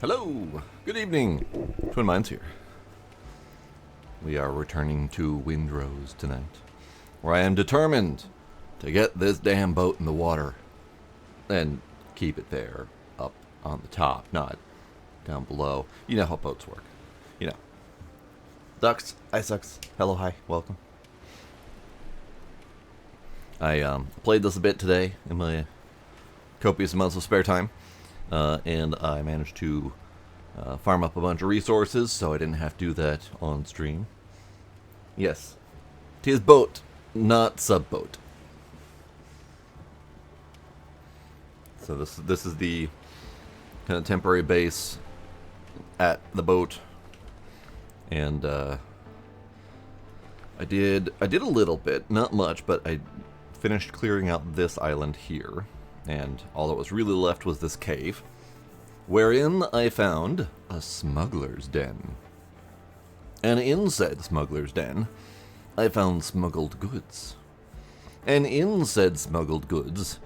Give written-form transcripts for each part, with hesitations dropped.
Hello, good evening. Twin Minds here. We are returning to Windrose tonight, where I am determined to get this damn boat in the water and keep it there, up on the top, not down below. You know how boats work. You know. Ducks, ice ducks, hello, hi, welcome. I played this a bit today in my copious amounts of spare time. And I managed to farm up a bunch of resources, so I didn't have to do that on stream. Yes, 'tis boat, not sub-boat. So this is the kind of temporary base at the boat, and I did a little bit, not much, but I finished clearing out this island here. And all that was really left was this cave, wherein I found a smuggler's den. And in said smuggler's den, I found smuggled goods. And in said smuggled goods,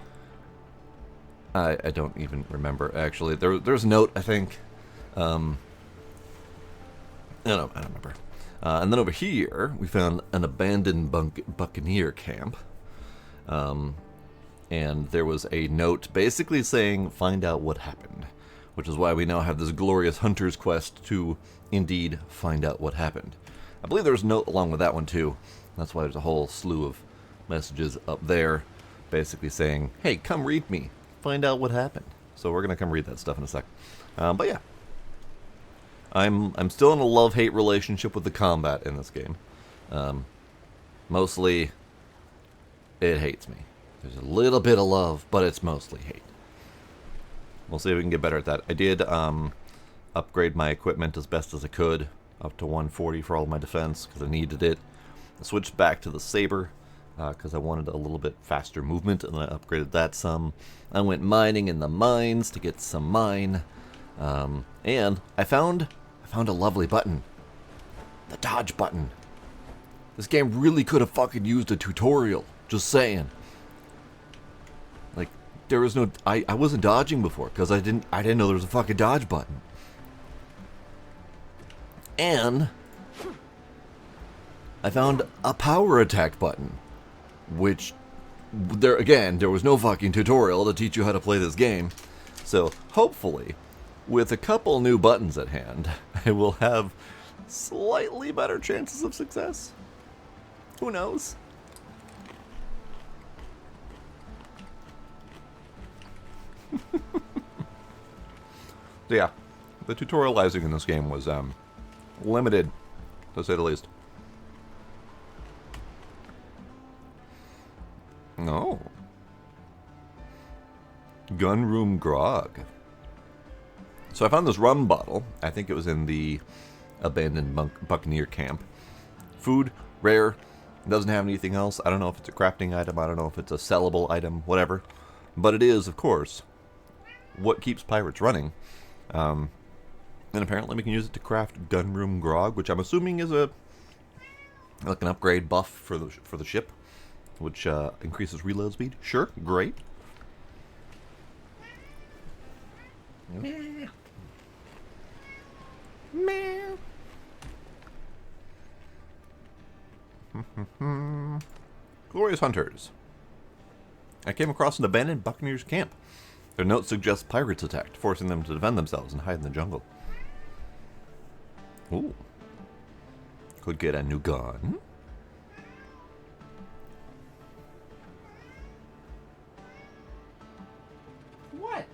I don't even remember, actually. There's a note, I think. I don't remember. And then over here, we found an abandoned buccaneer camp. And there was a note basically saying, find out what happened. Which is why we now have this glorious hunter's quest to indeed find out what happened. I believe there was a note along with that one too. That's why there's a whole slew of messages up there basically saying, hey, come read me. Find out what happened. So we're going to come read that stuff in a sec. But yeah. I'm still in a love-hate relationship with the combat in this game. Mostly, it hates me. There's a little bit of love, but it's mostly hate. We'll see if we can get better at that. I did upgrade my equipment as best as I could, up to 140 for all my defense, because I needed it. I switched back to the saber, because I wanted a little bit faster movement, and I upgraded that some. I went mining in the mines to get some mine, and I found a lovely button. The dodge button. This game really could have fucking used a tutorial, just saying. There was no, I wasn't dodging before because I didn't know there was a fucking dodge button. And I found a power attack button, which there was no fucking tutorial to teach you how to play this game. So hopefully, with a couple new buttons at hand, I will have slightly better chances of success. Who knows? So yeah, the tutorializing in this game was limited, to say the least. Oh. Gunroom grog. So I found this rum bottle. I think it was in the abandoned buccaneer camp. Food, rare, doesn't have anything else. I don't know if it's a crafting item, I don't know if it's a sellable item, whatever. But it is, of course, what keeps pirates running. And apparently we can use it to craft gunroom grog, which I'm assuming is like an upgrade buff for the ship, which increases reload speed. Sure, great. Meh. Meh. Glorious hunters. I came across an abandoned buccaneer's camp. Their note suggests pirates attacked, forcing them to defend themselves and hide in the jungle. Ooh. Could get a new gun. What?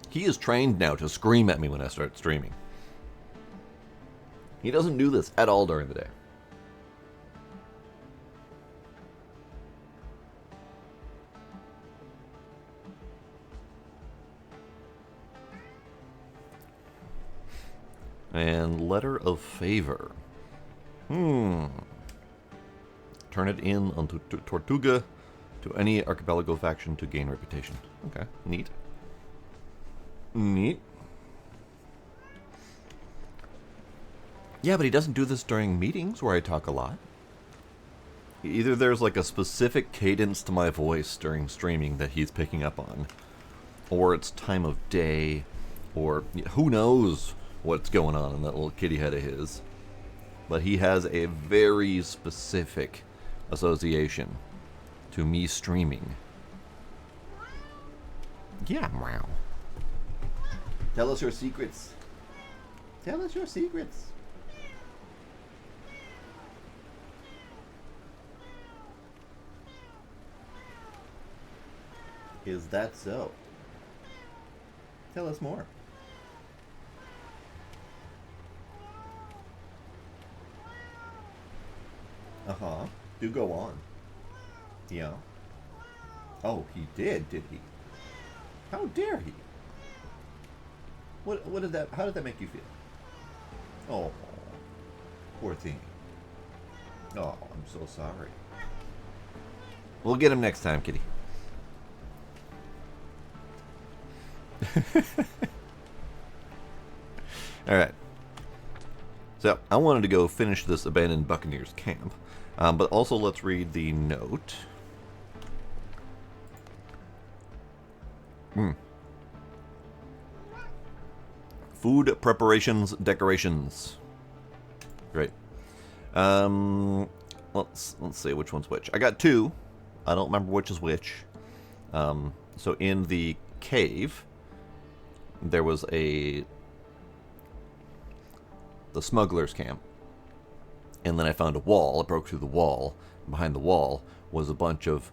He is trained now to scream at me when I start streaming. He doesn't do this at all during the day. And letter of favor. Turn it in onto Tortuga to any archipelago faction to gain reputation. Okay, neat. Neat. Yeah, but he doesn't do this during meetings where I talk a lot. Either there's like a specific cadence to my voice during streaming that he's picking up on, or it's time of day, or who knows what's going on in that little kitty head of his. But he has a very specific association to me streaming. Yeah, meow. Tell us your secrets. Tell us your secrets. Is that so? Tell us more. Uh-huh. Do go on. Yeah. Oh, he did he? How dare he? What did that, how did that make you feel? Oh, poor thing. Oh, I'm so sorry. We'll get him next time, kitty. Alright. So, I wanted to go finish this abandoned Buccaneers camp. But also, let's read the note. Food preparations, decorations. Great. Let's see which one's which. I got two. I don't remember which is which. So in the cave, there was the smuggler's camp. And then I found a wall. I broke through the wall. Behind the wall was a bunch of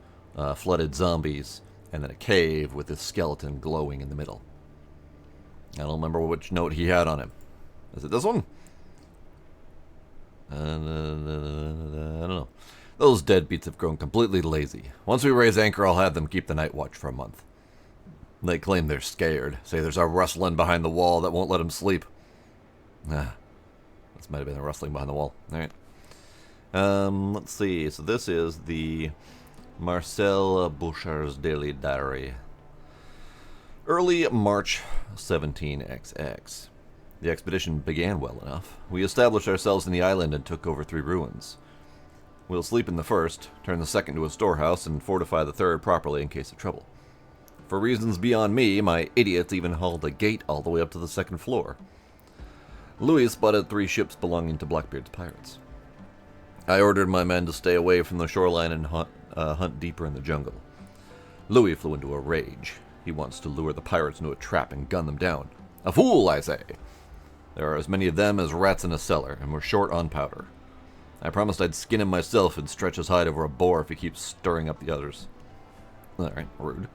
flooded zombies, and then a cave with this skeleton glowing in the middle. I don't remember which note he had on him. Is it this one? I don't know. Those deadbeats have grown completely lazy. Once we raise anchor, I'll have them keep the night watch for a month. They claim they're scared. Say there's a rustling behind the wall that won't let them sleep. This might have been a rustling behind the wall. Alright. Let's see. So this is the Marcel Bouchard's Daily Diary. Early March 17XX. The expedition began well enough. We established ourselves in the island and took over 3 ruins. We'll sleep in the first, turn the second to a storehouse, and fortify the third properly in case of trouble. For reasons beyond me, my idiots even hauled a gate all the way up to the 2nd floor. Louis spotted 3 ships belonging to Blackbeard's pirates. I ordered my men to stay away from the shoreline and hunt deeper in the jungle. Louis flew into a rage. He wants to lure the pirates into a trap and gun them down. A fool, I say! There are as many of them as rats in a cellar, and we're short on powder. I promised I'd skin him myself and stretch his hide over a boar if he keeps stirring up the others. Alright, rude.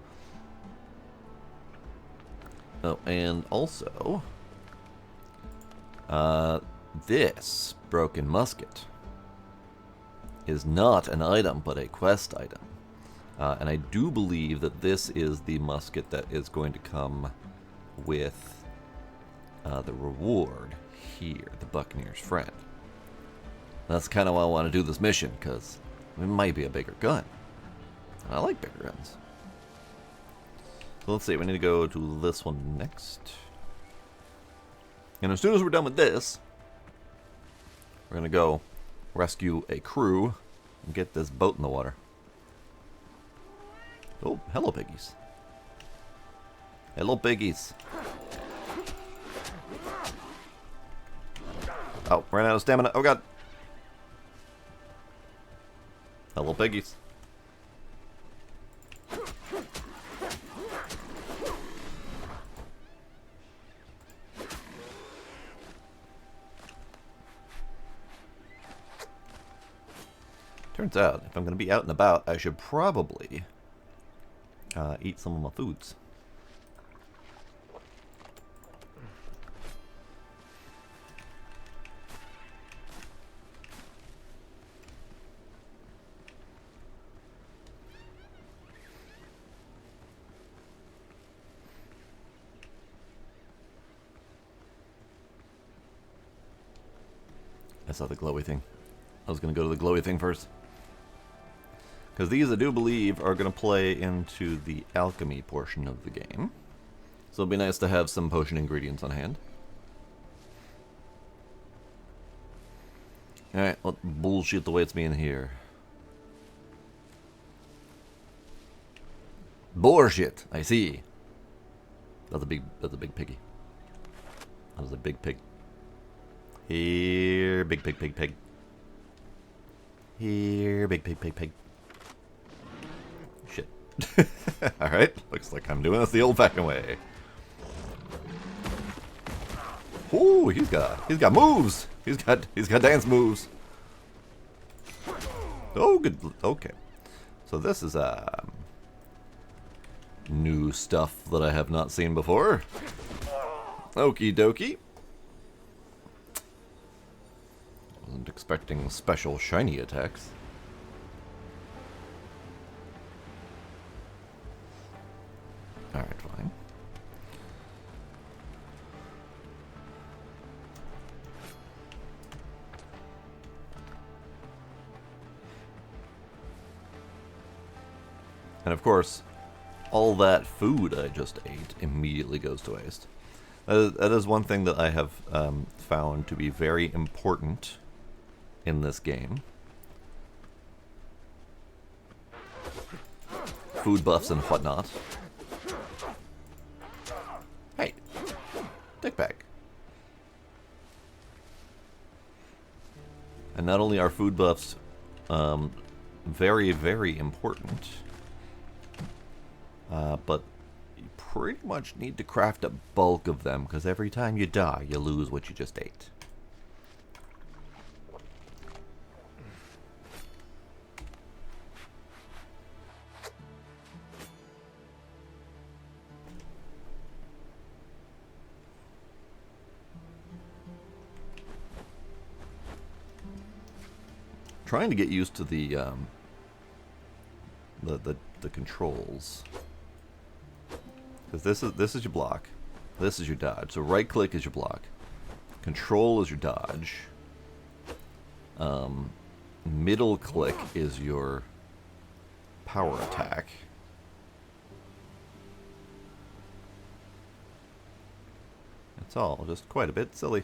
Oh, and also... this broken musket is not an item, but a quest item. And I do believe that this is the musket that is going to come with the reward here, the Buccaneer's friend. That's kind of why I want to do this mission, because it might be a bigger gun. I like bigger guns. So let's see, we need to go to this one next. And as soon as we're done with this, we're going to go rescue a crew and get this boat in the water. Oh, hello, piggies. Hello, piggies. Oh, ran out of stamina. Oh, God. Hello, piggies. Turns out, if I'm going to be out and about, I should probably eat some of my foods. I saw the glowy thing. I was going to go to the glowy thing first. Because these, I do believe, are going to play into the alchemy portion of the game. So it'll be nice to have some potion ingredients on hand. Alright, what bullshit awaits me in here? Bullshit, I see. That's a big piggy. That was a big pig. Here, big pig, pig, pig. Here, big pig, pig, pig. Shit. Alright, looks like I'm doing this the old-fashioned way. Ooh, he's got moves! He's got dance moves. Oh, good. Okay. So this is new stuff that I have not seen before. Okie dokie. Wasn't expecting special shiny attacks. Alright, fine. And of course, all that food I just ate immediately goes to waste. That is one thing that I have found to be very important in this game. Food buffs and whatnot. Hey, dickbag. And not only are food buffs very, very important, but you pretty much need to craft a bulk of them, because every time you die, you lose what you just ate. Trying to get used to the controls, because this is your block, this is your dodge. So right click is your block, control is your dodge, middle click is your power attack, it's all just quite a bit silly.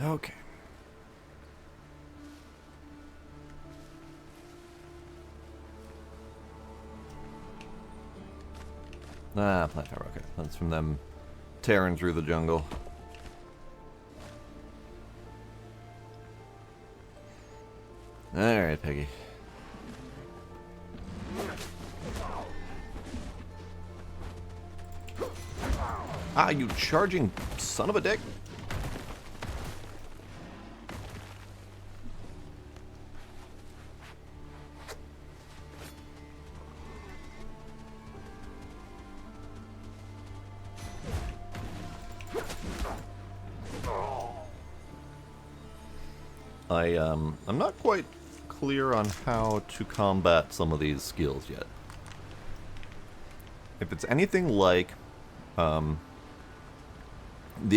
Okay. Ah, plant power, okay. That's from them tearing through the jungle. Alright, Peggy. Ah, you charging son of a dick! I'm not quite clear on how to combat some of these skills yet. If it's anything like the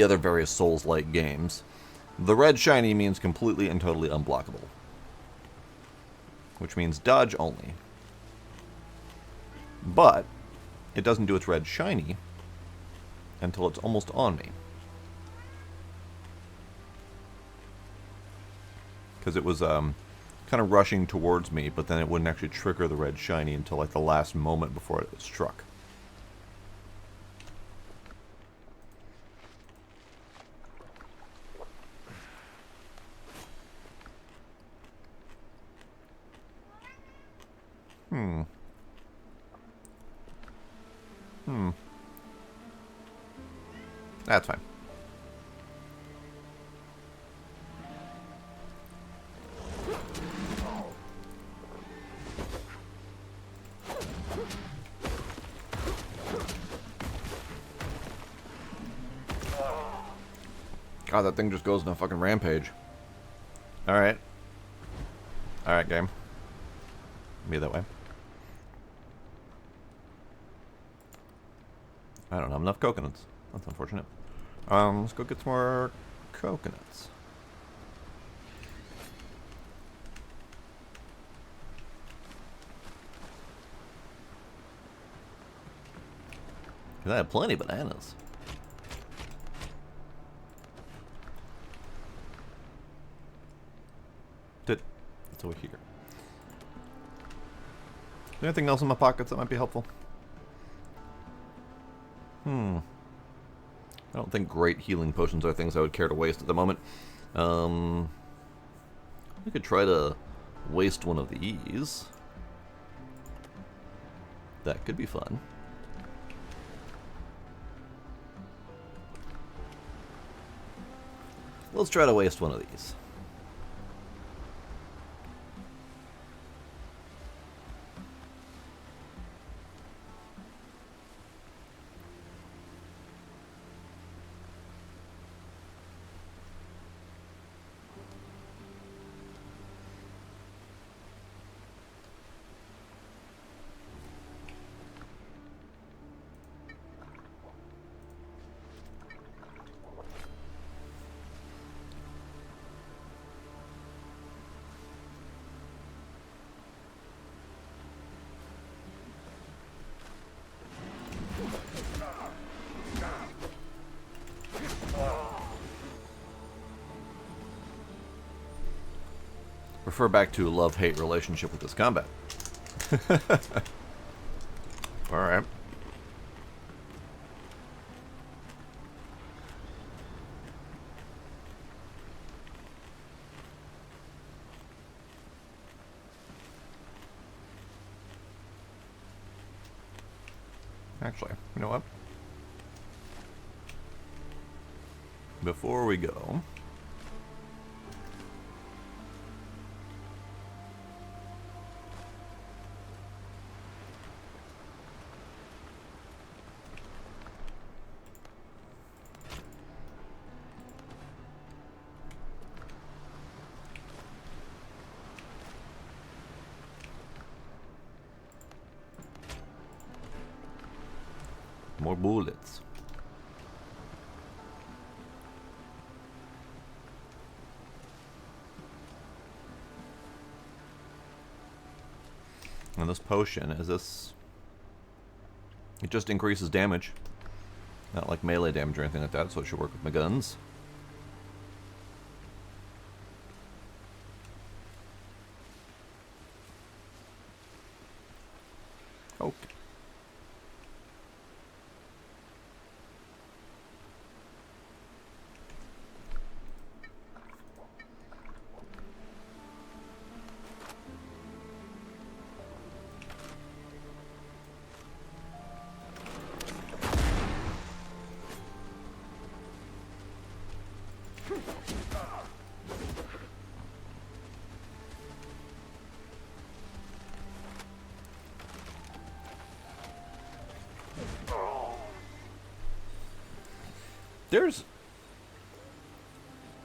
other various Souls-like games, the red shiny means completely and totally unblockable, which means dodge only. But it doesn't do its red shiny until it's almost on me. Because it was kind of rushing towards me, but then it wouldn't actually trigger the red shiny until like the last moment before it struck. That's fine. God, that thing just goes on a fucking rampage. Alright. Alright, game. Be that way. I don't have enough coconuts. That's unfortunate. Let's go get some more coconuts. Because I have plenty of bananas. It's over here. Is there anything else in my pockets that might be helpful? I don't think great healing potions are things I would care to waste at the moment. We could try to waste one of these. That could be fun. Let's try to waste one of these. Refer back to a love-hate relationship with this combat. Alright. Actually, you know what? Before we go... More bullets. And this potion, is this... It just increases damage. Not like melee damage or anything like that, so it should work with my guns. Okay.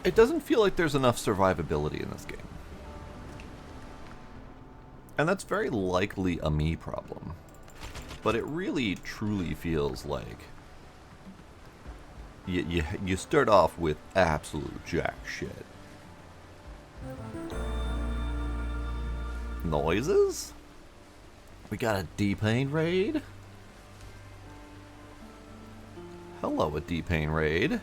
It doesn't feel like there's enough survivability in this game. And that's very likely a me problem. But it really, truly feels like you start off with absolute jack shit. Noises? We got a D-Pain raid? Hello, a D-Pain raid.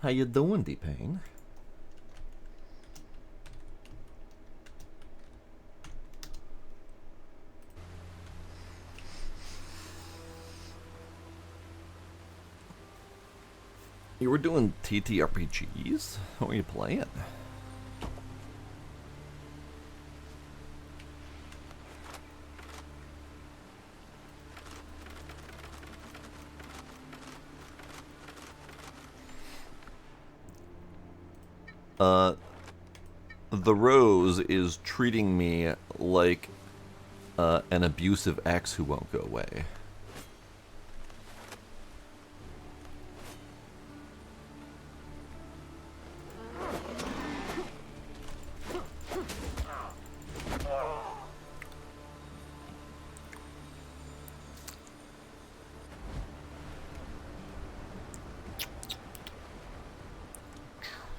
How you doing, D-Pain? You were doing TTRPGs? What were you playing? The Rose is treating me like an abusive ex who won't go away.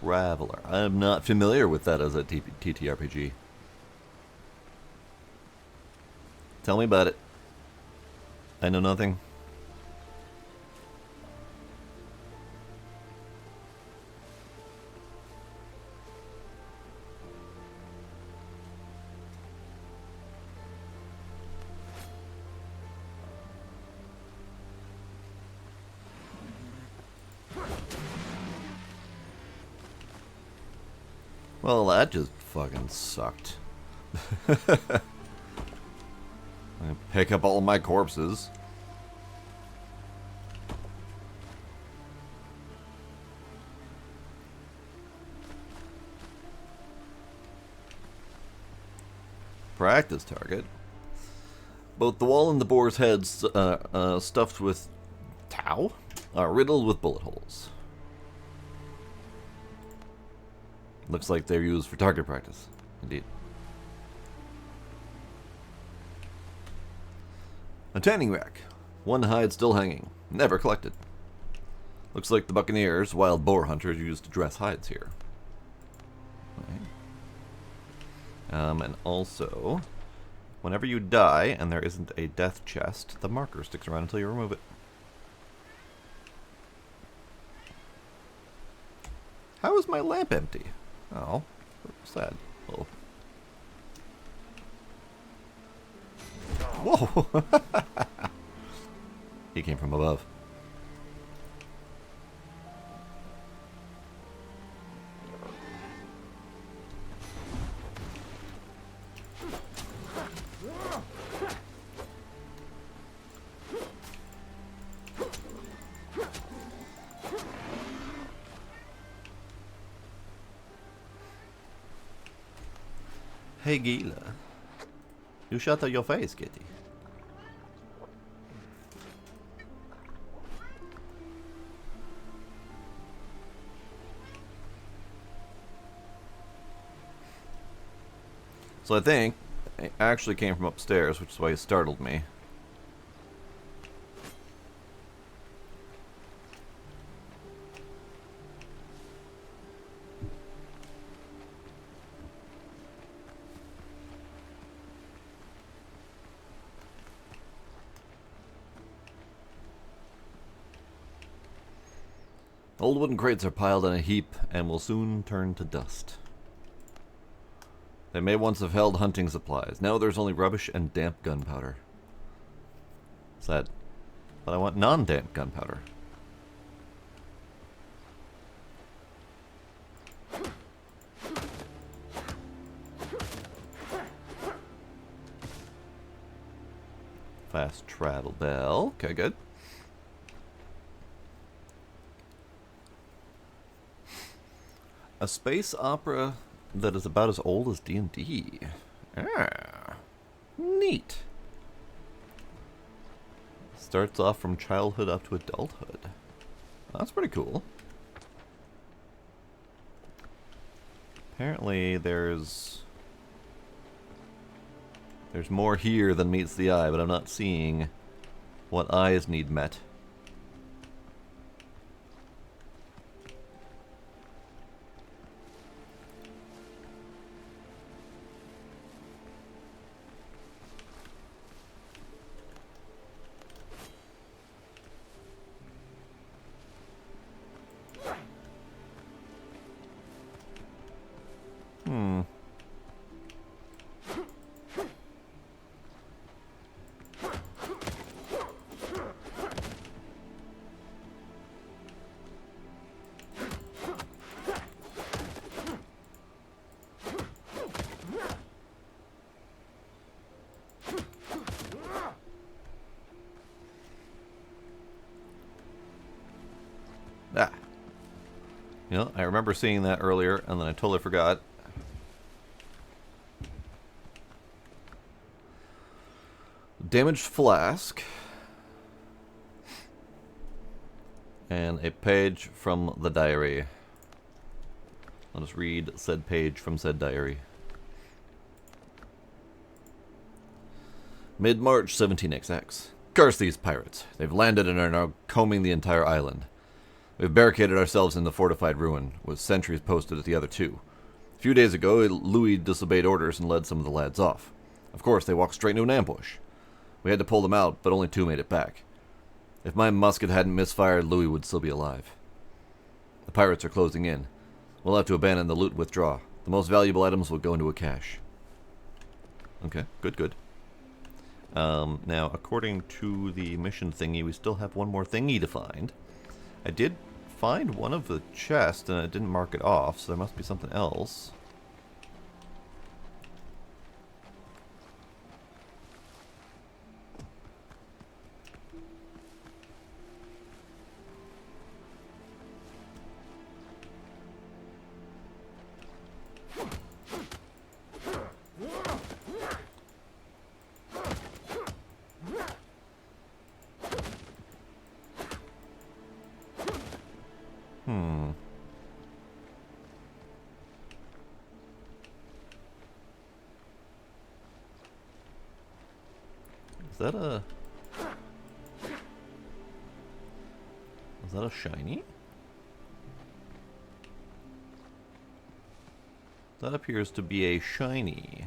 Traveler. I am not familiar with that as a TTRPG. Tell me about it. I know nothing. Well, that just fucking sucked. I pick up all my corpses. Practice target. Both the wall and the boar's heads, stuffed with tau, are riddled with bullet holes. Looks like they're used for target practice. Indeed. A tanning rack. One hide still hanging. Never collected. Looks like the buccaneers, wild boar hunters, used to dress hides here. Right. And also, whenever you die and there isn't a death chest, the marker sticks around until you remove it. How is my lamp empty? Oh, sad. Oh. Whoa! He came from above. Hey Gila, you shut out your face, kitty. So I think it actually came from upstairs, which is why it startled me. Old wooden crates are piled in a heap and will soon turn to dust. They may once have held hunting supplies. Now there's only rubbish and damp gunpowder. Sad. But I want non-damp gunpowder. Fast travel bell. Okay, good. A space opera that is about as old as D&D. Ah, neat. Starts off from childhood up to adulthood. That's pretty cool. Apparently there's more here than meets the eye, but I'm not seeing what eyes need met. Ah. You know, I remember seeing that earlier, and then I totally forgot. Damaged flask. And a page from the diary. Let us read said page from said diary. Mid-March 17XX. Curse these pirates. They've landed and are now combing the entire island. We've barricaded ourselves in the fortified ruin, with sentries posted at the other two. A few days ago, Louis disobeyed orders and led some of the lads off. Of course, they walked straight into an ambush. We had to pull them out, but only 2 made it back. If my musket hadn't misfired, Louis would still be alive. The pirates are closing in. We'll have to abandon the loot and withdraw. The most valuable items will go into a cache. Okay, good. Now, according to the mission thingy, we still have one more thingy to find. I did find one of the chests, and I didn't mark it off, so there must be something else. Is that a shiny? That appears to be a shiny.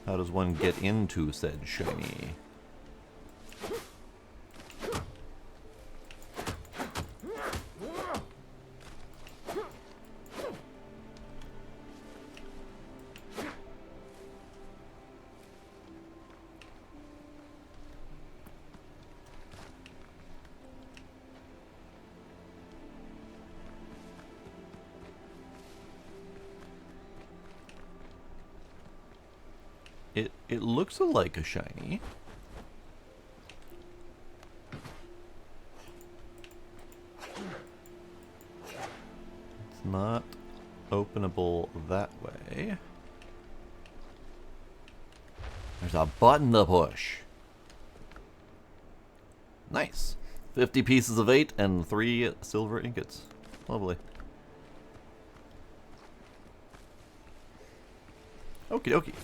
How does one get into said shiny? It looks like a shiny. It's not openable that way. There's a button to push. Nice. 50 pieces of 8 and 3 silver ingots. Lovely. Okie dokie.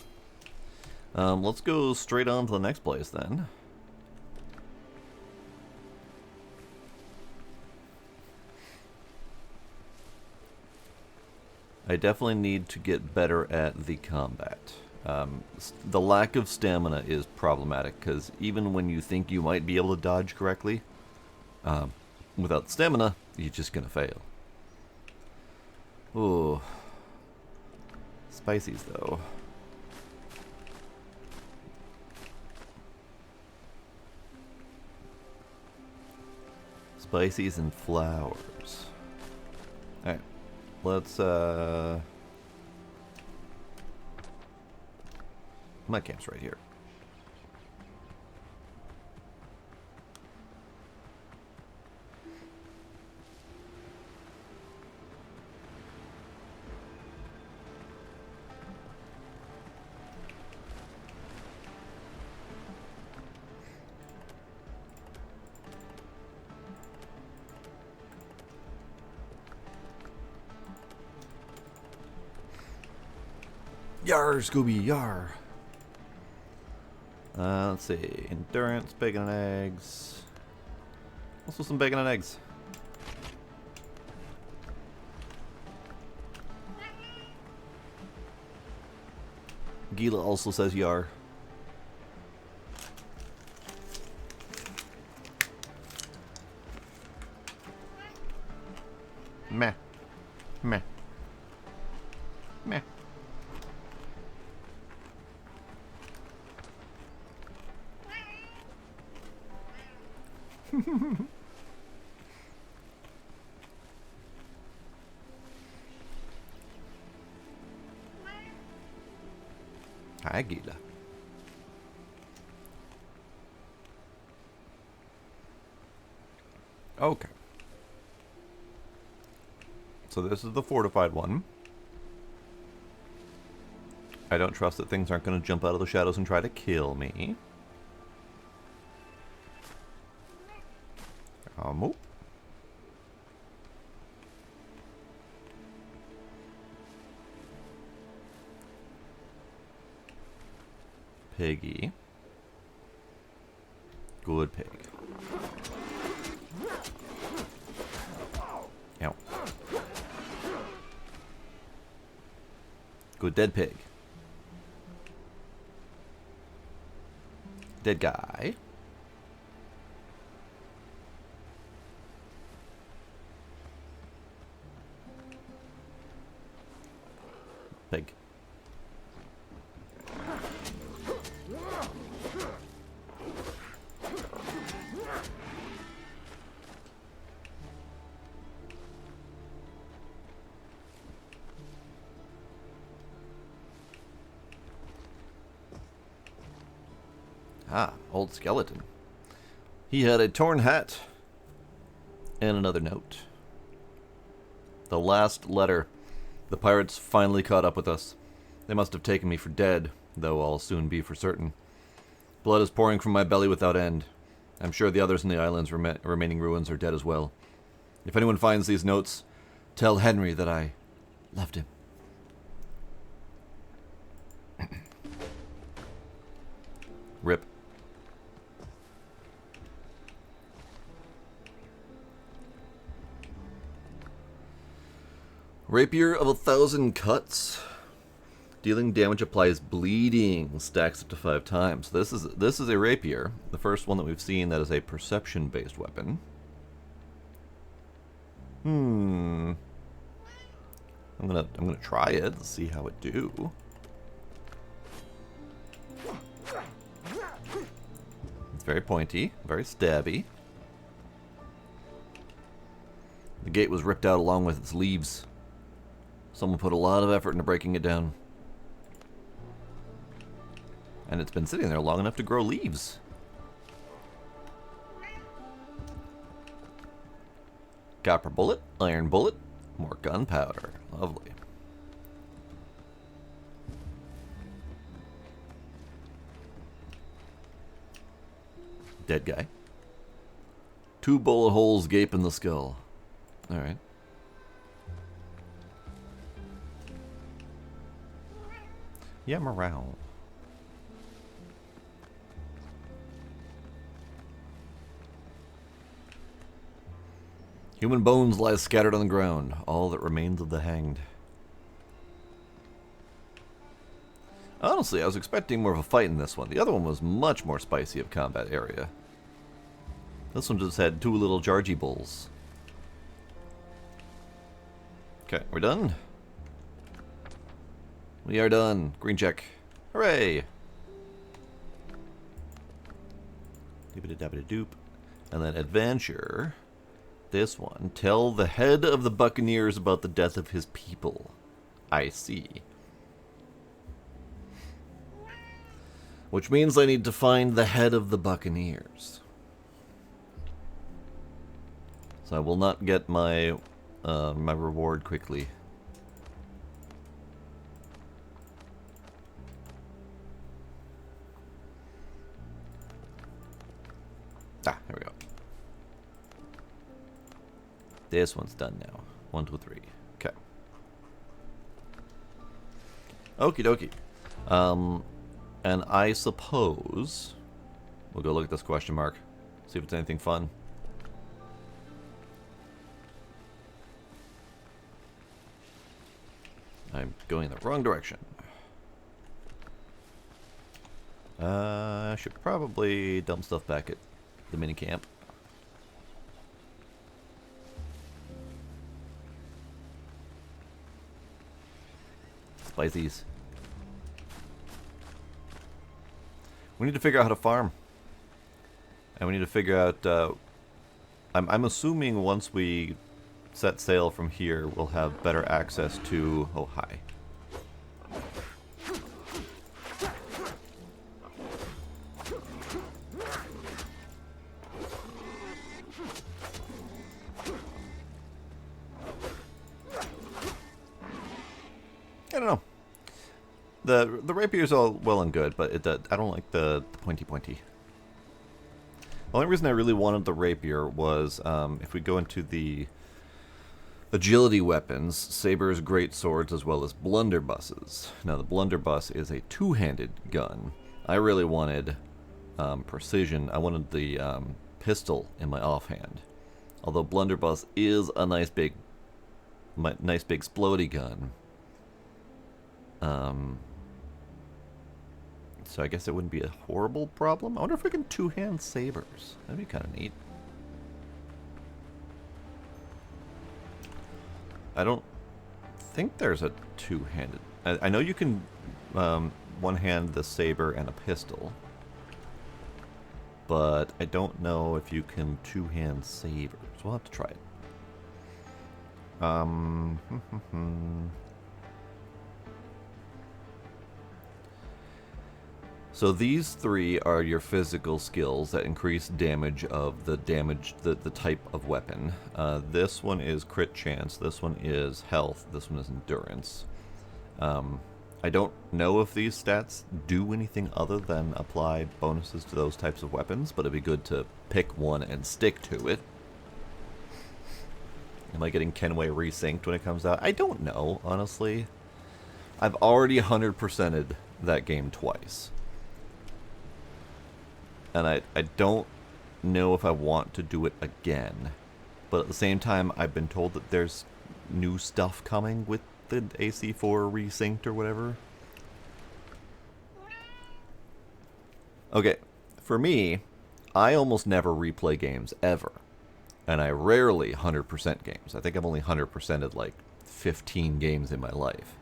Let's go straight on to the next place then. I definitely need to get better at the combat. The lack of stamina is problematic, because even when you think you might be able to dodge correctly, without stamina, you're just gonna fail. Ooh. Spices, though. Spices and flowers. Alright. Let's, my camp's right here. Yar, Scooby, yar. Let's see. Endurance, bacon and eggs. Also some bacon and eggs. Gila also says yar. Meh. Meh. Meh. Hi, Gila. Okay. So this is the fortified one. I don't trust that things aren't going to jump out of the shadows and try to kill me. Piggy. Good pig. Ow. Good dead pig. Dead guy. Pig. Ah, old skeleton. He had a torn hat and another note. The last letter. The pirates finally caught up with us. They must have taken me for dead, though I'll soon be for certain. Blood is pouring from my belly without end. I'm sure the others in the island's remaining ruins are dead as well. If anyone finds these notes, tell Henry that I loved him. Rip. Rapier of 1,000 cuts. Dealing damage applies bleeding. Stacks up to 5 times. This is a rapier. The first one that we've seen that is a perception-based weapon. I'm gonna try it and see how it do. It's very pointy, very stabby. The gate was ripped out along with its leaves. Someone put a lot of effort into breaking it down. And it's been sitting there long enough to grow leaves. Copper bullet, iron bullet, more gunpowder. Lovely. Dead guy. 2 bullet holes gape in the skull. Alright. Yeah, morale. Human bones lie scattered on the ground, all that remains of the hanged. Honestly, I was expecting more of a fight in this one. The other one was much more spicy of combat area. This one just had 2 little Jargy bulls. Okay, we're done? We are done. Green check. Hooray! Doop-a-da-da-ba-da-doop. And then adventure. This one. Tell the head of the Buccaneers about the death of his people. I see. Which means I need to find the head of the Buccaneers. So I will not get my my reward quickly. Ah, there we go. This one's done now. 1, 2, 3. Okay. Okie dokie. And I suppose we'll go look at this question mark. See if it's anything fun. I'm going in the wrong direction. I should probably dump stuff back at the mini camp. Spices. We need to figure out how to farm. And we need to figure out... I'm assuming once we set sail from here, we'll have better access to... Oh, hi. I don't know. The rapier's all well and good, but I don't like the pointy. The only reason I really wanted the rapier was if we go into the agility weapons, sabers, great swords, as well as blunderbusses. Now the blunderbuss is a two-handed gun. I really wanted precision. I wanted the pistol in my offhand. Although blunderbuss is a nice big explodey gun. So I guess it wouldn't be a horrible problem. I wonder if we can two-hand sabers. That'd be kind of neat. I don't think there's a two-handed... I know you can one-hand the saber and a pistol. But I don't know if you can two-hand sabers. We'll have to try it. So these three are your physical skills that increase damage of the type of weapon. This one is crit chance, this one is health, this one is endurance. I don't know if these stats do anything other than apply bonuses to those types of weapons, but it'd be good to pick one and stick to it. Am I getting Kenway resynced when it comes out? I don't know, honestly. I've already 100%ed that game twice. And I don't know if I want to do it again. But at the same time, I've been told that there's new stuff coming with the AC4 resynced or whatever. Okay, for me, I almost never replay games, ever. And I rarely 100% games. I think I've only 100%ed like 15 games in my life.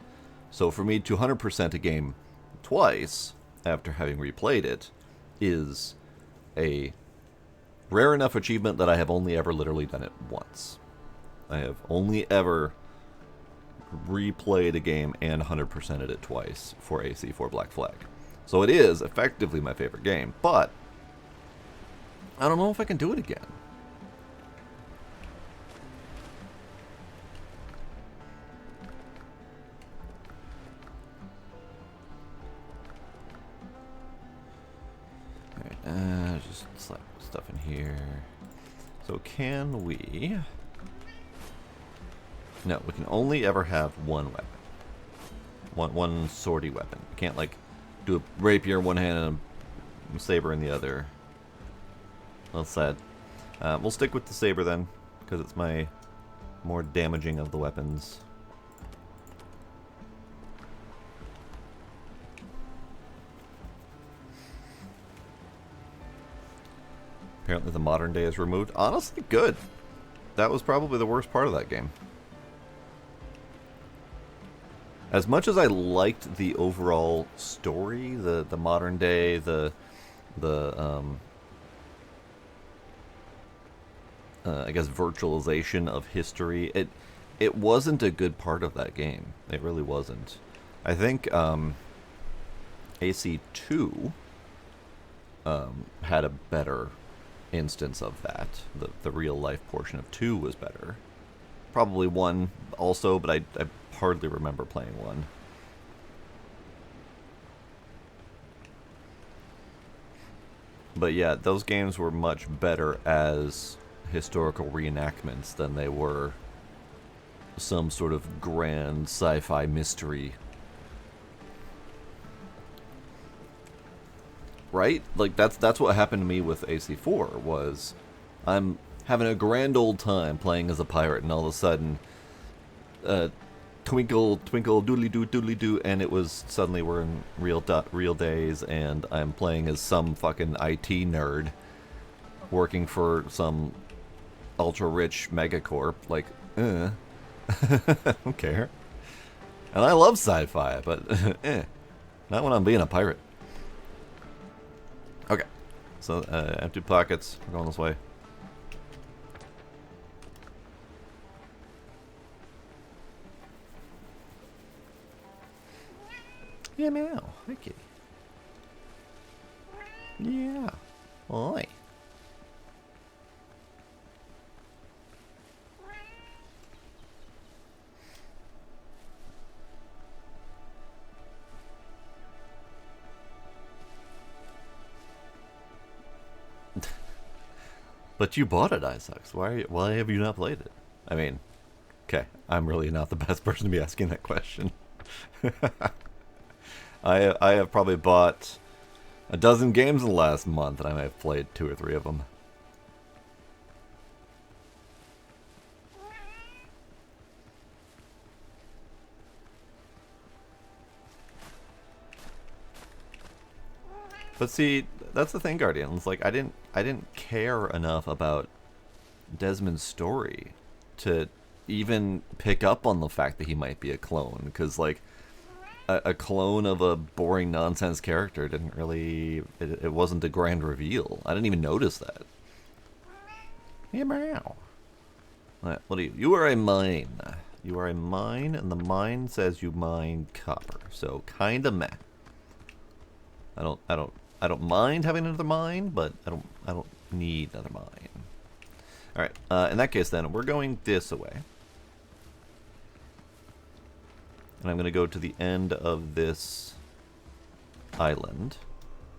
So for me to 100% a game twice, after having replayed it, is a rare enough achievement that I have only ever literally done it once. I have only ever replayed a game and 100%ed it twice for AC4 Black Flag. So it is effectively my favorite game, but I don't know if I can do it again. Alright, just slap stuff in here. So can we... No, we can only ever have one weapon. One swordy weapon. We can't, like, do a rapier in one hand and a saber in the other. Well, sad. We'll stick with the saber then, because it's my more damaging of the weapons. Apparently the modern day is removed. Honestly, good. That was probably the worst part of that game. As much as I liked the overall story, the modern day, I guess virtualization of history, it wasn't a good part of that game. It really wasn't. I think AC2 had a better instance of that. The real life portion of 2 was better. Probably 1 also, but I hardly remember playing 1. But yeah, those games were much better as historical reenactments than they were some sort of grand sci-fi mystery. Right? Like, that's what happened to me with AC4, was I'm having a grand old time playing as a pirate, and all of a sudden, twinkle, twinkle, doodly-doo, doodly-doo, and it was suddenly we're in real days, and I'm playing as some fucking IT nerd working for some ultra-rich megacorp. Like, I don't care. And I love sci-fi, but not when I'm being a pirate. Okay, so empty pockets, we're going this way. Yeah, meow. Hi, kitty. Yeah. Oi. But you bought it, Isaacs. Why have you not played it? I mean, okay, I'm really not the best person to be asking that question. I have probably bought a dozen games in the last month, and I may have played 2 or 3 of them. But see, that's the thing, Guardians. Like, I didn't care enough about Desmond's story to even pick up on the fact that he might be a clone. Because, like, a clone of a boring nonsense character didn't really... It wasn't a grand reveal. I didn't even notice that. Yeah, meow. What are you? You are a mine. You are a mine, and the mine says you mine copper. So kinda meh. I don't mind having another mine, but I don't need another mine. All right. In that case, then we're going this way, and I'm going to go to the end of this island,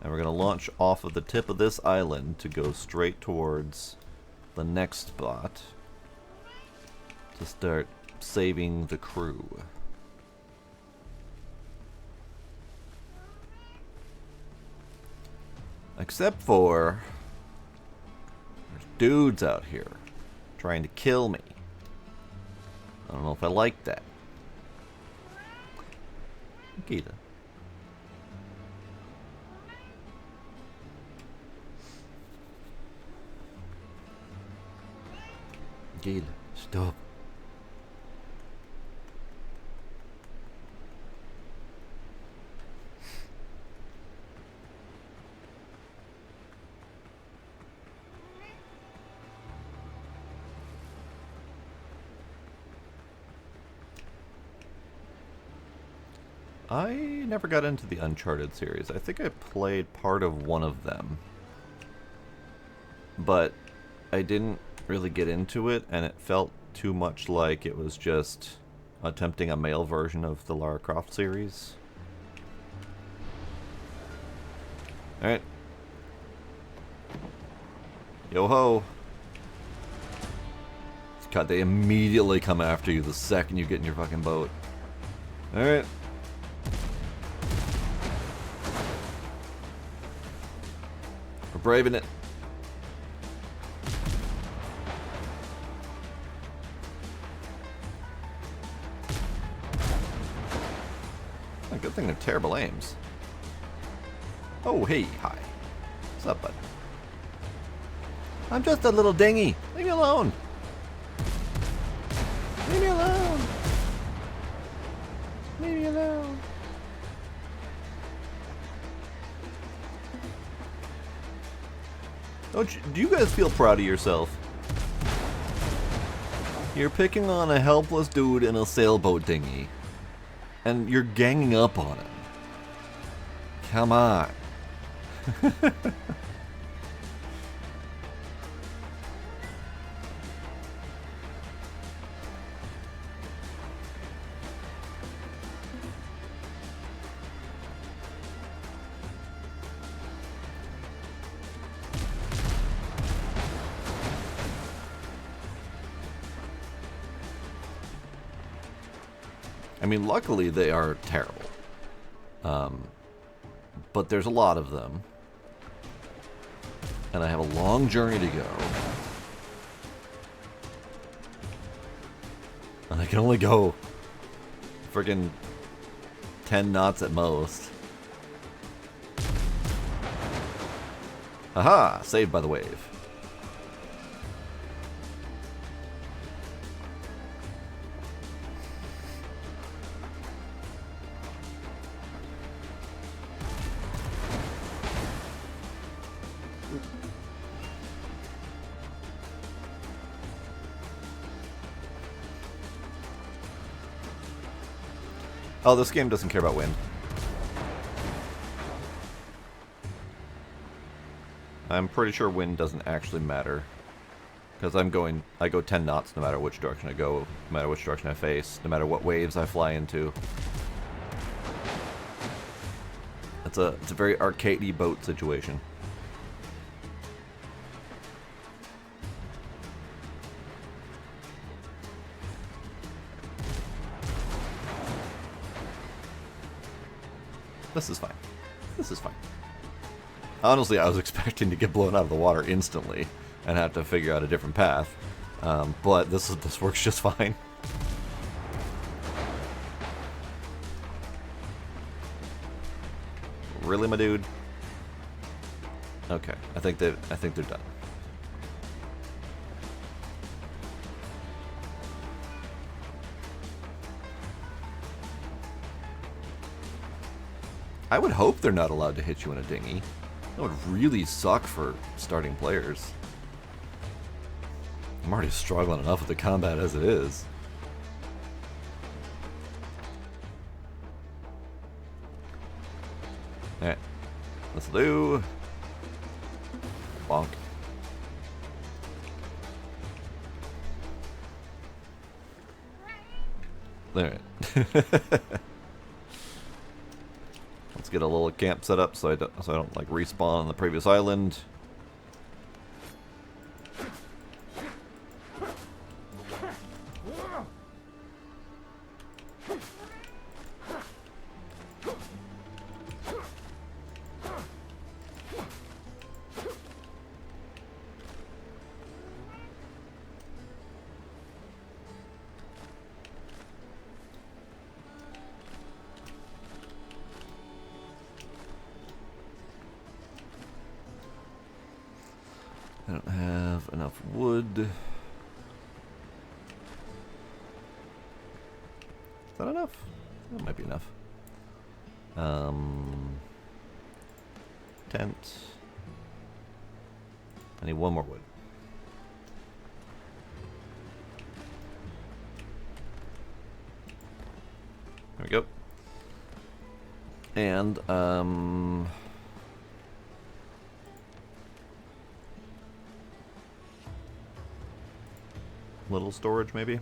and we're going to launch off of the tip of this island to go straight towards the next spot to start saving the crew. Except for there's dudes out here trying to kill me. I don't know if I like that. Gita. Gita, stop. I never got into the Uncharted series. I think I played part of one of them. But I didn't really get into it, and it felt too much like it was just attempting a male version of the Lara Croft series. Alright. Yo-ho! God, they immediately come after you the second you get in your fucking boat. Alright. We're braving it. A good thing they're terrible aims. Oh, hey, hi. What's up, bud? I'm just a little dinghy. Leave me alone. Leave me alone. Leave me alone. Do you guys feel proud of yourself? You're picking on a helpless dude in a sailboat dinghy, and you're ganging up on him. Come on. I mean, luckily they are terrible. But there's a lot of them. And I have a long journey to go. And I can only go friggin' 10 knots at most. Aha! Saved by the wave. Oh, this game doesn't care about wind. I'm pretty sure wind doesn't actually matter. Because I go 10 knots no matter which direction I go, no matter which direction I face, no matter what waves I fly into. It's a very arcadey boat situation. This is fine. This is fine. Honestly, I was expecting to get blown out of the water instantly and have to figure out a different path. But this works just fine. Really, my dude? Okay, I think they're done. I would hope they're not allowed to hit you in a dinghy. That would really suck for starting players. I'm already struggling enough with the combat as it is. Alright. This'll do. Bonk. Alright. Let's get a little camp set up so I don't like respawn on the previous island. I don't have enough wood. Is that enough? That might be enough. Tent. I need one more wood. There we go. And, little storage, maybe?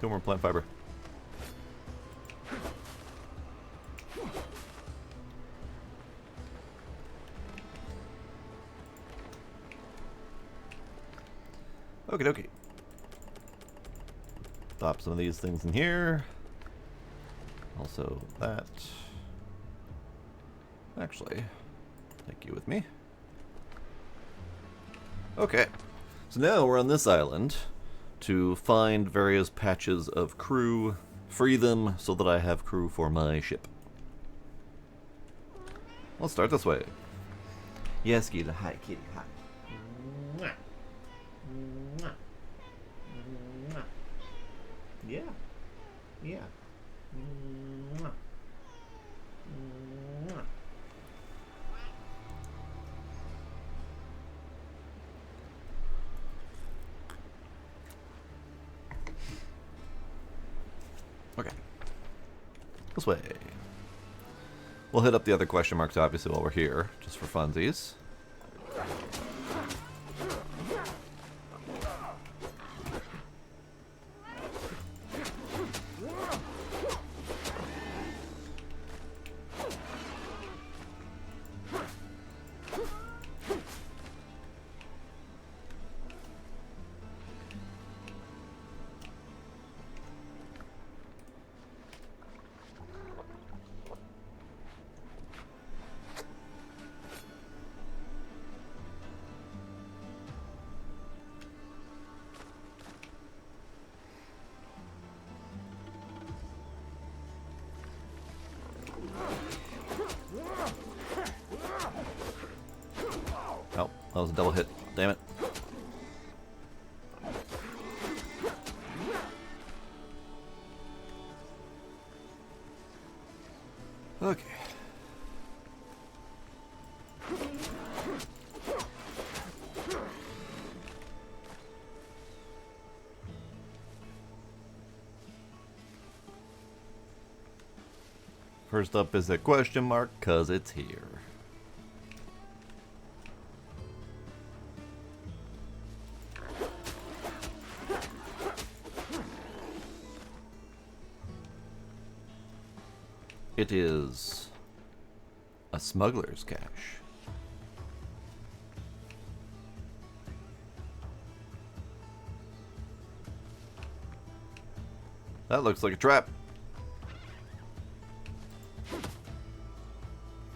Two more plant fiber. Okie dokie. Pop some of these things in here. Also that. Actually, take you with me. Okay. So now we're on this island to find various patches of crew, free them so that I have crew for my ship. Let's start this way. Yes, Gita. Hi, kitty. Hi. Mwah. Mwah. Mwah. Yeah. Yeah. Mwah. Mwah. Okay. This way. We'll hit up the other question marks, obviously, while we're here, just for funsies. Oh, that was a double hit. Damn it. Okay. First up is a question mark, cause it's here. It is a smuggler's cache. That looks like a trap.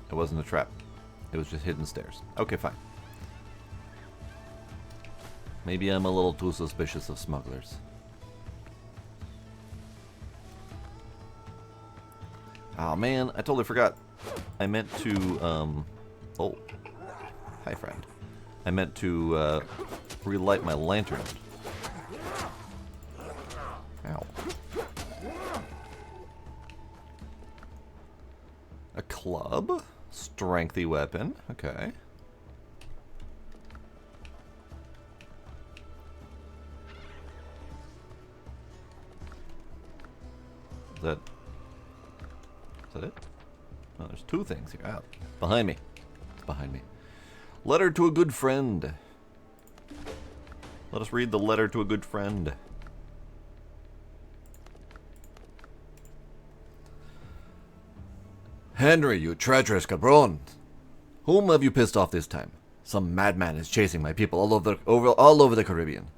It wasn't a trap. It was just hidden stairs. Okay, fine. Maybe I'm a little too suspicious of smugglers. Oh man, I totally forgot. I meant to, oh. Hi, friend. I meant to, relight my lantern. Ow. A club? Strengthy weapon. Okay. Is that it? Oh, there's two things here. Out. Behind me. It's behind me. Letter to a good friend. Let us read the letter to a good friend. Henry, you treacherous cabron! Whom have you pissed off this time? Some madman is chasing my people all over the Caribbean.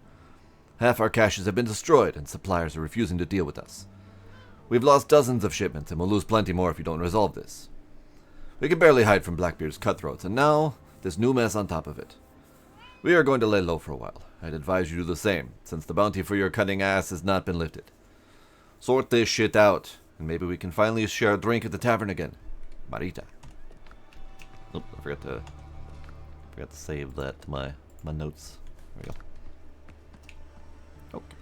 Half our caches have been destroyed, and suppliers are refusing to deal with us. We've lost dozens of shipments, and we'll lose plenty more if you don't resolve this. We can barely hide from Blackbeard's cutthroats, and now, this new mess on top of it. We are going to lay low for a while. I'd advise you do the same, since the bounty for your cutting ass has not been lifted. Sort this shit out, and maybe we can finally share a drink at the tavern again. Marita. Oop, I forgot to save that to my notes. There we go. Okay.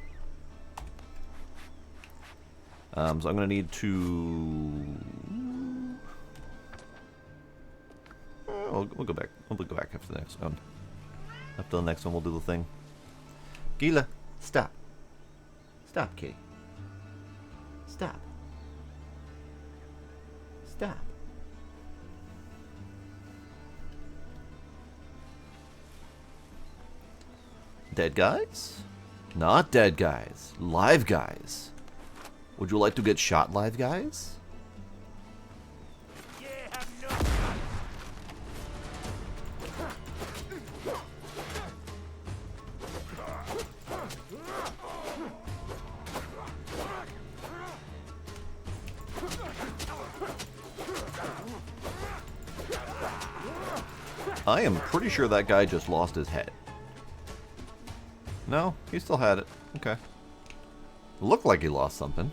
So I'm gonna need to. We'll go back. We'll go back after the next one. After the next one, we'll do the thing. Gila, stop. Stop, kitty. Stop. Stop. Dead guys? Not dead guys. Live guys. Would you like to get shot, live guys? I am pretty sure that guy just lost his head. No, he still had it. Okay. Looked like he lost something.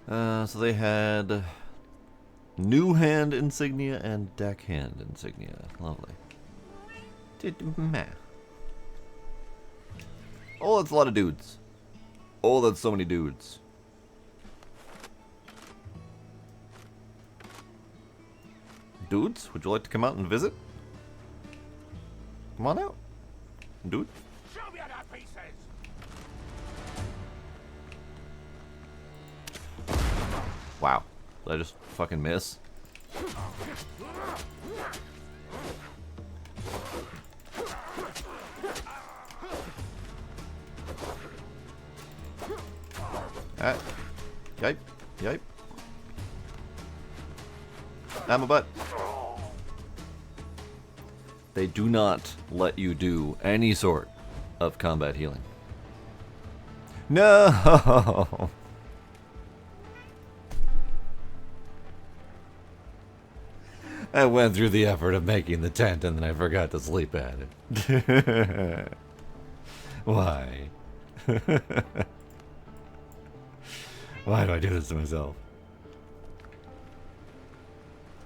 So they had new hand insignia and deck hand insignia. Lovely. Oh, that's a lot of dudes. Oh, that's so many dudes. Dudes, would you like to come out and visit? Come on out. Dude. Show me your pieces. Wow. Did I just fucking miss? Ah. Yipe. Yipe. I'm a butt. They do not let you do any sort of combat healing. No! I went through the effort of making the tent and then I forgot to sleep at it. Why? Why do I do this to myself?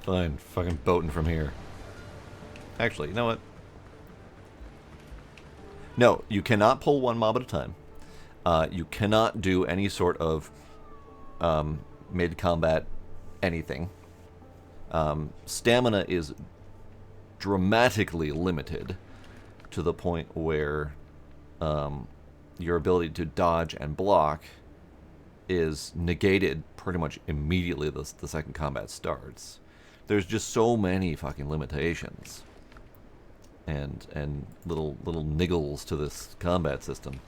Fine, fucking boating from here. Actually, you know what? No, you cannot pull one mob at a time. You cannot do any sort of mid-combat anything. Stamina is dramatically limited to the point where your ability to dodge and block is negated pretty much immediately the second combat starts. There's just so many fucking limitations and little niggles to this combat system.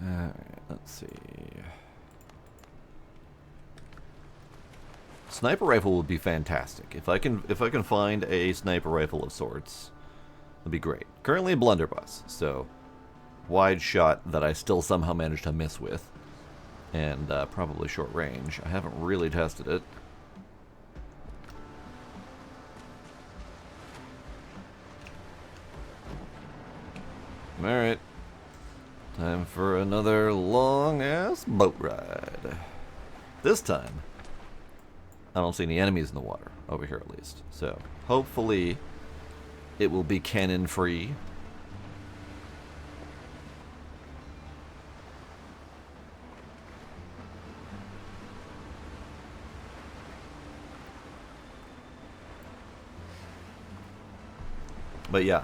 Alright, let's see. Sniper rifle would be fantastic. If I can find a sniper rifle of sorts, that'd be great. Currently a blunderbuss, so wide shot that I still somehow managed to miss with, and probably short range. I haven't really tested it. Alright. Time for another long-ass boat ride. This time, I don't see any enemies in the water, over here at least. So, hopefully, it will be cannon-free. But yeah,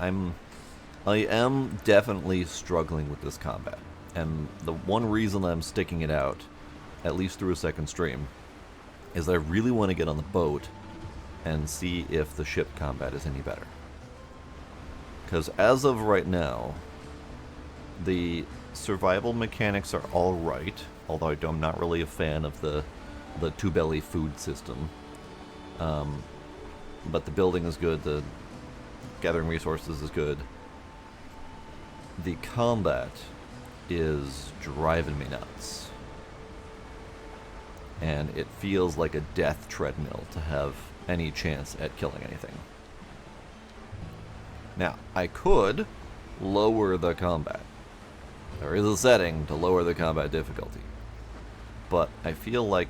I am definitely struggling with this combat. And the one reason I'm sticking it out, at least through a second stream, is I really want to get on the boat and see if the ship combat is any better. Because as of right now, the survival mechanics are alright, although I'm not really a fan of the two-belly food system. But the building is good, the gathering resources is good. The combat is driving me nuts. And it feels like a death treadmill to have any chance at killing anything. Now, I could lower the combat. There is a setting to lower the combat difficulty. But I feel like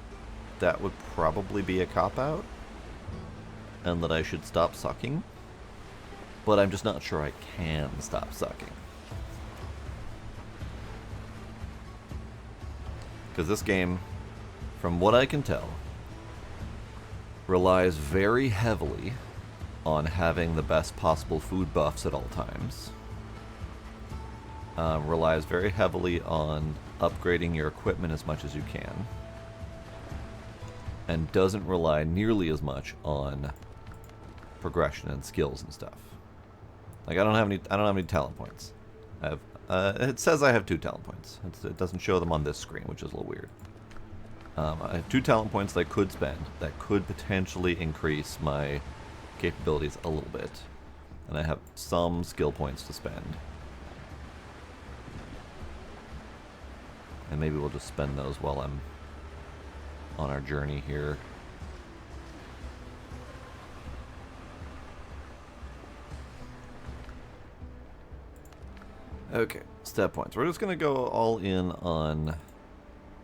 that would probably be a cop-out, and that I should stop sucking. But I'm just not sure I can stop sucking. Because this game, from what I can tell, relies very heavily on having the best possible food buffs at all times. Relies very heavily on upgrading your equipment as much as you can. And doesn't rely nearly as much on progression and skills and stuff. Like I don't have any talent points. I have it says I have 2 talent points. It doesn't show them on this screen, which is a little weird. I have 2 talent points that I could spend that could potentially increase my capabilities a little bit. And I have some skill points to spend. And maybe we'll just spend those while I'm on our journey here. Okay, step points. We're just going to go all in on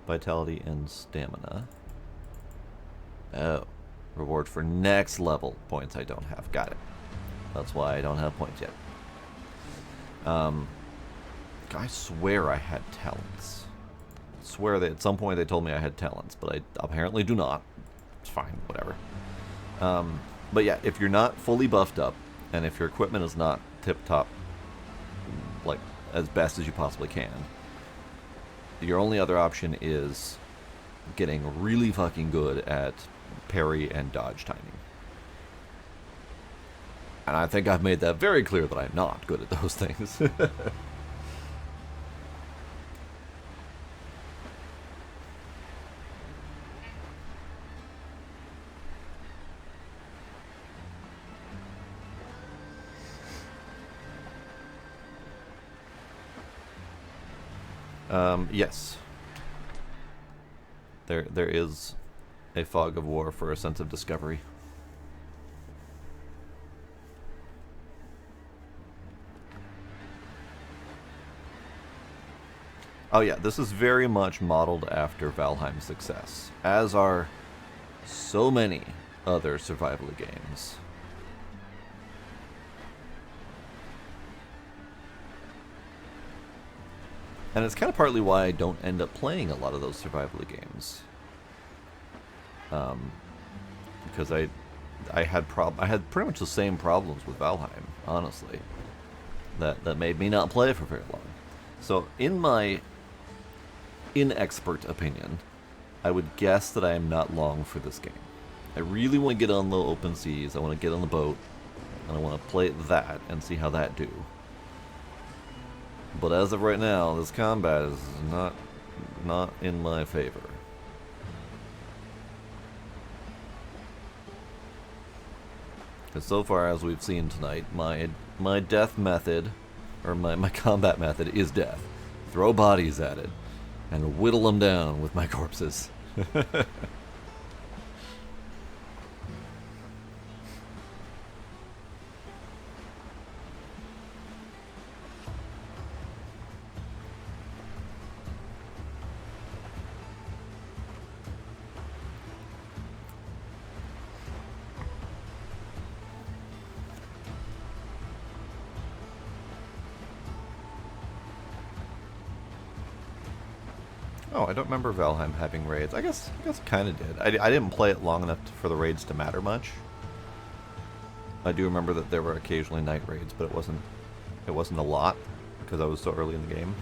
vitality and stamina. Oh, reward for next level points I don't have. Got it. That's why I don't have points yet. I swear I had talents. I swear that at some point they told me I had talents, but I apparently do not. It's fine, whatever. But yeah, if you're not fully buffed up, and if your equipment is not tip-top, like, as best as you possibly can, your only other option is getting really fucking good at parry and dodge timing. And I think I've made that very clear that I'm not good at those things. Yes. There is a fog of war for a sense of discovery. Oh yeah, this is very much modeled after Valheim's success, as are so many other survival games. And it's kind of partly why I don't end up playing a lot of those survival games. Because I had pretty much the same problems with Valheim, honestly. That made me not play for very long. So, in my inexpert opinion, I would guess that I am not long for this game. I really want to get on the open seas, I want to get on the boat, and I want to play that and see how that do. But as of right now, this combat is not in my favor. Because so far as we've seen tonight, my death method, or my combat method, is death. Throw bodies at it, and whittle them down with my corpses. Oh, I don't remember Valheim having raids. I guess it kind of did. I didn't play it long enough for the raids to matter much. I do remember that there were occasionally night raids, but it wasn't a lot because I was so early in the game.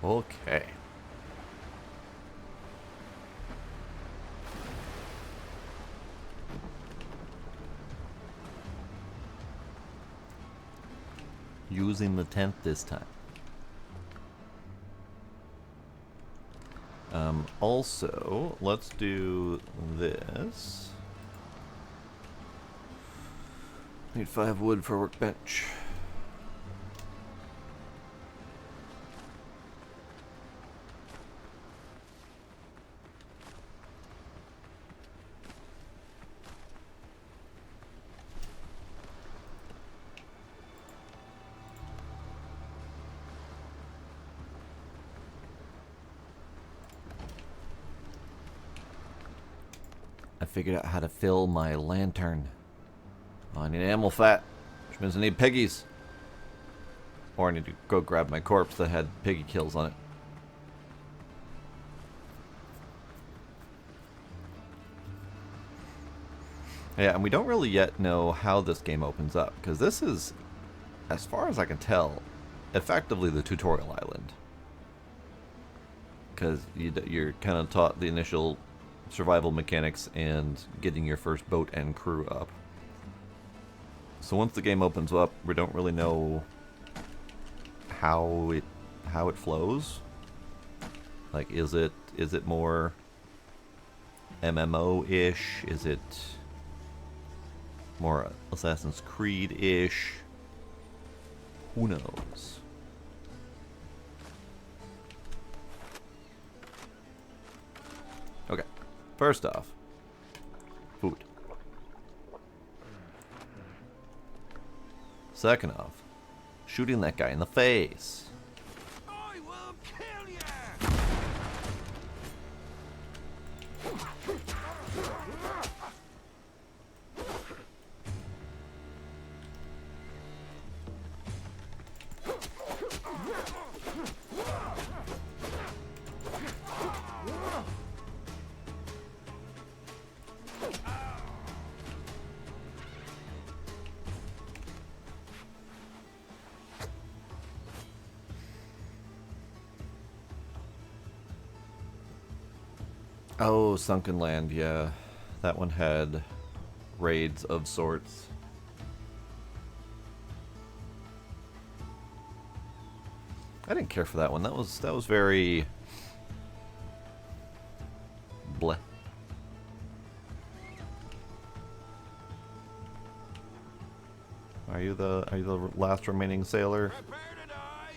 Okay. Using the tent this time. Also, let's do this. Need 5 wood for workbench. I figured out how to fill my lantern. Oh, I need animal fat, which means I need piggies. Or I need to go grab my corpse that had piggy kills on it. Yeah, and we don't really yet know how this game opens up, because this is, as far as I can tell, effectively the tutorial island. Because you're kind of taught the initial survival mechanics and getting your first boat and crew up. So once the game opens up, we don't really know how it flows. Like, is it more MMO-ish? Is it more Assassin's Creed-ish? Who knows? Okay. First off, food. Second off, shooting that guy in the face. I will kill you! Oh, Sunken Land, yeah. That one had raids of sorts. I didn't care for that one. That was very bleh. Are you the last remaining sailor? Prepare to die!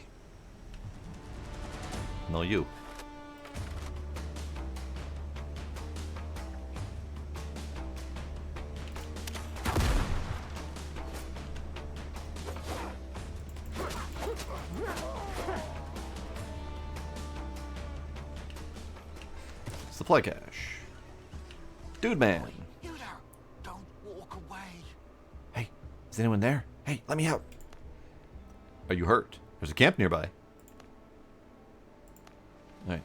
No, you. Supply cache. Dude man. You don't walk away. Hey, is anyone there? Hey, let me out. Are you hurt? There's a camp nearby. Alright.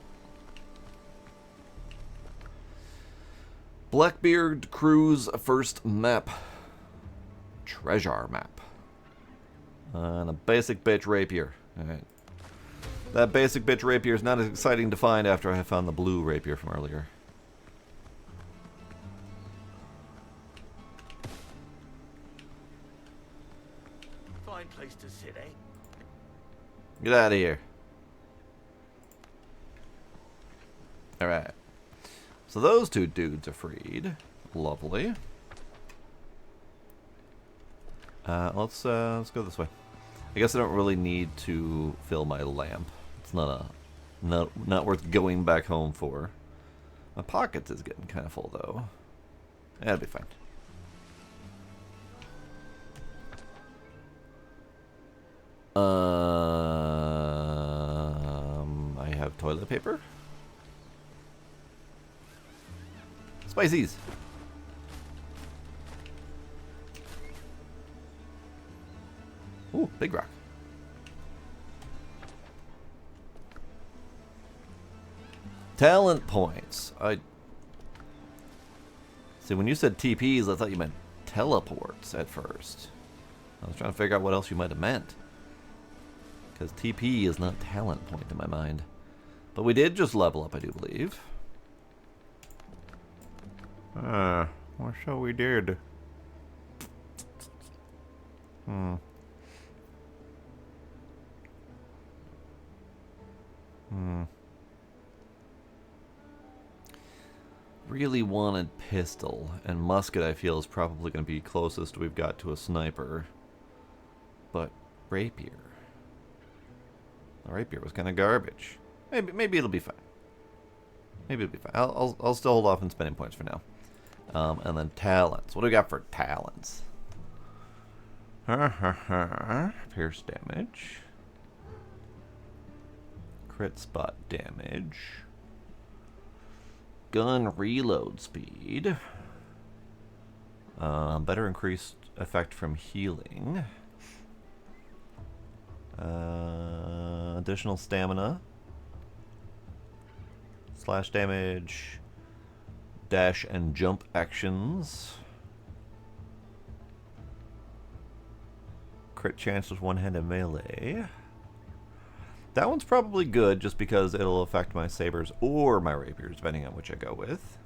Blackbeard Crew's first map. Treasure map. And a basic bitch rapier. Alright. That basic bitch rapier is not as exciting to find after I have found the blue rapier from earlier. Fine place to sit, eh? Get out of here. Alright. So those two dudes are freed. Lovely. Let's go this way. I guess I don't really need to fill my lamp. It's not worth going back home for. My pockets is getting kind of full though. That'll be fine. I have toilet paper. Spices. Ooh, big rock. Talent points. See, when you said TPs, I thought you meant teleports at first. I was trying to figure out what else you might have meant. Because TP is not talent point in my mind. But we did just level up, I do believe. Or so we did. Really wanted pistol, and musket I feel is probably going to be closest we've got to a sniper. But rapier. The rapier was kind of garbage. Maybe it'll be fine. Maybe it'll be fine. I'll still hold off on spending points for now. And then talents. What do we got for talents? Pierce damage. Crit spot damage. Gun reload speed. Better increased effect from healing. Additional stamina. Slash damage. Dash and jump actions. Crit chance with one-handed melee. That one's probably good just because it'll affect my sabers or my rapiers, depending on which I go with.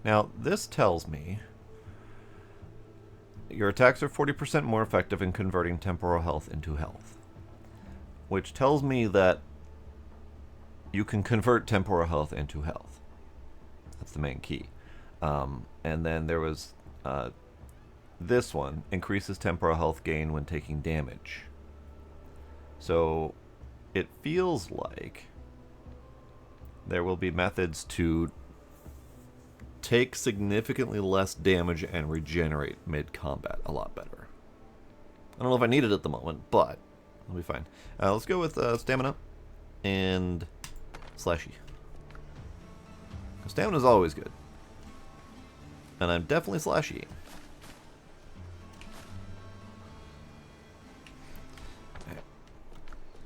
Now, this tells me your attacks are 40% more effective in converting temporal health into health. Which tells me that you can convert temporal health into health. That's the main key. And then there was this one, increases temporal health gain when taking damage. So it feels like there will be methods to take significantly less damage and regenerate mid-combat a lot better. I don't know if I need it at the moment, but it'll be fine. Let's go with stamina and slashy. Stamina is always good. And I'm definitely slashy. Okay.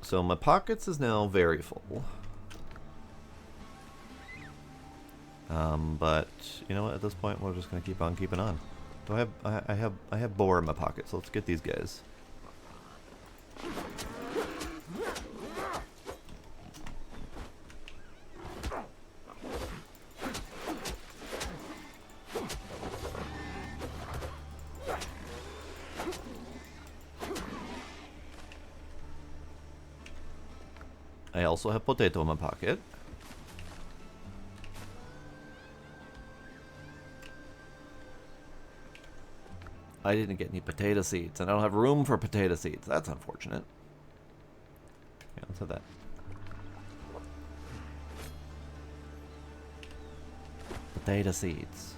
So my pockets is now very full. But you know what? At this point, we're just gonna keep on keeping on. Do I have boar in my pocket? So let's get these guys. I also have potato in my pocket. I didn't get any potato seeds, and I don't have room for potato seeds. That's unfortunate. Yeah, let's have that. Potato seeds.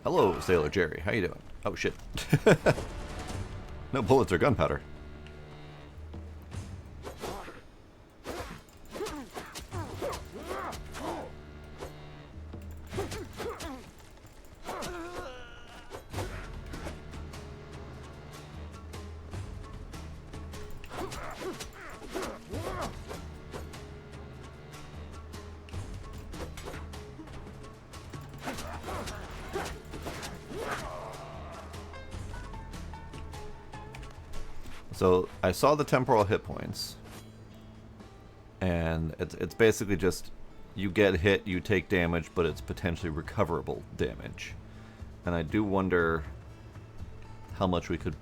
Hello, Sailor Jerry. How you doing? Oh, shit. No bullets or gunpowder. So I saw the temporal hit points, and it's basically just you get hit, you take damage, but it's potentially recoverable damage. And I do wonder how much we could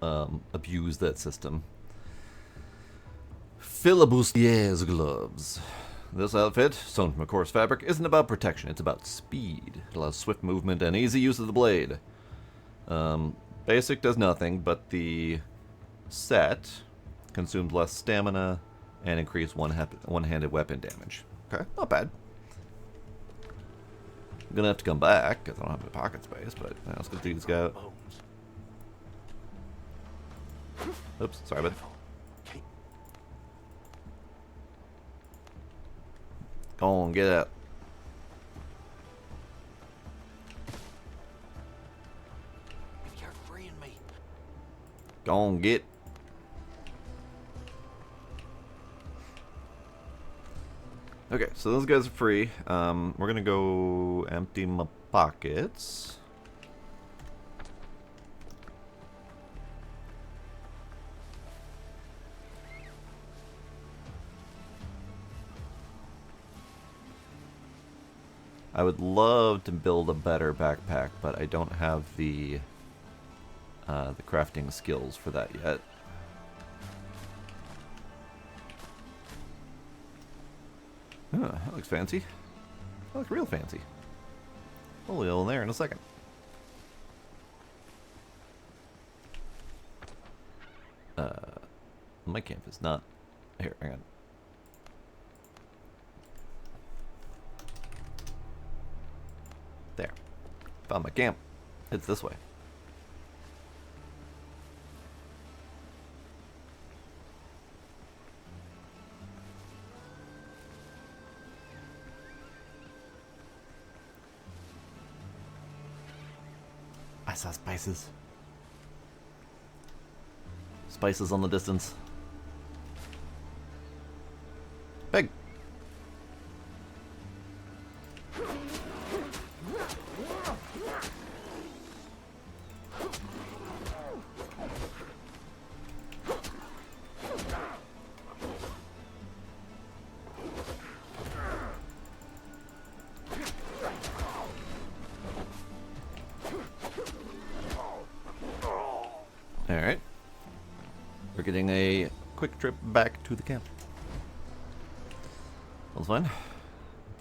abuse that system. Filibustier's gloves. This outfit, sewn from a coarse fabric, isn't about protection, it's about speed. It allows swift movement and easy use of the blade. Basic does nothing, but the set consumes less stamina and increased one-handed weapon damage. Okay, not bad. I'm gonna have to come back because I don't have the pocket space, but let's go through these guys. Oops, sorry, bud. Go on, get out. You're freeing me. Go on, get. Okay, so those guys are free. We're gonna go empty my pockets. I would love to build a better backpack, but I don't have the crafting skills for that yet. Oh, that looks fancy. That looks real fancy. We'll go in there in a second. My camp is not... Here, hang on. There. Found my camp. It's this way. I saw spices. Spices on the distance. Big. Alright. We're getting a quick trip back to the camp. That's fine.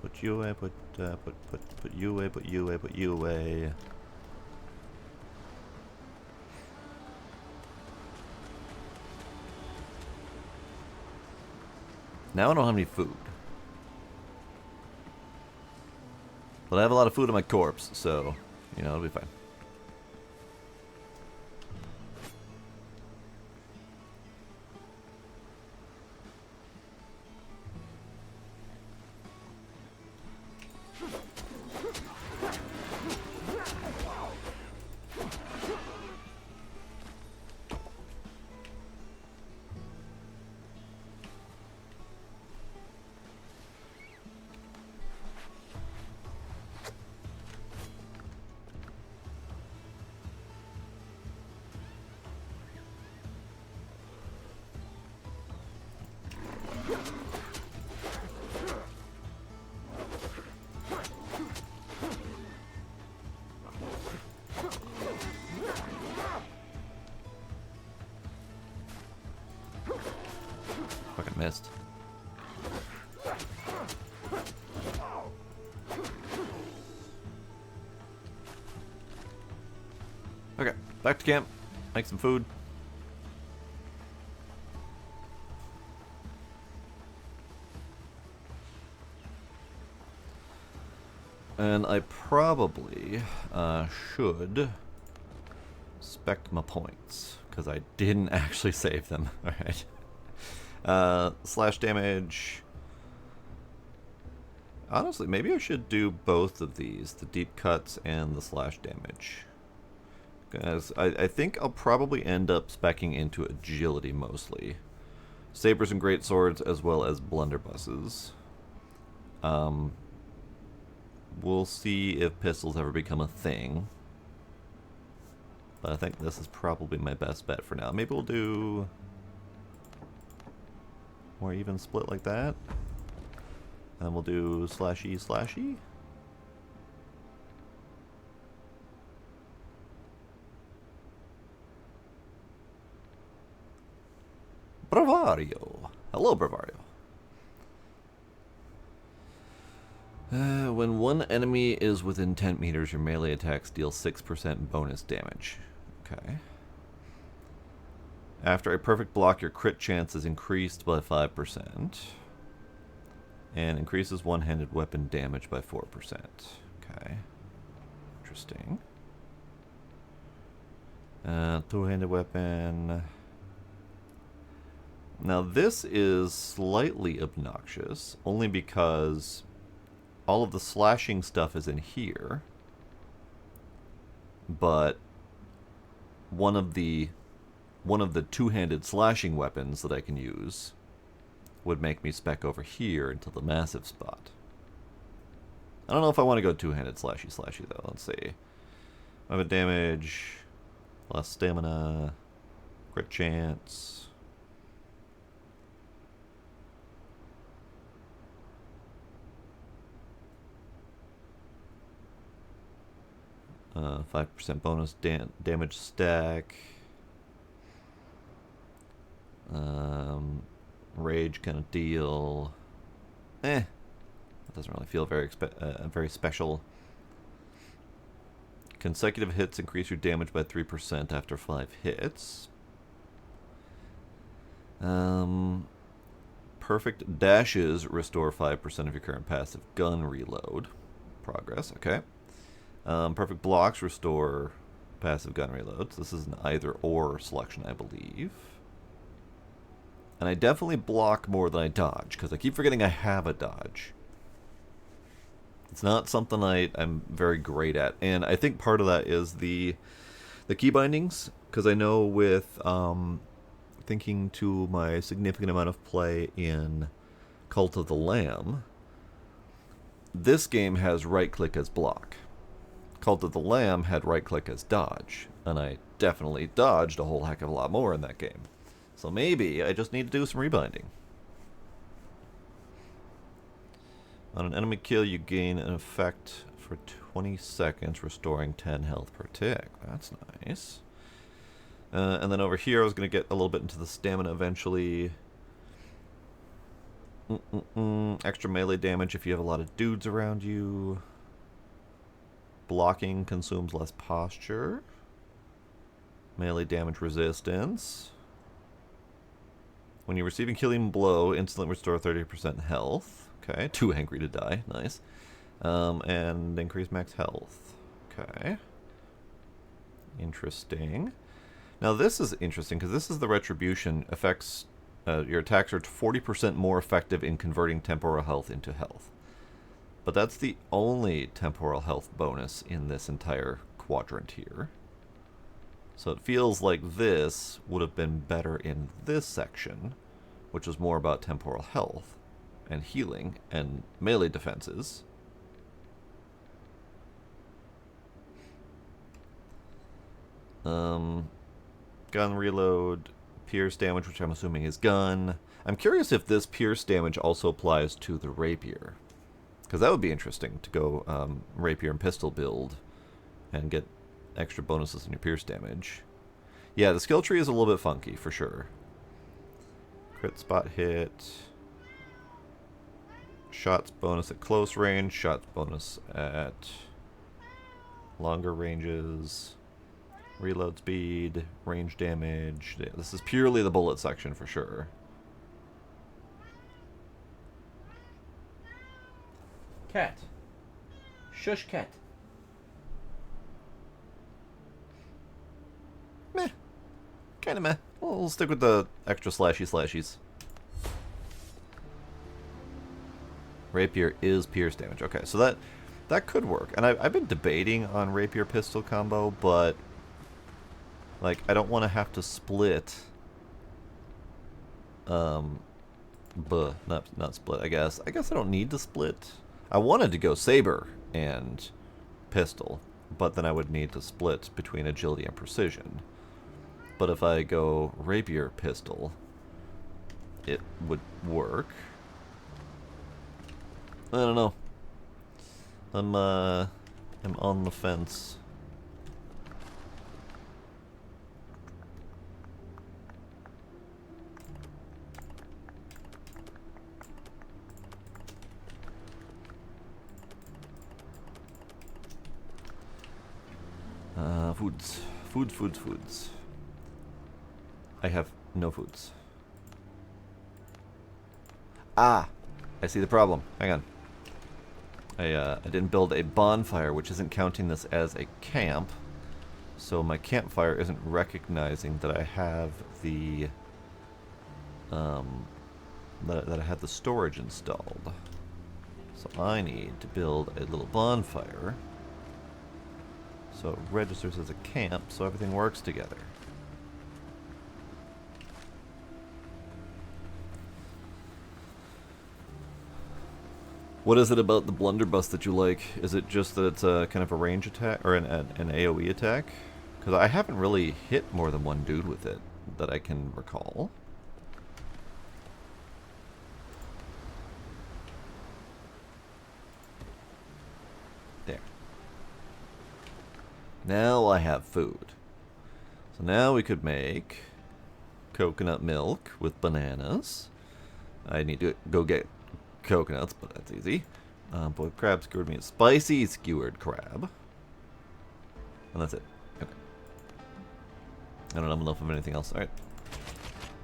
Put you away, put you away, put you away, put you away. Now I don't have any food. But I have a lot of food in my corpse, so, you know, it'll be fine. Fucking missed. Okay, back to camp. Make some food. And I probably should spec my points, because I didn't actually save them. Alright. Slash damage. Honestly, maybe I should do both of these, the deep cuts and the slash damage. Because I think I'll probably end up speccing into agility mostly. Sabers and greatswords as well as blunderbusses. We'll see if pistols ever become a thing. But I think this is probably my best bet for now. Maybe we'll do more even split like that. And we'll do slashy slashy. Bravario. Hello, Bravario. When one enemy is within 10 meters, your melee attacks deal 6% bonus damage. Okay. After a perfect block, your crit chance is increased by 5%. And increases one-handed weapon damage by 4%. Okay. Interesting. Two-handed weapon. Now this is slightly obnoxious, only because all of the slashing stuff is in here, but one of the two-handed slashing weapons that I can use would make me spec over here into the massive spot. I don't know if I want to go two-handed slashy slashy though. Let's see. Weapon damage, less stamina, crit chance. 5% bonus damage stack. Rage kind of deal. That doesn't really feel very very special. Consecutive hits increase your damage by 3% after 5 hits. Perfect dashes restore 5% of your current passive gun reload. Progress, okay. Perfect blocks restore passive gun reloads. This is an either-or selection, I believe. And I definitely block more than I dodge, because I keep forgetting I have a dodge. It's not something I'm very great at. And I think part of that is the key bindings, because I know with thinking to my significant amount of play in Cult of the Lamb, this game has right-click as block. Cult of the Lamb had right-click as dodge, and I definitely dodged a whole heck of a lot more in that game. So maybe I just need to do some rebinding. On an enemy kill, you gain an effect for 20 seconds, restoring 10 health per tick. That's nice. And then over here, I was going to get a little bit into the stamina eventually. Extra melee damage if you have a lot of dudes around you. Blocking consumes less posture. Melee damage resistance. When you're receiving killing blow, instantly restore 30% health. Okay, too angry to die. Nice. And increase max health. Okay. Interesting. Now this is interesting because this is the retribution. Affects your attacks are 40% more effective in converting temporal health into health. But that's the only temporal health bonus in this entire quadrant here. So it feels like this would have been better in this section, which is more about temporal health and healing and melee defenses. Gun reload, pierce damage, which I'm assuming is gun. I'm curious if this pierce damage also applies to the rapier, because that would be interesting to go rapier and pistol build and get extra bonuses in your pierce damage. Yeah, the skill tree is a little bit funky for sure. Crit spot hit. Shots bonus at close range. Shots bonus at longer ranges. Reload speed. Range damage. Yeah, this is purely the bullet section for sure. Cat. Shush, cat. Meh. Kinda meh. We'll stick with the extra slashies. Rapier is pierce damage. Okay, so that could work. And I've been debating on rapier pistol combo, but like I don't want to have to split. Not split. I guess I don't need to split. I wanted to go saber and pistol, but then I would need to split between agility and precision. But if I go rapier pistol, it would work. I don't know. I'm on the fence. Foods. I have no foods. Ah! I see the problem. Hang on. I didn't build a bonfire, which isn't counting this as a camp. So my campfire isn't recognizing that I have the that I have the storage installed. So I need to build a little bonfire so it registers as a camp so everything works together. What is it about the blunderbuss that you like? Is it just that it's a kind of a range attack or an AoE attack? Because I haven't really hit more than one dude with it that I can recall. There. Now I have food. So now we could make coconut milk with bananas. I need to go get coconuts, but that's easy. Boiled crab, skewered meat, spicy skewered crab. And that's it. Okay. I don't have enough of anything else. Alright.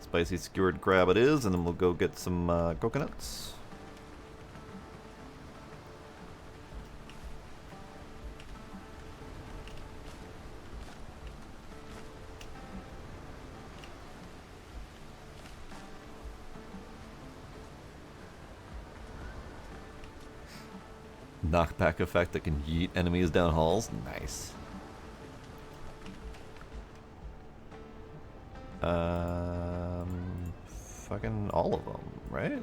Spicy skewered crab it is, and then we'll go get some coconuts. Knockback effect that can yeet enemies down halls. Nice. Fucking all of them, right?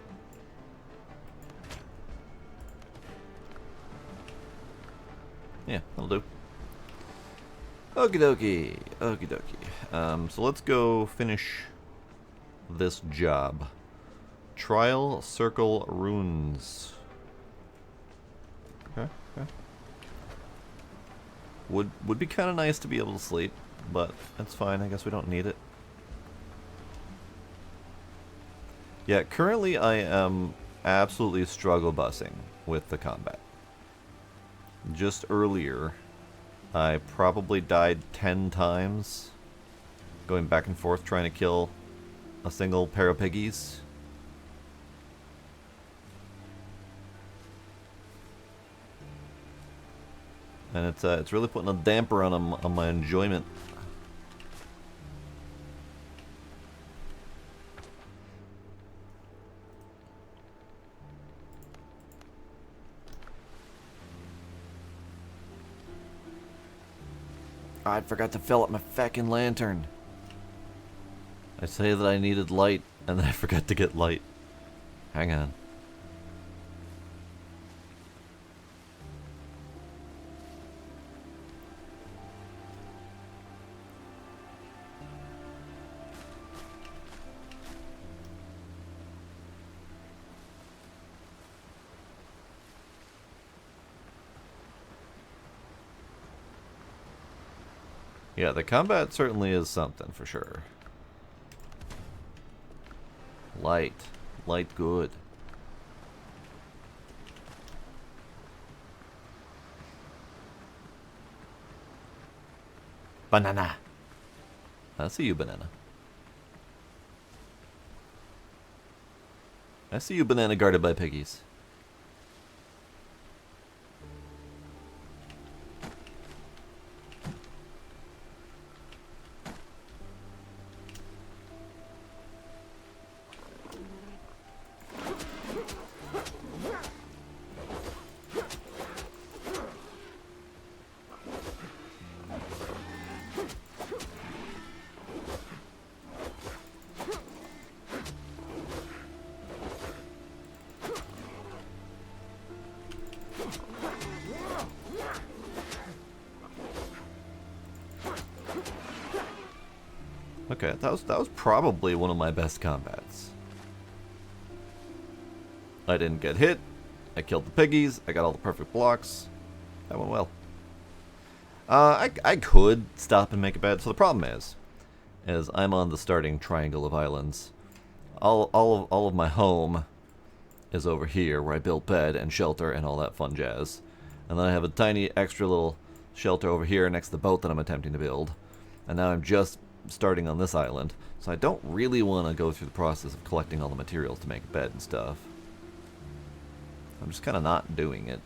Yeah, that'll do. Okie dokie. So let's go finish this job. Trial Circle Runes. Okay. Would be kind of nice to be able to sleep, but that's fine. I guess we don't need it. Yeah, currently I am absolutely struggle bussing with the combat. Just earlier, I probably died 10 times, going back and forth trying to kill a single pair of piggies. And it's really putting a damper on my enjoyment. I forgot to fill up my fucking lantern. I say that I needed light, and then I forgot to get light. Hang on. Yeah, the combat certainly is something, for sure. Light. Light good. Banana. I see you, banana. I see you, banana guarded by piggies. Okay, that was probably one of my best combats. I didn't get hit. I killed the piggies. I got all the perfect blocks. That went well. I could stop and make a bed. So the problem is I'm on the starting triangle of islands. All of my home is over here, where I built bed and shelter and all that fun jazz. And then I have a tiny extra little shelter over here next to the boat that I'm attempting to build. And now I'm just starting on this island, so I don't really want to go through the process of collecting all the materials to make a bed and stuff. I'm just kind of not doing it.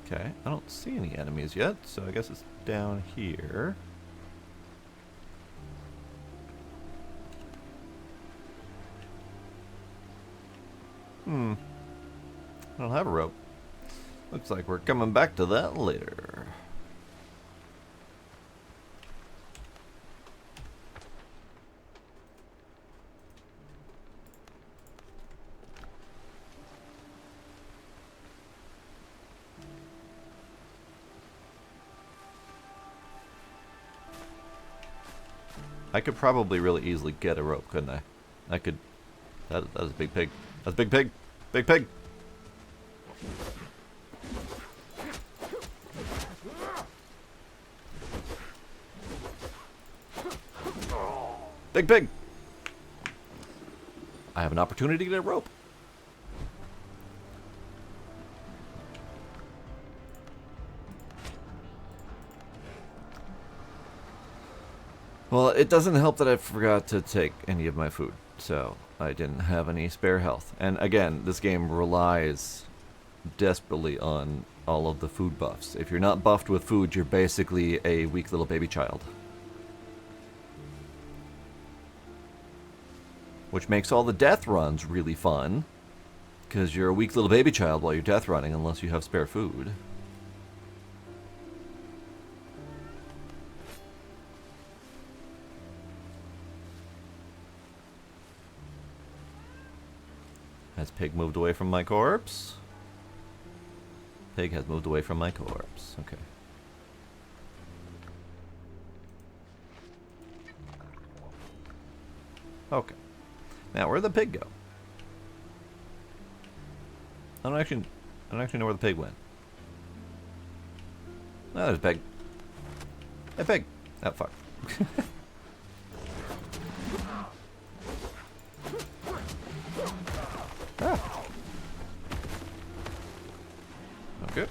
Okay, I don't see any enemies yet, so I guess it's down here. I don't have a rope. Looks like we're coming back to that later. I could probably really easily get a rope, couldn't I? I could... That is a big pig. That's a big pig! Big pig! Big pig! I have an opportunity to get a rope. Well, it doesn't help that I forgot to take any of my food, so I didn't have any spare health. And again, this game relies desperately on all of the food buffs. If you're not buffed with food, you're basically a weak little baby child. Which makes all the death runs really fun, because you're a weak little baby child while you're death running unless you have spare food. Has pig moved away from my corpse? Pig has moved away from my corpse. Okay. Okay. Now, where'd the pig go? I don't actually know where the pig went. Oh, there's a pig. Hey, pig. Oh, fuck. Ah. Okay.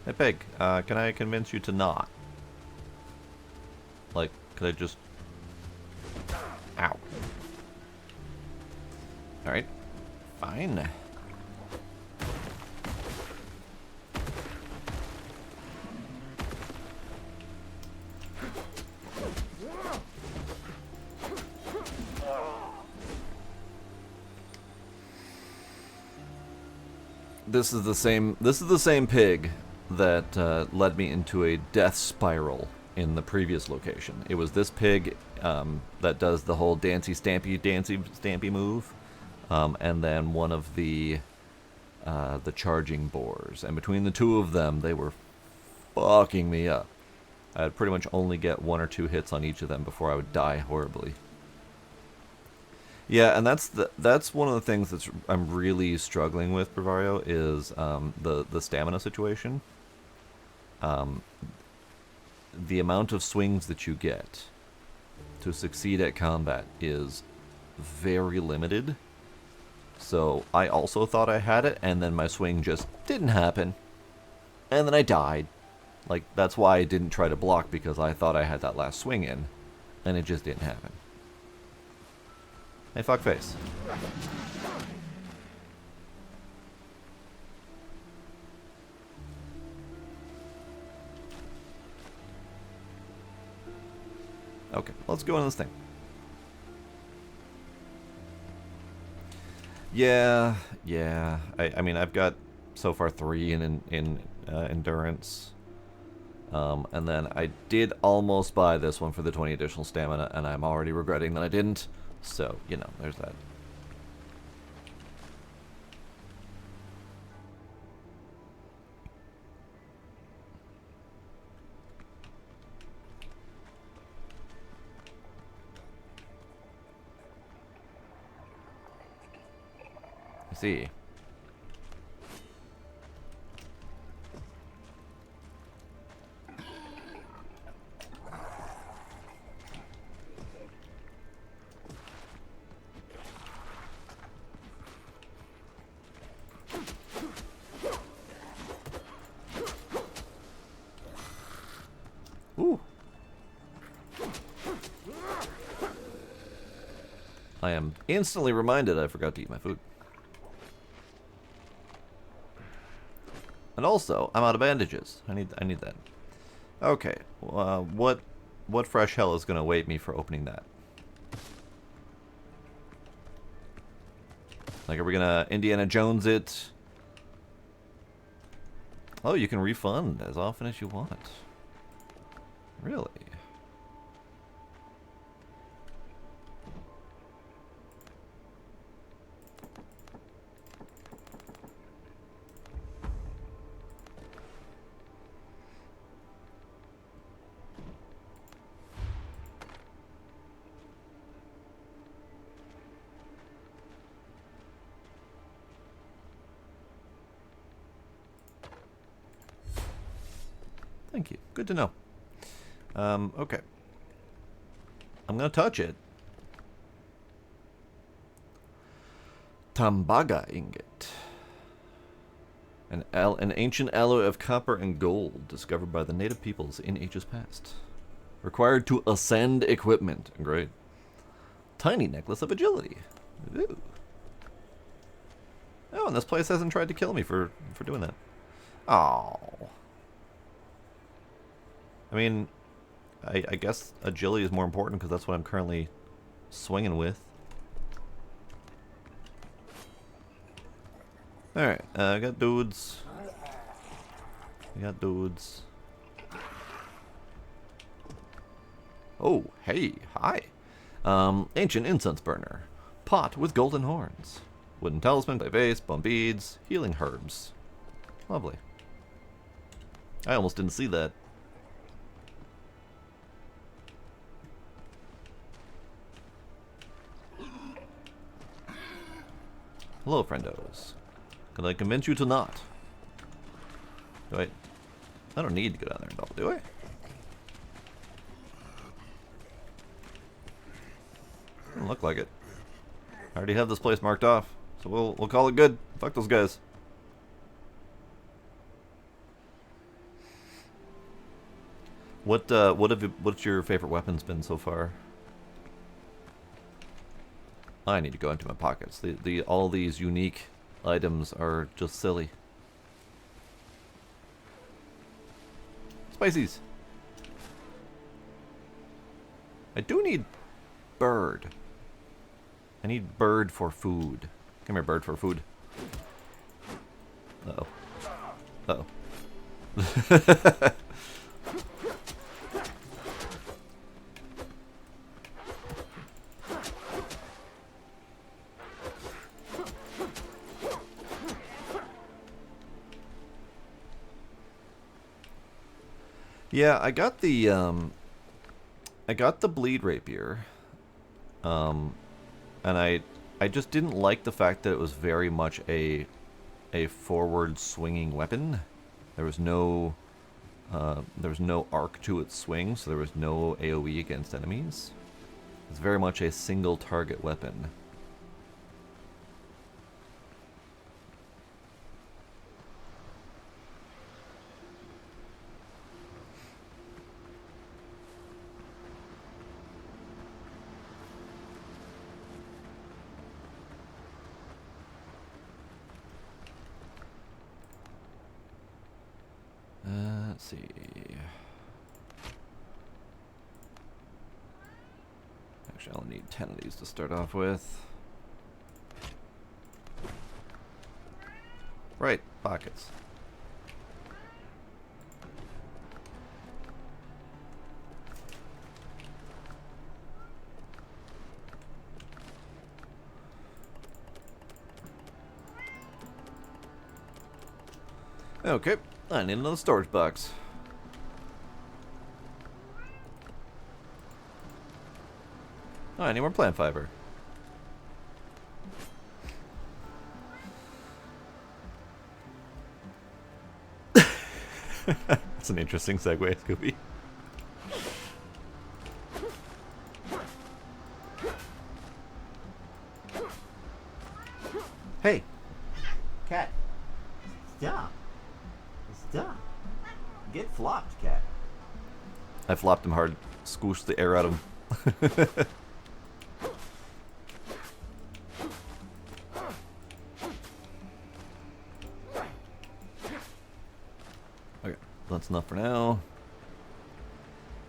Hey, pig. Can I convince you to not? Like, could I just... Ow. Alright. Fine. This is the same pig that led me into a death spiral in the previous location. It was this pig that does the whole dancey stampy move, and then one of the charging boars. And between the two of them, they were fucking me up. I'd pretty much only get 1 or 2 hits on each of them before I would die horribly. Yeah, and that's one of the things that's I'm really struggling with, Bravario, is the stamina situation. The amount of swings that you get to succeed at combat is very limited. So I also thought I had it, and then my swing just didn't happen. And then I died. Like, that's why I didn't try to block, because I thought I had that last swing in, and it just didn't happen. Hey, fuckface. Okay, let's go on this thing. Yeah, yeah. I mean, I've got so far 3 in endurance. And then I did almost buy this one for the 20 additional stamina, and I'm already regretting that I didn't. So, you know, there's that. I see. Ooh. I am instantly reminded I forgot to eat my food. And also, I'm out of bandages. I need that. Okay. What fresh hell is going to await me for opening that? Like, are we gonna Indiana Jones it? Oh, you can refund as often as you want. Really? Thank you. Good to know. Okay. I'm gonna touch it. Tambaga ingot. An ancient alloy of copper and gold discovered by the native peoples in ages past. Required to ascend equipment. Great. Tiny necklace of agility. Ooh. Oh, and this place hasn't tried to kill me for doing that. Oh. I mean, I guess agility is more important because that's what I'm currently swinging with. Alright, I got dudes. I got dudes. Oh, hey, hi. Ancient incense burner. Pot with golden horns. Wooden talisman, by vase, bum beads, healing herbs. Lovely. I almost didn't see that. Hello, friendos. Can I convince you to not? Do I don't need to go down there and double, do I? Doesn't look like it. I already have this place marked off, so we'll call it good. Fuck those guys. What's your favorite weapons been so far? I need to go into my pockets. All these unique items are just silly. Spices. I do need bird. I need bird for food. Come here, bird for food. Uh-oh. Uh-oh. Yeah, I got the bleed rapier. And I just didn't like the fact that it was very much a forward swinging weapon. There was no arc to its swing, so there was no AoE against enemies. It's very much a single target weapon. Let's see. Actually, I'll need 10 of these to start off with. Right, pockets. Okay, I need another storage box. Oh, I need more plant fiber. That's an interesting segue, Scooby. Hey! Cat! Stop! Stop! Get flopped, cat. I flopped him hard. Squooshed the air out of him. Okay, that's enough for now.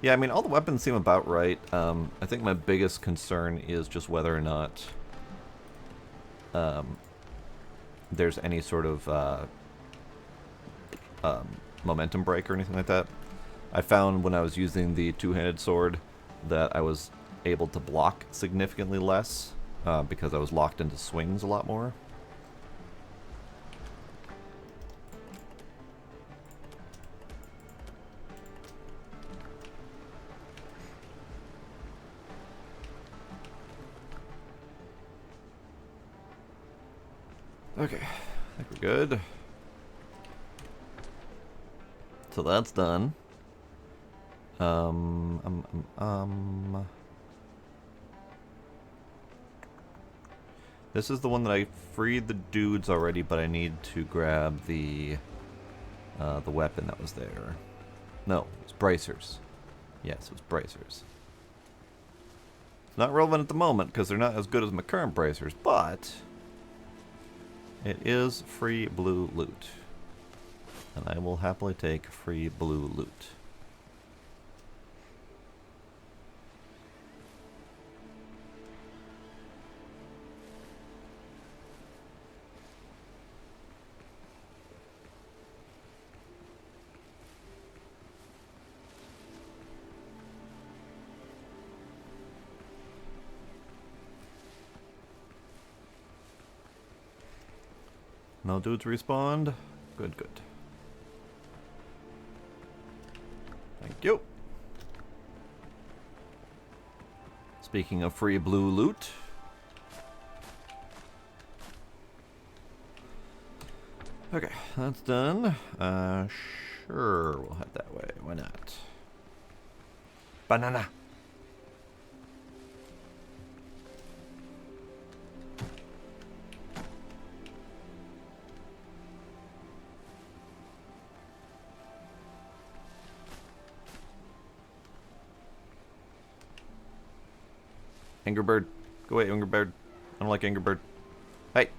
Yeah, I mean, all the weapons seem about right. I think my biggest concern is just whether or not there's any sort of momentum break or anything like that. I found when I was using the two-handed sword that I was able to block significantly less because I was locked into swings a lot more. Okay, I think we're good. So that's done. This is the one that I freed the dudes already, but I need to grab the weapon that was there. No, it's bracers. Yes, it was bracers. It's not relevant at the moment because they're not as good as my current bracers, but it is free blue loot. And I will happily take free blue loot. No dudes respawned. Good, good. Thank you. Speaking of free blue loot. Okay, that's done. Sure, we'll head that way. Why not? Banana. Angry Bird. Go away, Angry Bird. I don't like Angry Bird. Hey.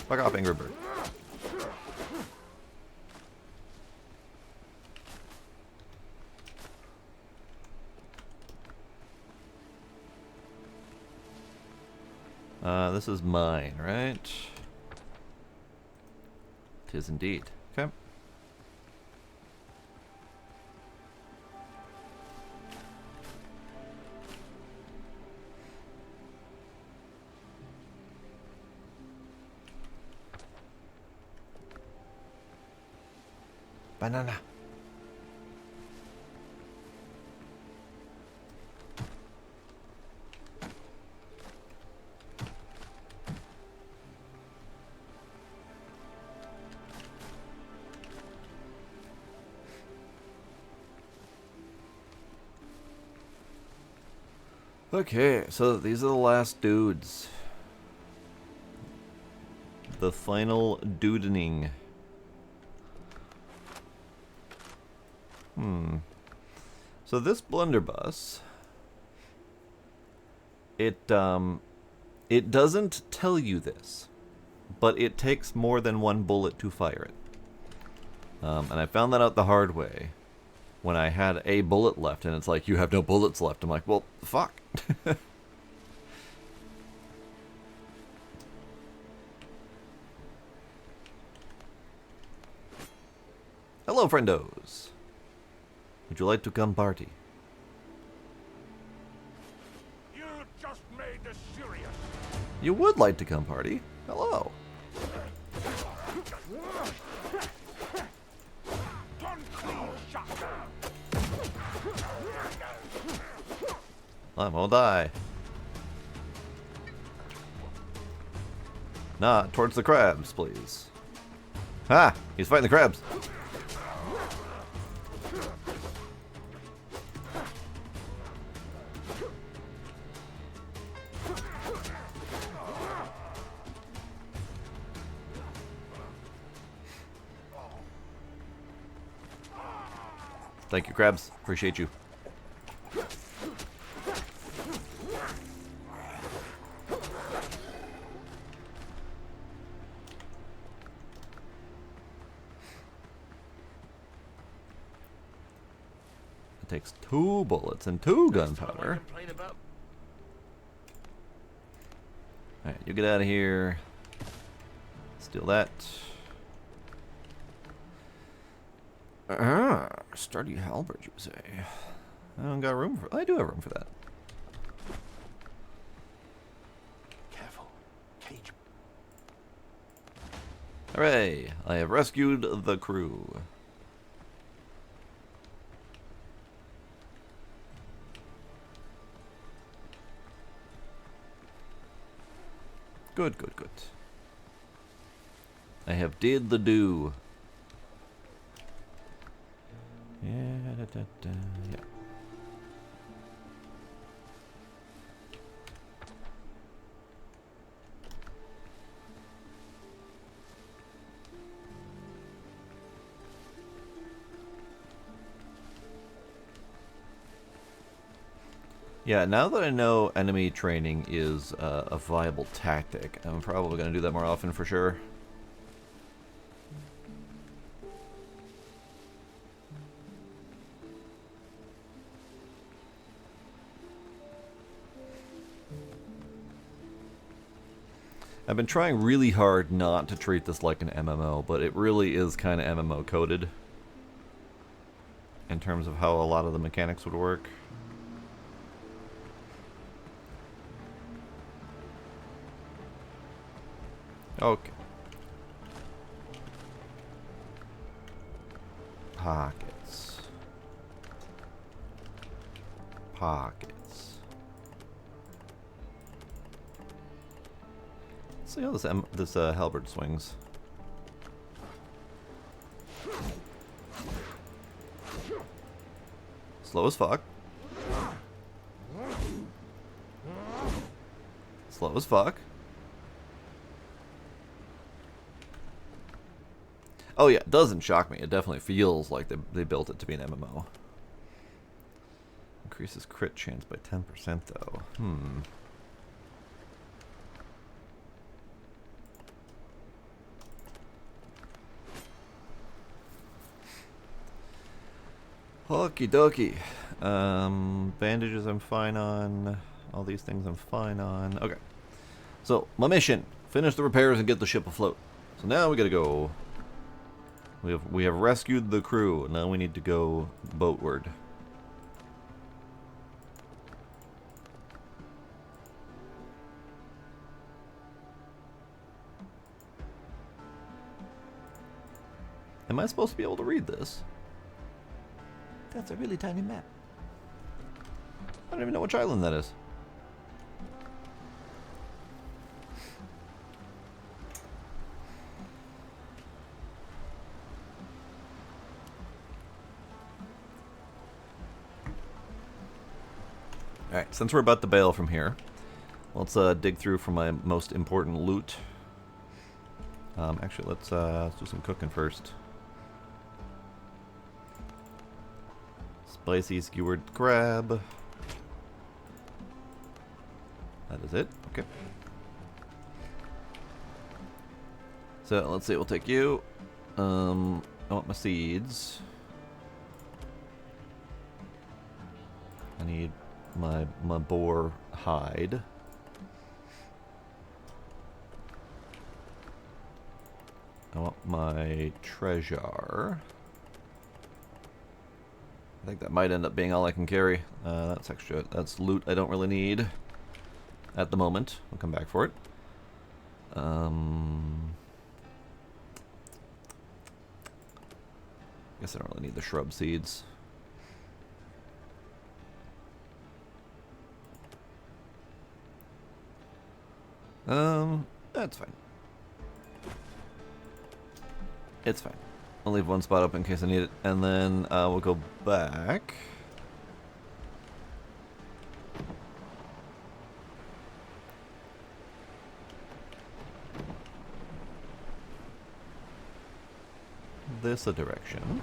Fuck off, Angry Bird. This is mine, right? Tis indeed. Okay. Banana. Okay, so these are the last dudes. The final dudening. So this blunderbuss, it doesn't tell you this, but it takes more than one bullet to fire it. And I found that out the hard way when I had a bullet left, and it's like, you have no bullets left. I'm like, well, fuck. Hello, friendos. Would you like to come party? You just made this serious. You would like to come party? Hello. I won't die. Nah, towards the crabs, please. Ah, he's fighting the crabs. Thank you, crabs. Appreciate you. It takes 2 bullets and 2 gunpowder. Alright, you get out of here. Steal that. Sturdy halberd, you say? I don't got room for. I do have room for that. Careful. Cage. Hooray! I have rescued the crew. Good, good, good. I have did the do. Yeah. Yeah, now that I know enemy training is a viable tactic, I'm probably going to do that more often for sure. I've been trying really hard not to treat this like an MMO, but it really is kind of MMO coded in terms of how a lot of the mechanics would work. Okay. Pockets. Pockets. See how this halberd swings. Slow as fuck. Slow as fuck. Oh yeah, it doesn't shock me. It definitely feels like they built it to be an MMO. Increases crit chance by 10% though. Okie dokie. Bandages I'm fine on. All these things I'm fine on. Okay. So, my mission. Finish the repairs and get the ship afloat. So now we gotta go. We have rescued the crew. Now we need to go boatward. Am I supposed to be able to read this? That's a really tiny map. I don't even know which island that is. Alright, since we're about to bail from here, let's dig through for my most important loot. Actually, let's do some cooking first. Spicy skewered crab. That is it. Okay. So let's see. We'll take you. I want my seeds. I need my boar hide. I want my treasure. I think that might end up being all I can carry. That's extra. That's loot I don't really need at the moment. I'll come back for it. Guess I don't really need the shrub seeds. That's fine. It's fine. I'll leave one spot open in case I need it, and then we'll go back. This a direction.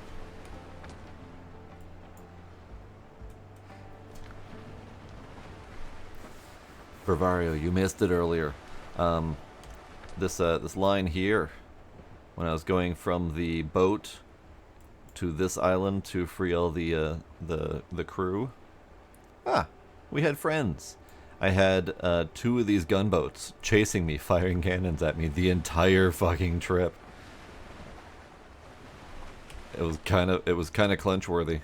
Bravario, you missed it earlier. This line here, when I was going from the boat to this island to free all the crew. Ah, we had friends. I had 2 of these gunboats chasing me, firing cannons at me the entire fucking trip. It was kind of clinch worthy.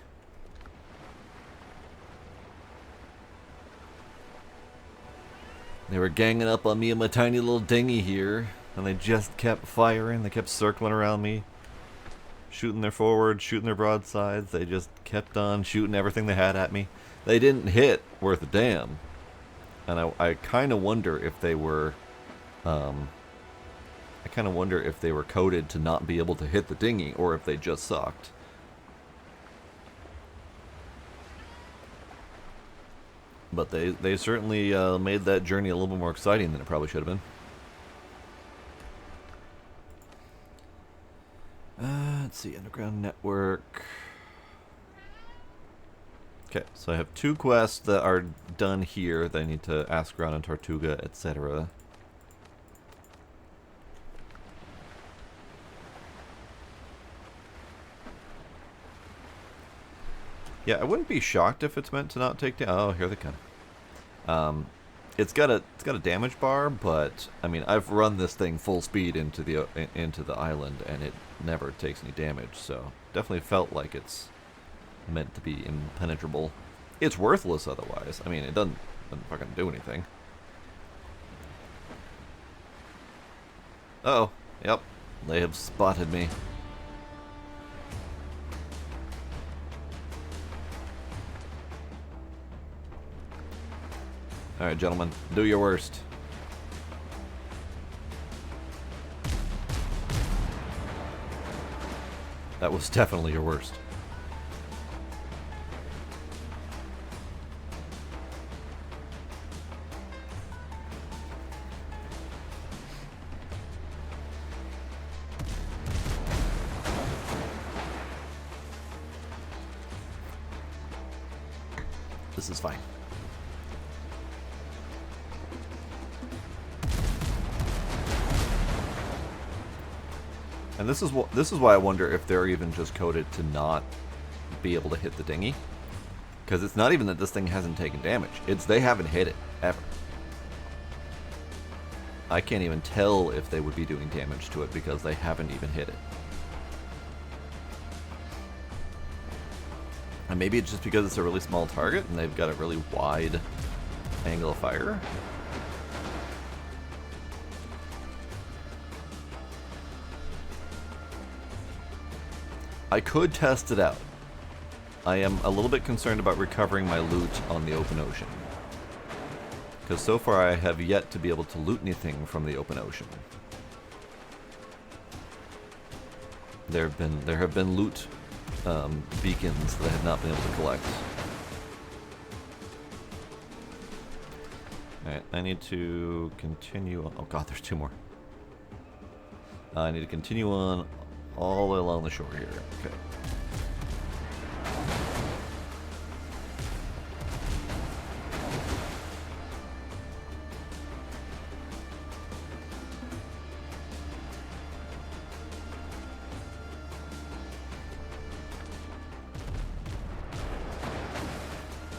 They were ganging up on me in my tiny little dinghy here, and they just kept firing. They kept circling around me, shooting their forwards, shooting their broadsides. They just kept on shooting everything they had at me. They didn't hit worth a damn, and I kind of wonder if they were, coded to not be able to hit the dinghy, or if they just sucked. But they certainly made that journey a little bit more exciting than it probably should have been. Let's see, underground network. Okay, so I have 2 quests that are done here that I need to ask around in Tortuga, etc. Yeah, I wouldn't be shocked if it's meant to not take down. Oh, here they come. It's got a damage bar, but I mean, I've run this thing full speed into the island, and it never takes any damage. So definitely felt like it's meant to be impenetrable. It's worthless otherwise. I mean, it doesn't fucking do anything. Uh-oh. Yep. They have spotted me. Alright, gentlemen. Do your worst. That was definitely your worst. This is fine. And this is why I wonder if they're even just coded to not be able to hit the dinghy. Because it's not even that this thing hasn't taken damage. It's they haven't hit it, ever. I can't even tell if they would be doing damage to it because they haven't even hit it. And maybe it's just because it's a really small target and they've got a really wide angle of fire. I could test it out. I am a little bit concerned about recovering my loot on the open ocean. Because so far I have yet to be able to loot anything from the open ocean. There have been loot beacons that I have not been able to collect. Alright, I need to continue on. Oh god, there's 2 more. I need to continue on all the way along the shore here. Okay.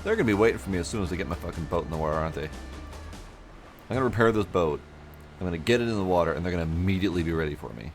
They're gonna be waiting for me as soon as I get my fucking boat in the water, aren't they? I'm gonna repair this boat. I'm gonna get it in the water, and they're gonna immediately be ready for me.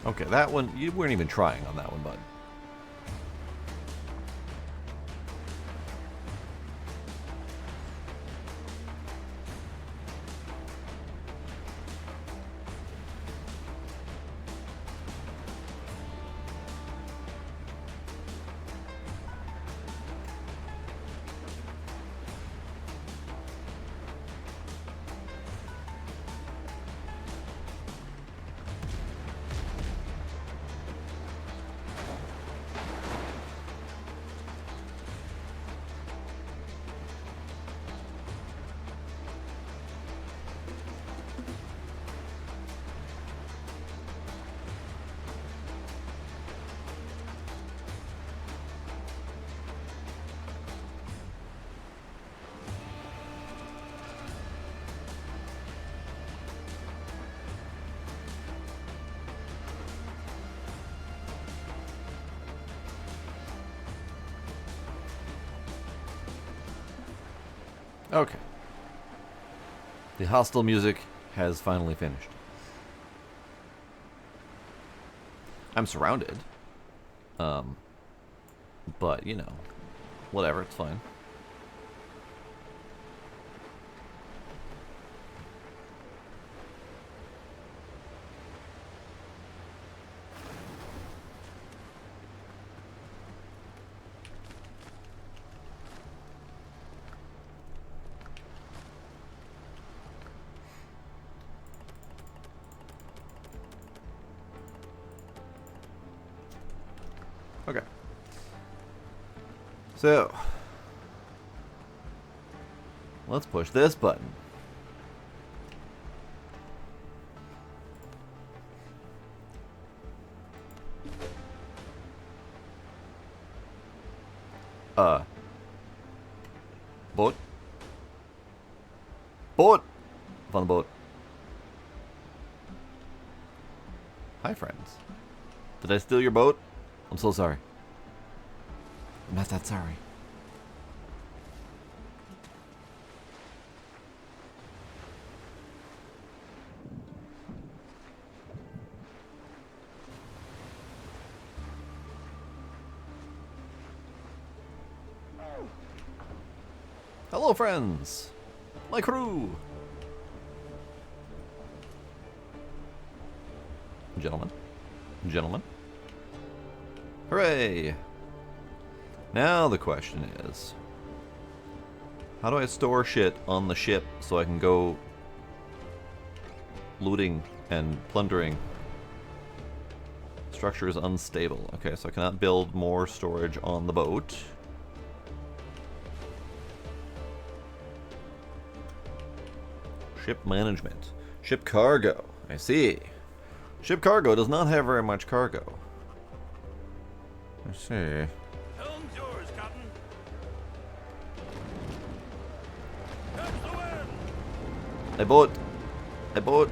Okay, that one, you weren't even trying on that one, bud. Okay. The hostile music has finally finished. I'm surrounded. But, you know, whatever, it's fine. Okay. So, let's push this button. Boat? Boat! On the boat. Hi, friends. Did I steal your boat? I'm so sorry. I'm not that sorry. Hello, friends! My crew! Gentlemen. Gentlemen. Hooray! Now the question is, how do I store shit on the ship so I can go looting and plundering? Structure is unstable. Okay, so I cannot build more storage on the boat. Ship management. Ship cargo. I see. Ship cargo does not have very much cargo. I see. Helm's yours, Captain. Catch the wind. I bought. I bought.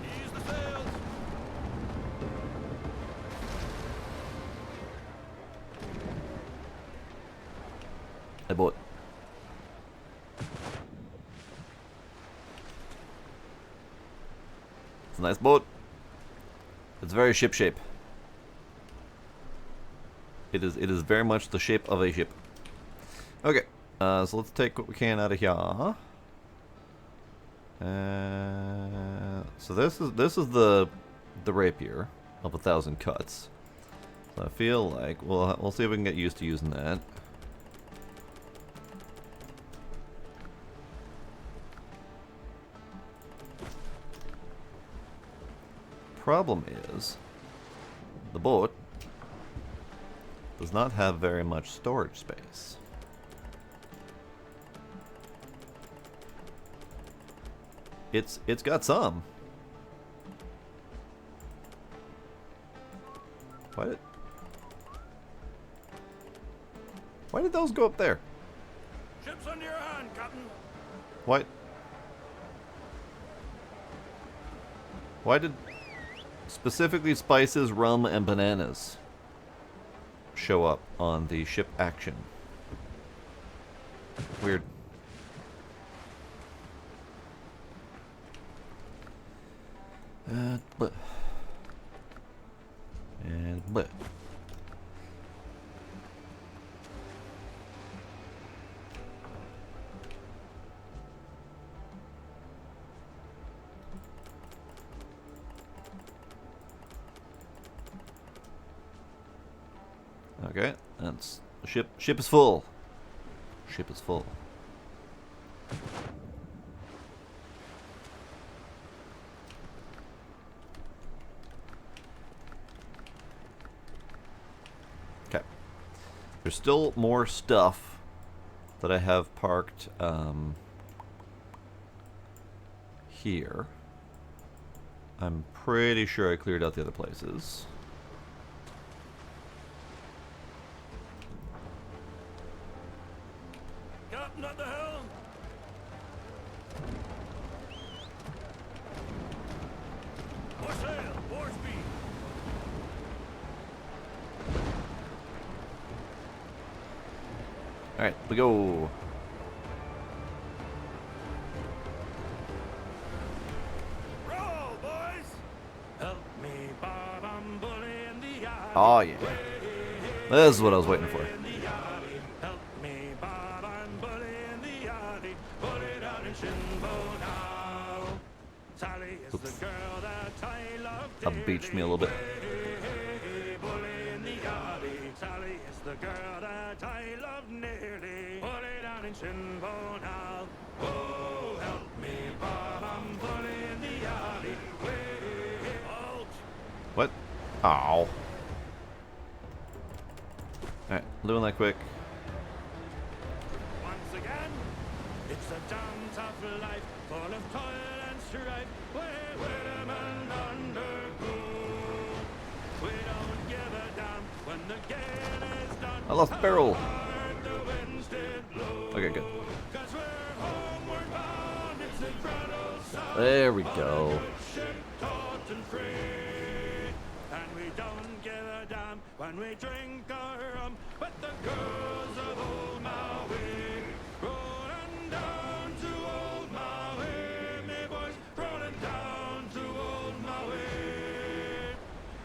Ease the sails. I bought. It's a nice boat. It's very ship shape. It is very much the shape of a ship. Okay, so let's take what we can out of here. So this is the rapier of 1,000 cuts. So I feel like we'll see if we can get used to using that. problem is, the boat does not have very much storage space. It's got some. Why did those go up there? Ship's under your hand, Captain. Why did specifically spices, rum, and bananas show up on the ship action? Weird. But and but. Okay, that's the ship. Ship is full. Ship is full. Okay. There's still more stuff that I have parked here. I'm pretty sure I cleared out the other places. Captain at the helm. More sail, more speed. Alright, we go. Roll, boys. Help me, Bob, I'm bully in the eye. Oh yeah. This is what I was waiting for. Help me, Bob, I'm bully in the alley. Put it out in Shinbo now. Sally is the girl that I love dearly. That beached me a little bit. Hey, bully in the alley. Sally is the girl that I love nearly. Put it out in Shinbo now. Oh, help me, Bob, I'm bully in the alley. Halt. What? Ow. Alright, doing that quick. Once again, it's a damn tough life, full of toil and strife, where women undergo. We don't give a damn when the gale is done. I lost barrel. How hard the winds did blow. Okay, good. 'Cause we're homeward bound, it's a incredible sound. There we go. Ship taut and free. And we don't give a damn when we drink our rum, but the girls of old Maui, rolling down to old Maui, me boys, rolling down to old Maui.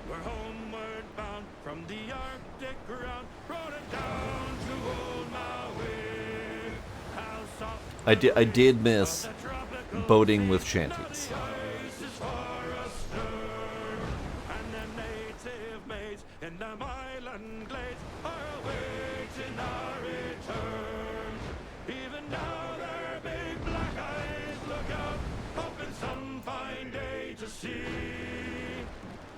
We're homeward bound from the Arctic ground, rolling down to old Maui. How soft I did miss the tropical boating with shanties. ice is far astern, and the native maids in the island glades are awaiting our return. Even now their big black eyes look out, hoping some fine day to see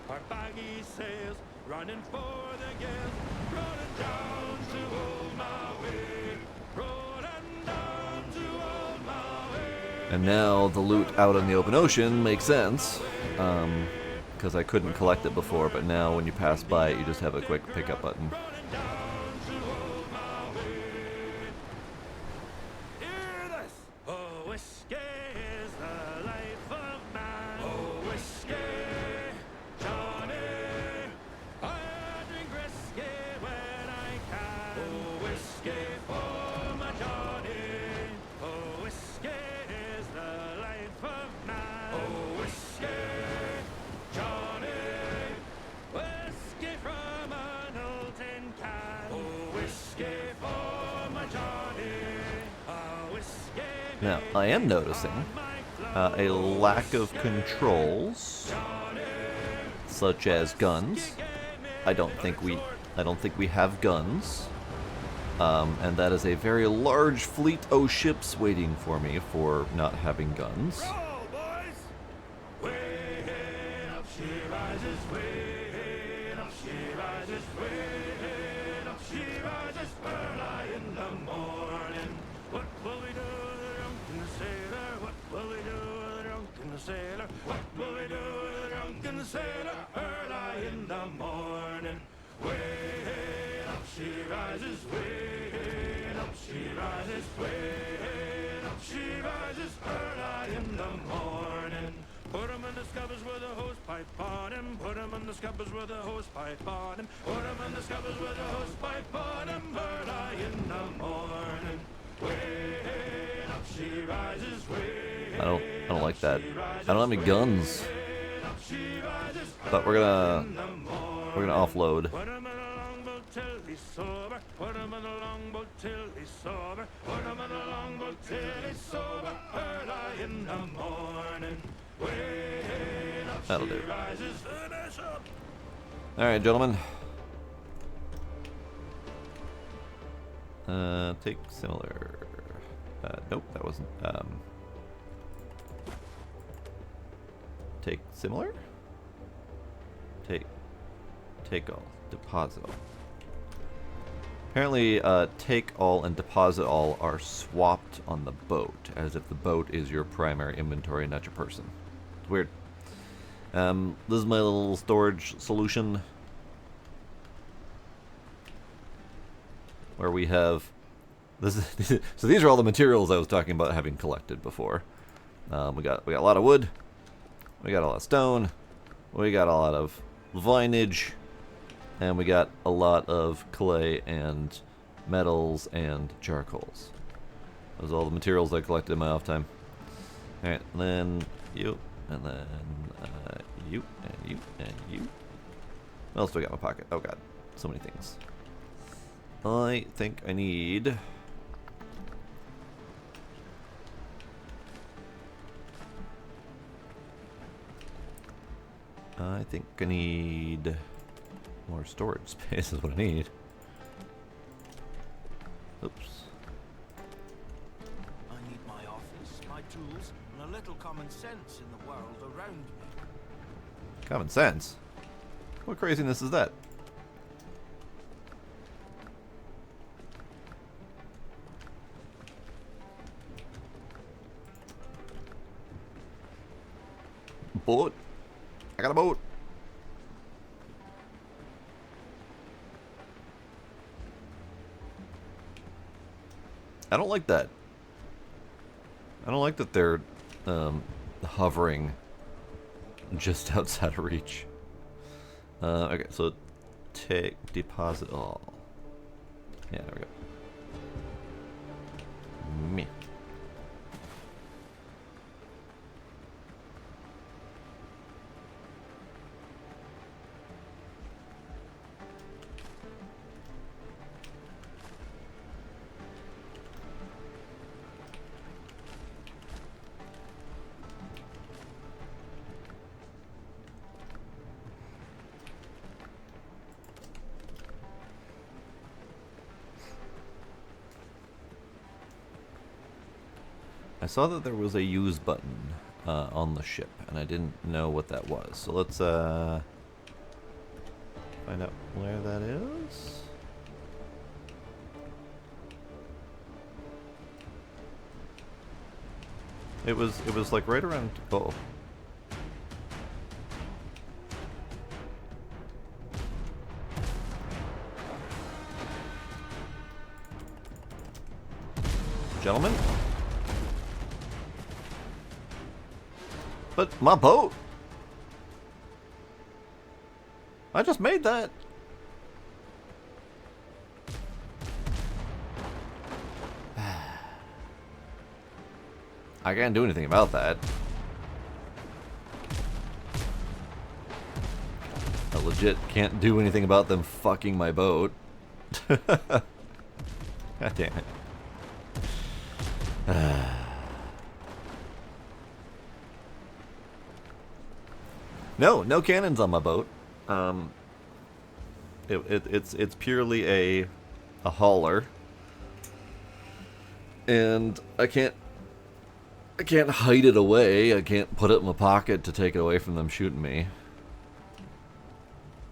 our baggy sails running for the gales, rolling down to old Maui, rolling down to old Maui. And now the loot out in the open ocean makes sense. Because I couldn't collect it before, but now when you pass by it, you just have a quick pickup button. Rolling down to old Maui. Hear this! Oh, whiskey is the life of man. Oh, whiskey, Johnny. I drink whiskey when I can. Oh, whiskey for my Johnny. Oh, whiskey is the life of man. Oh, whiskey, Johnny. Whiskey from an old tin can. Oh, whiskey for my Johnny. Oh, whiskey. Now, I am noticing a lack of controls, such as guns. I don't think we have guns. And that is a very large fleet of ships waiting for me for not having guns. Roll, boys! Way up, Shiraz. What will we do with a drunken sailor early in the morning? Way up she rises, way up she rises, way up she rises early in the morning. Put him in the scuppers with a hose pipe on him. Put him in the scuppers with a hose pipe on him. Put him in the scuppers with a hose pipe on him. Early in the morning. Way up she rises. Way I don't like that. I don't have any guns. But we're gonna offload. Put him in a longboat till he's sober. Put him in a longboat till he's sober. Put him in a longboat till he's sober. Early in the morning. That'll do. Alright, gentlemen. Take similar. Nope, that wasn't. Take similar? Take all. Deposit all. Apparently, take all and deposit all are swapped on the boat, as if the boat is your primary inventory, not your person. It's weird. This is my little storage solution, where we have this. So these are all the materials I was talking about having collected before. We got a lot of wood, we got a lot of stone, we got a lot of vinage, and we got a lot of clay and metals and charcoals. Those are all the materials I collected in my off time. Alright, then you, and then you, and you, and you. What else do I got in my pocket? Oh god, so many things. I think I need... more storage space is what I need. Oops. I need my office, my tools, and a little common sense in the world around me. Common sense? What craziness is that? Boat? I got a boat. I don't like that. I don't like that they're hovering just outside of reach. Okay, so take deposit all. Yeah, there we go. Me. I saw that there was a use button on the ship, and I didn't know what that was. So let's find out where that is. It was like right around. Oh. Gentlemen? But my boat! I just made that! I can't do anything about that. I legit can't do anything about them fucking my boat. God damn it. No cannons on my boat. It's purely a hauler, and I can't hide it away. I can't put it in my pocket to take it away from them shooting me.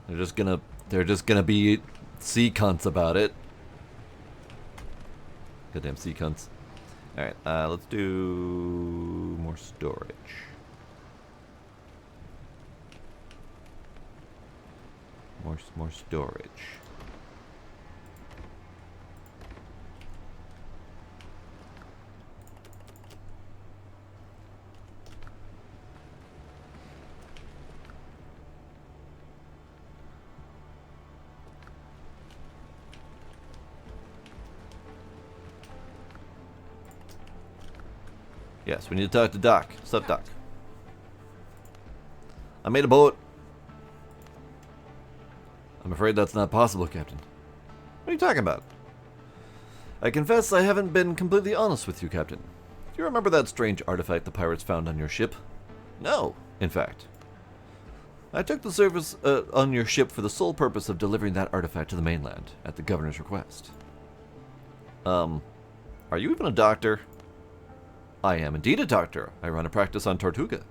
They're just gonna be sea cunts about it. Goddamn sea cunts. All right, let's do more storage. More storage. Yes, we need to talk to Doc. Sup, Doc? I made a boat. I'm afraid that's not possible, Captain. What are you talking about? I confess I haven't been completely honest with you, Captain. Do you remember that strange artifact the pirates found on your ship? No, in fact. I took the service on your ship for the sole purpose of delivering that artifact to the mainland, at the governor's request. Are you even a doctor? I am indeed a doctor. I run a practice on Tortuga.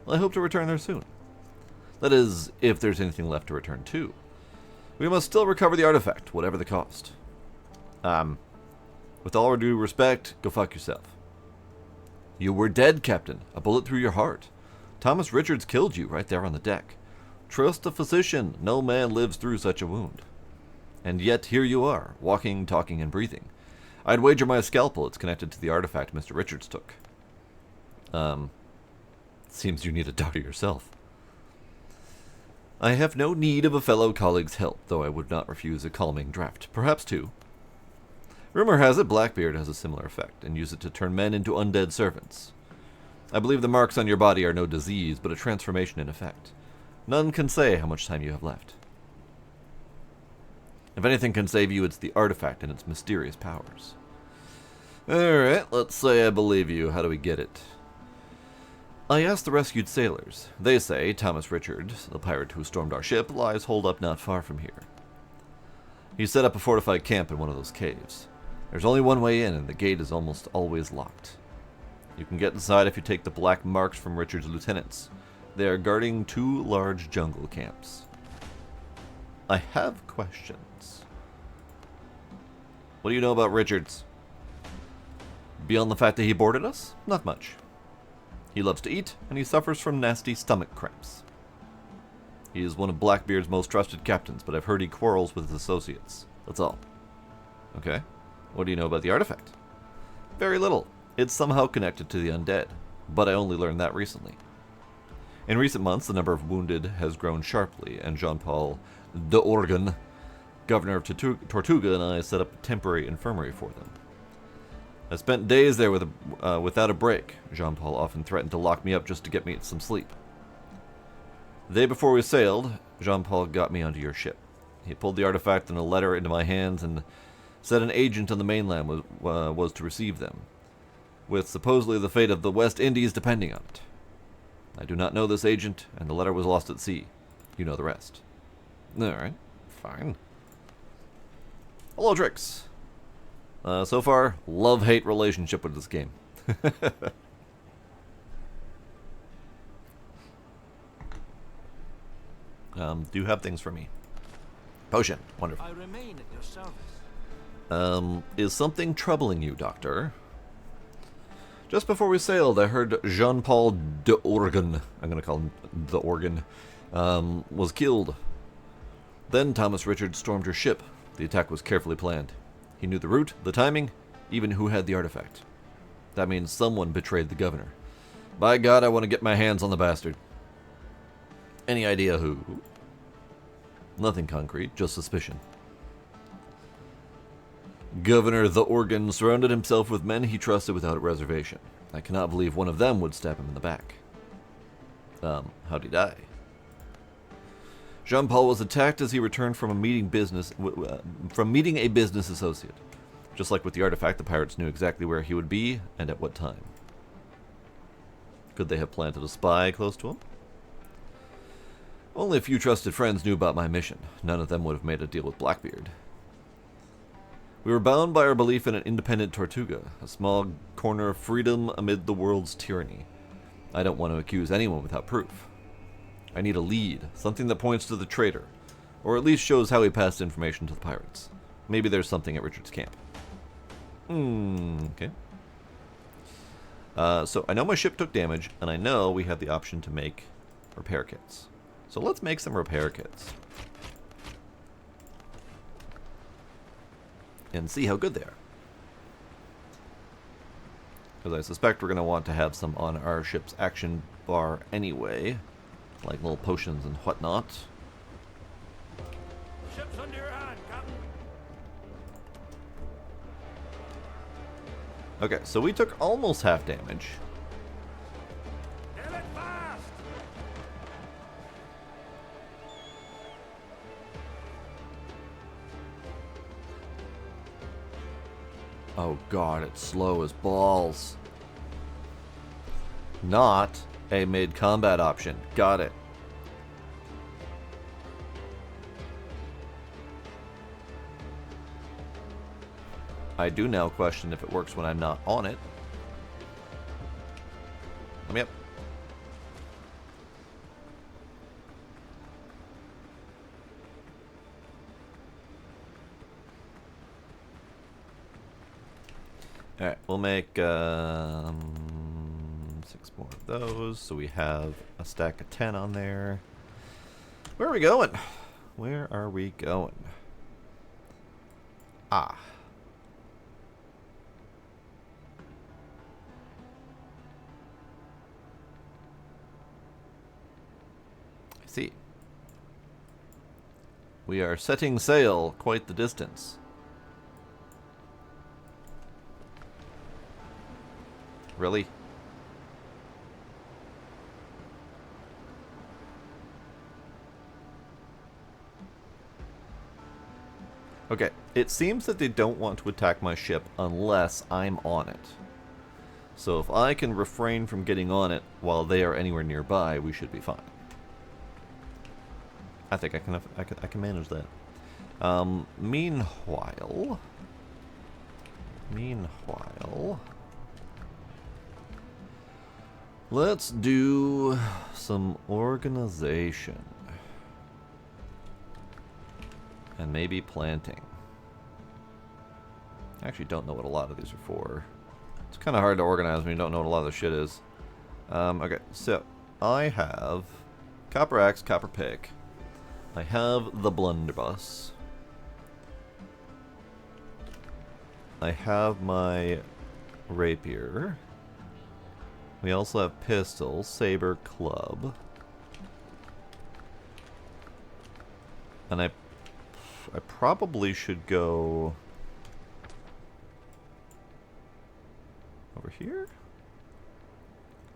I hope to return there soon. That is, if there's anything left to return to. We must still recover the artifact, whatever the cost. With all due respect, go fuck yourself. You were dead, Captain. A bullet through your heart. Thomas Richards killed you right there on the deck. Trust a physician. No man lives through such a wound. And yet here you are, walking, talking, and breathing. I'd wager my scalpel it's connected to the artifact Mr. Richards took. Seems you need a doctor yourself. I have no need of a fellow colleague's help, though I would not refuse a calming draught. Perhaps two. Rumor has it Blackbeard has a similar effect, and use it to turn men into undead servants. I believe the marks on your body are no disease, but a transformation in effect. None can say how much time you have left. If anything can save you, it's the artifact and its mysterious powers. Alright, let's say I believe you. How do we get it? I asked the rescued sailors. They say Thomas Richards, the pirate who stormed our ship, lies holed up not far from here. He set up a fortified camp in one of those caves. There's only one way in, and the gate is almost always locked. You can get inside if you take the black marks from Richards' lieutenants. They are guarding 2 large jungle camps. I have questions. What do you know about Richards? Beyond the fact that he boarded us? Not much. He loves to eat, and he suffers from nasty stomach cramps. He is one of Blackbeard's most trusted captains, but I've heard he quarrels with his associates. That's all. Okay. What do you know about the artifact? Very little. It's somehow connected to the undead, but I only learned that recently. In recent months, the number of wounded has grown sharply, and Jean-Paul d'Organ, governor of Tortuga, and I set up a temporary infirmary for them. I spent days there without a break. Jean-Paul often threatened to lock me up just to get me some sleep. The day before we sailed, Jean-Paul got me onto your ship. He pulled the artifact and a letter into my hands and said an agent on the mainland was to receive them, with supposedly the fate of the West Indies depending on it. I do not know this agent, and the letter was lost at sea. You know the rest. Alright, fine. Hello, Drix. So far, love-hate relationship with this game. Do you have things for me? Potion. Wonderful. I remain at your service. Is something troubling you, Doctor? Just before we sailed, I heard Jean-Paul d'Organ, I'm going to call him the Organ, was killed. Then Thomas Richards stormed your ship. The attack was carefully planned. He knew the route, the timing, even who had the artifact. That means someone betrayed the governor. By God, I want to get my hands on the bastard. Any idea who? Nothing concrete, just suspicion. Governor the Organ surrounded himself with men he trusted without reservation. I cannot believe one of them would stab him in the back. How'd he die? Jean-Paul was attacked as he returned from meeting a business associate. Just like with the artifact, the pirates knew exactly where he would be and at what time. Could they have planted a spy close to him? Only a few trusted friends knew about my mission. None of them would have made a deal with Blackbeard. We were bound by our belief in an independent Tortuga, a small corner of freedom amid the world's tyranny. I don't want to accuse anyone without proof. I need a lead, something that points to the traitor, or at least shows how he passed information to the pirates. Maybe there's something at Richard's camp. Okay. So I know my ship took damage, and I know we have the option to make repair kits. So let's make some repair kits. and see how good they are. Because I suspect we're going to want to have some on our ship's action bar anyway, like little potions and whatnot. Ship's under your hand, Captain. Okay, so we took almost half damage. Get it fast! Oh god, it's slow as balls. Not a mid-combat option. Got it. I do now question if it works when I'm not on it. Yep. Alright, we'll make 6 more of those, so we have a stack of 10 on there. Where are we going? Where are we going? Ah. I see. We are setting sail quite the distance. Really? Okay, it seems that they don't want to attack my ship unless I'm on it. So if I can refrain from getting on it while they are anywhere nearby, we should be fine. I think I can manage that. Meanwhile, let's do some organization. And maybe planting. I actually don't know what a lot of these are for. It's kind of hard to organize when you don't know what a lot of the shit is. Okay, so I have copper axe, copper pick. I have the blunderbuss. I have my rapier. We also have pistol, saber, club. And I probably should go over here.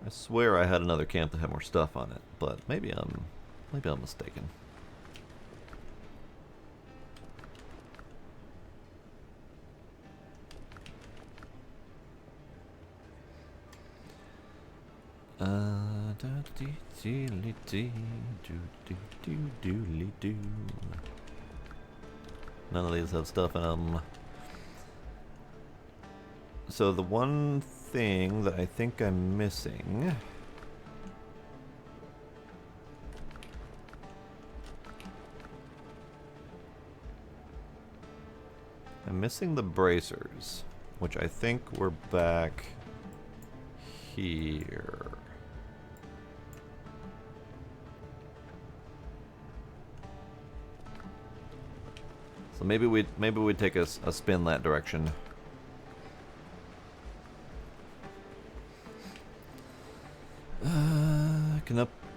I swear I had another camp that had more stuff on it, but maybe I'm mistaken. None of these have stuff in them. So the one thing that I think I'm missing... I'm missing the bracers, which I think were back here. So maybe we'd take a spin that direction.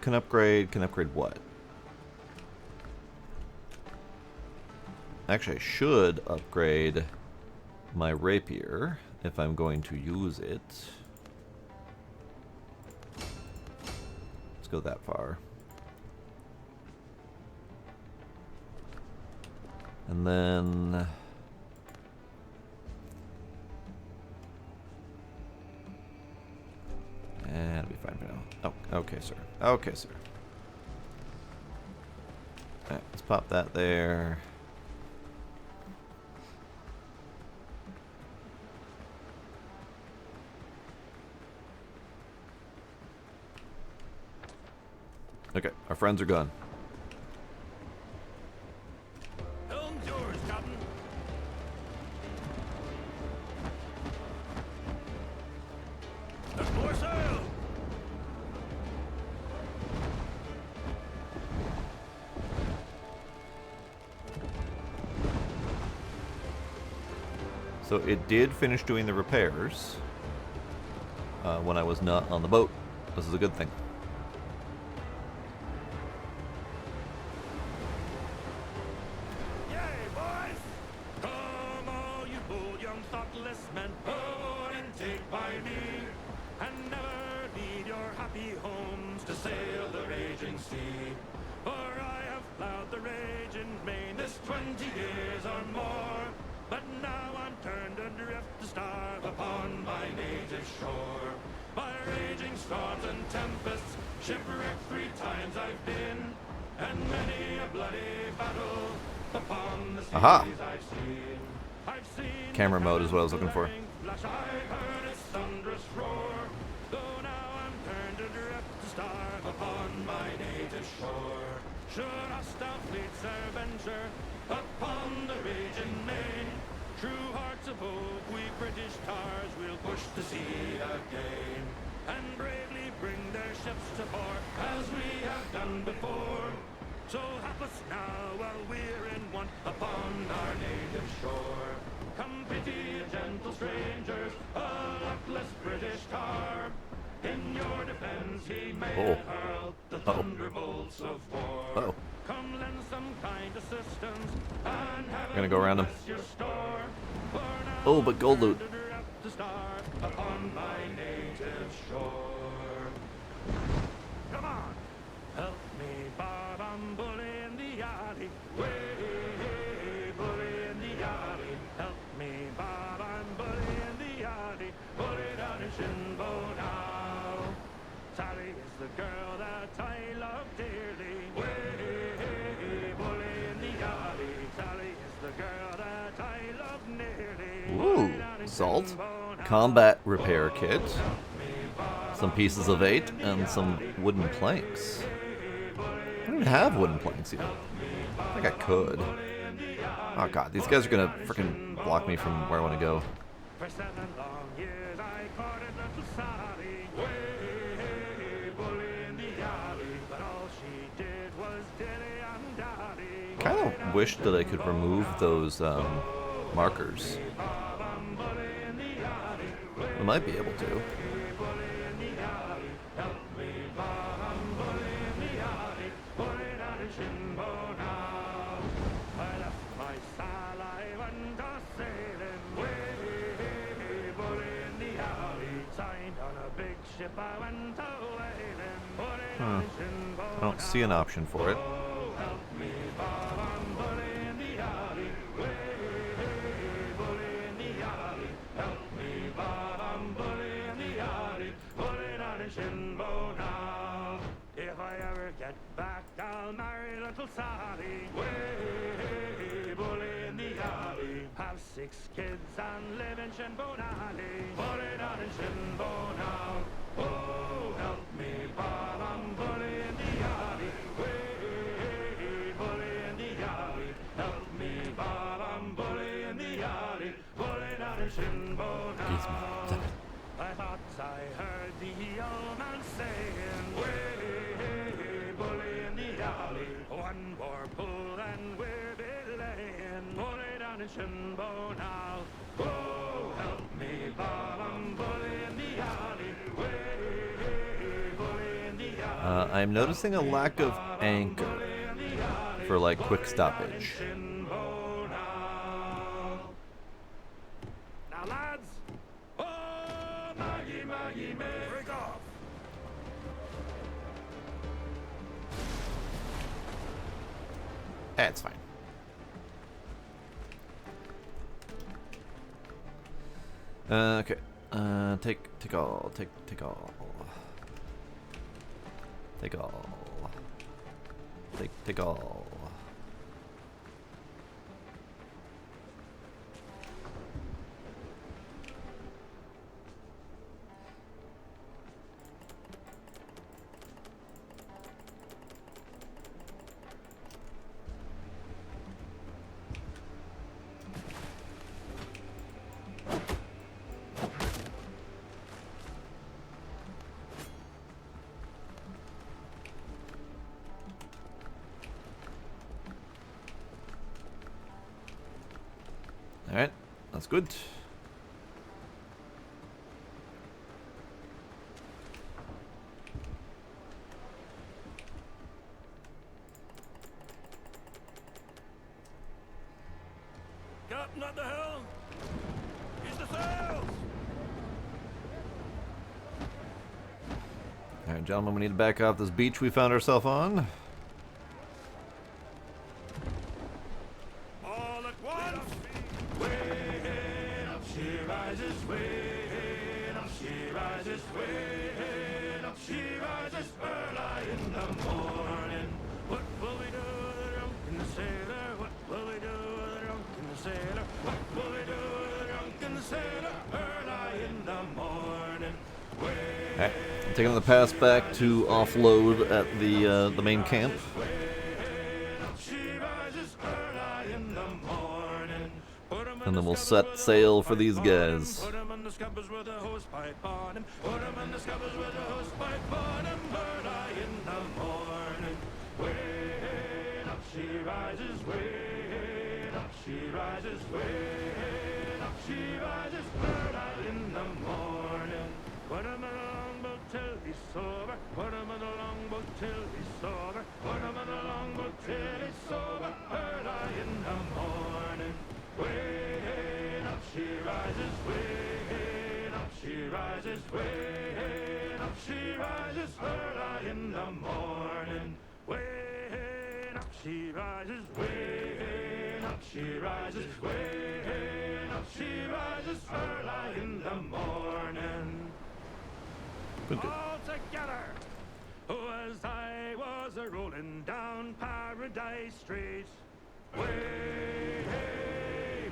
Can upgrade what? Actually, I should upgrade my rapier if I'm going to use it. Let's go that far. And then... and it'll be fine for now. Oh, okay, sir. Okay, sir. Alright, let's pop that there. Okay, our friends are gone. Helm's yours, Captain. There's more sail. So it did finish doing the repairs when I was not on the boat. This is a good thing. Yay, boys! Come, all you bold young thoughtless men, board and take by me, and never leave your happy homes to sail the raging sea. For I have plowed the raging main this 20 years or more, but now I'm turned adrift to starve upon my native shore. By raging storms and tempests, shipwrecked 3 times I've been, and many a bloody battle upon the seas Aha. I've seen Camera mode is what I was looking for. flash, I've heard its thunderous roar, though now I'm turned adrift to starve upon my native shore. Should hostile fleets e'er venture upon the raging main, true hearts of hope, we British tars will push the sea again, and bravely bring their ships to port as we have done before. So help us now while we're in want upon our native shore. Come pity gentle strangers, a luckless British tar. In your defense he may hurl the thunderbolts of war. Uh-oh. Come lend some kind assistance and have Gonna go around him. your store. For now Oh, but gold loot. I'm up to starve upon my native shore. Come on, help me, Bob, I'm bully in the alley. Way, bully in the alley. Help me, Bob, I'm bully in the alley. Bully down in Shinbo now. Sally is the girl that I love dearly. Way, bully in the alley. Sally is the girl that I love nearly. Ooh, salt, combat repair kit, some pieces of 8, and some wooden planks. I don't even have wooden planks yet. I think I could. Oh god, these guys are gonna freaking block me from where I want to go. For 7 long years I courted little Sally. Way, bully in the alley. But all she did was dilly and dally. Kind of wish that I could remove those markers. I might be able to. I don't see an option for it. If I ever get back, I'll marry little Sally. Way, bully in the alley. Have 6 kids and live in Shinbone Alley. Bully down in Shinbone now. Oh, help me, Bob, I'm bully in the alley. Way, bully in the alley. Help me, Bob, I'm bully in the alley. Bully down in Shinbone now. I thought I heard the old man saying, way, bully in the alley. One more pull and we're belaying. Bully down in Shinbo now. Oh, help me, Bob, I'm bully in the alley. Way, bully in the alley. I'm noticing a lack of anchor for like quick stoppage. Now, lads. Oh, Maggie, Maggie, may break off. It's fine. Okay. Take all. Take all. Take all. Take all. Alright, that's good. Not the hell! He's the sails! Alright, gentlemen, we need to back off this beach we found ourselves on. All at once! Way up she rises, way up she rises, way up she rises, early in the morning. What will we do with the drunken sailor? What will we do with the drunken sailor? What will we do with the drunken sailor? Early in the morning. Alright, I'm taking the pass back to offload at the main camp. And then we'll set sail for these guys. Put 'em on the scuppers with a hose pipe on him. Put 'em on the scuppers with a hose pipe on him. Early in the morning. Way up she rises, way up she rises, way up she rises. Early in the morning. Put 'em on a longboat till he's sober. Put 'em on a longboat till he's sober. Put 'em on a longboat till he's sober. Early in the morning. Way up she rises, way up she rises, way up she rises. Early in the morning. Way up she rises, way up she rises, way up she rises. Early in the morning. All together, as I was a rolling down Paradise Street, way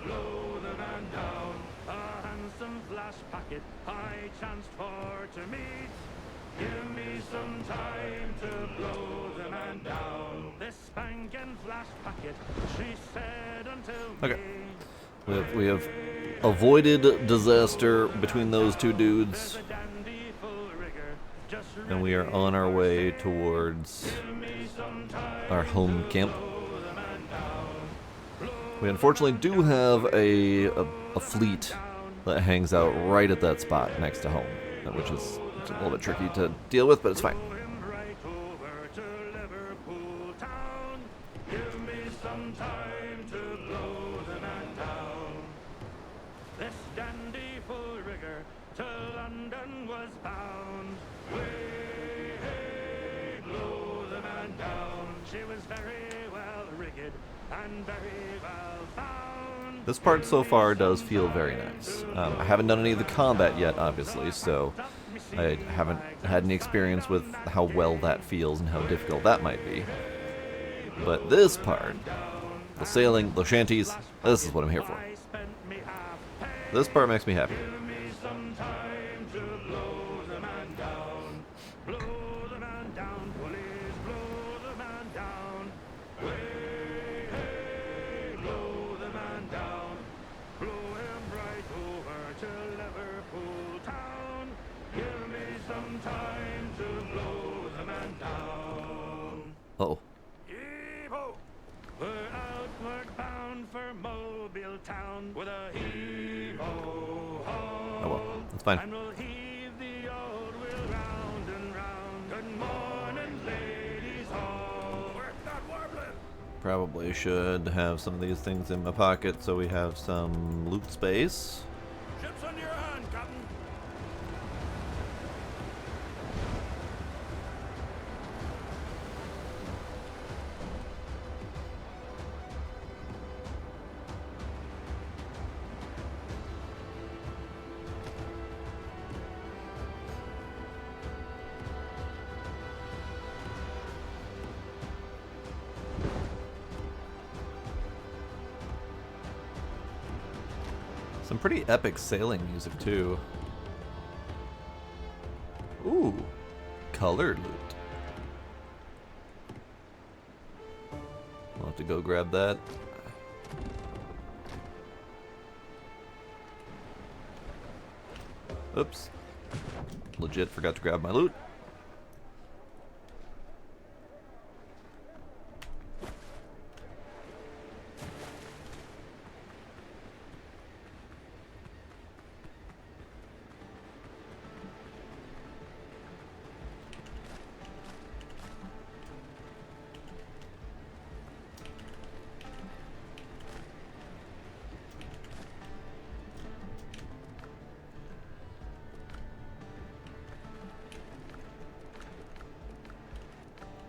blow the man down, a handsome flash packet I chanced for to meet. Give me some time to blow the man down. This spanking flash packet, she said unto Okay. me. We have avoided disaster between those two dudes. And we are on our way towards our home camp. We unfortunately do have a fleet that hangs out right at that spot next to home, which is a little bit tricky to deal with, but it's fine. This dandy full rigger to London was bound. Way blow the man down. She was very well rigged and very well found. This part so far does feel very nice. I haven't done any of the combat yet, obviously, so I haven't had any experience with how well that feels and how difficult that might be. But this part, the sailing, the shanties, this is what I'm here for. This part makes me happy. Give me some time to blow the man down. Blow the man down, police, blow the man down. Way, blow the man down. Blow him right over to Liverpool town. Give me some time to blow the man down. Uh-oh. Heave-ho! We're outward bound for Mobile town with a heave-ho. Oh well, that's fine. And we'll heave the old wheel round and round. Good morning, ladies all. Work that warbling. Probably should have some of these things in my pocket so we have some loot space. Ships under your hand, Captain. Some pretty epic sailing music, too. Ooh, colored loot. We'll have to go grab that. Oops. Legit forgot to grab my loot.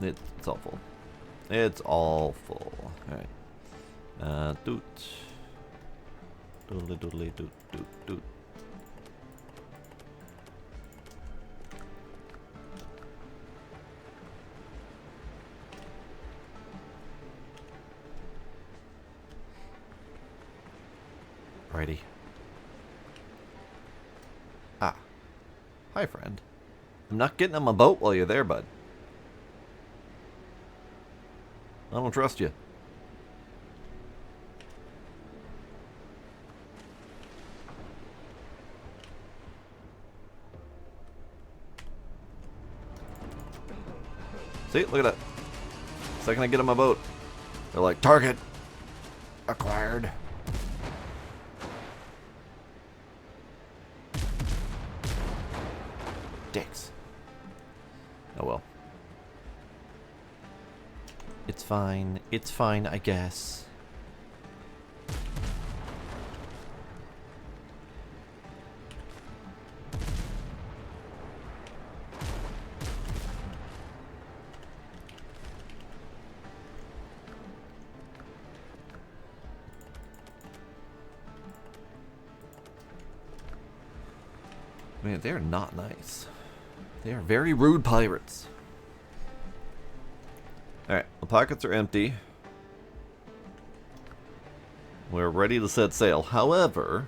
It's all full. It's all full. Alright. Doot. Doodly doodly doot doot doot. Righty. Ah. Hi, friend. I'm not getting on my boat while you're there, bud. I don't trust you. See, look at that. The second I get on my boat, they're like, target acquired. Dicks. Oh well. It's fine. It's fine, I guess. Man, they're not nice. They are very rude pirates. Alright, the pockets are empty. We're ready to set sail. However,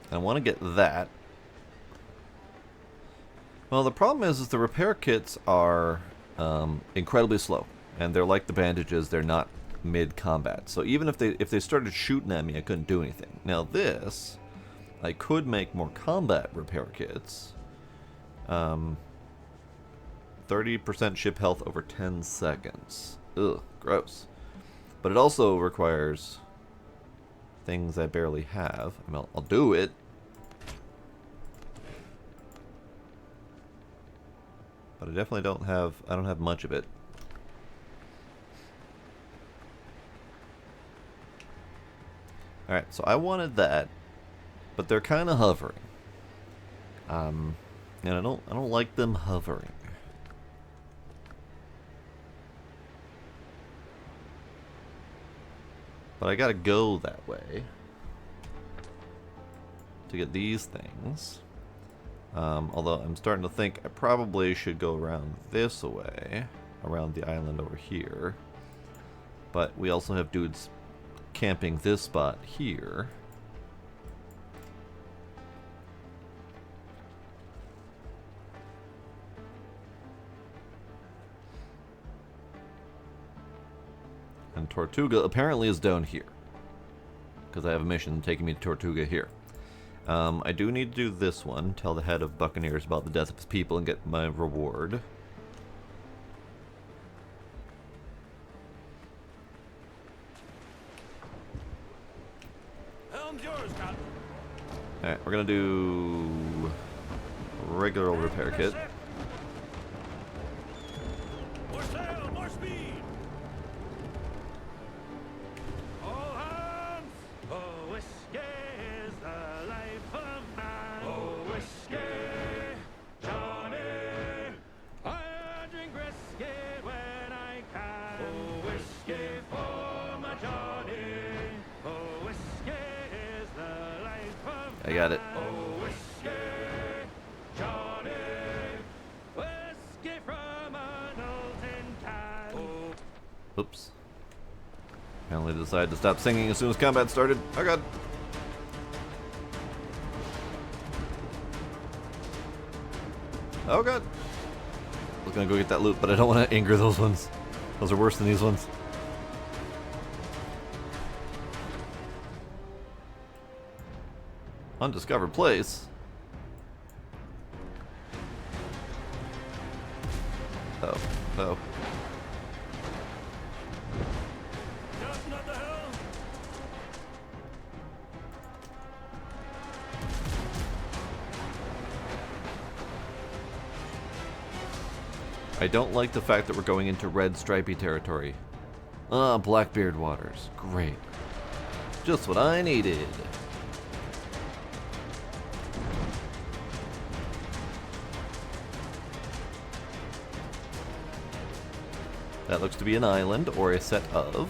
I want to get that. Well, the problem is the repair kits are incredibly slow, and they're like the bandages. They're not mid-combat. So even if they started shooting at me, I couldn't do anything. Now this, I could make more combat repair kits. 30% ship health over 10 seconds. Ugh, gross. But it also requires things I barely have. I mean, I'll do it. But I definitely don't have much of it. Alright, so I wanted that, but they're kind of hovering. And I don't like them hovering. But I gotta go that way to get these things. Although I'm starting to think I probably should go around this way, around the island over here. But we also have dudes camping this spot here. And Tortuga apparently is down here, because I have a mission taking me to Tortuga here. I do need to do this one, tell the head of Buccaneers about the death of his people and get my reward. Helm's yours, Captain. Alright, we're gonna do regular old repair kit. More sail, more speed. All hands. Oh, whiskey is the life of man. Oh, whiskey, Johnny. I drink whiskey when I can. Oh, whiskey for my Johnny. Oh, whiskey is the life of I got it. Oh, whiskey, Johnny. Whiskey from an old tin can. Oh. Oops. Apparently decided to stop singing as soon as combat started. Oh god. Oh god. I was gonna go get that loot, but I don't want to anger those ones. Those are worse than these ones. Undiscovered place. Oh, no. Captain at the helm. I don't like the fact that we're going into red stripy territory. Ah, Blackbeard Waters. Great. Just what I needed. That looks to be an island or a set of.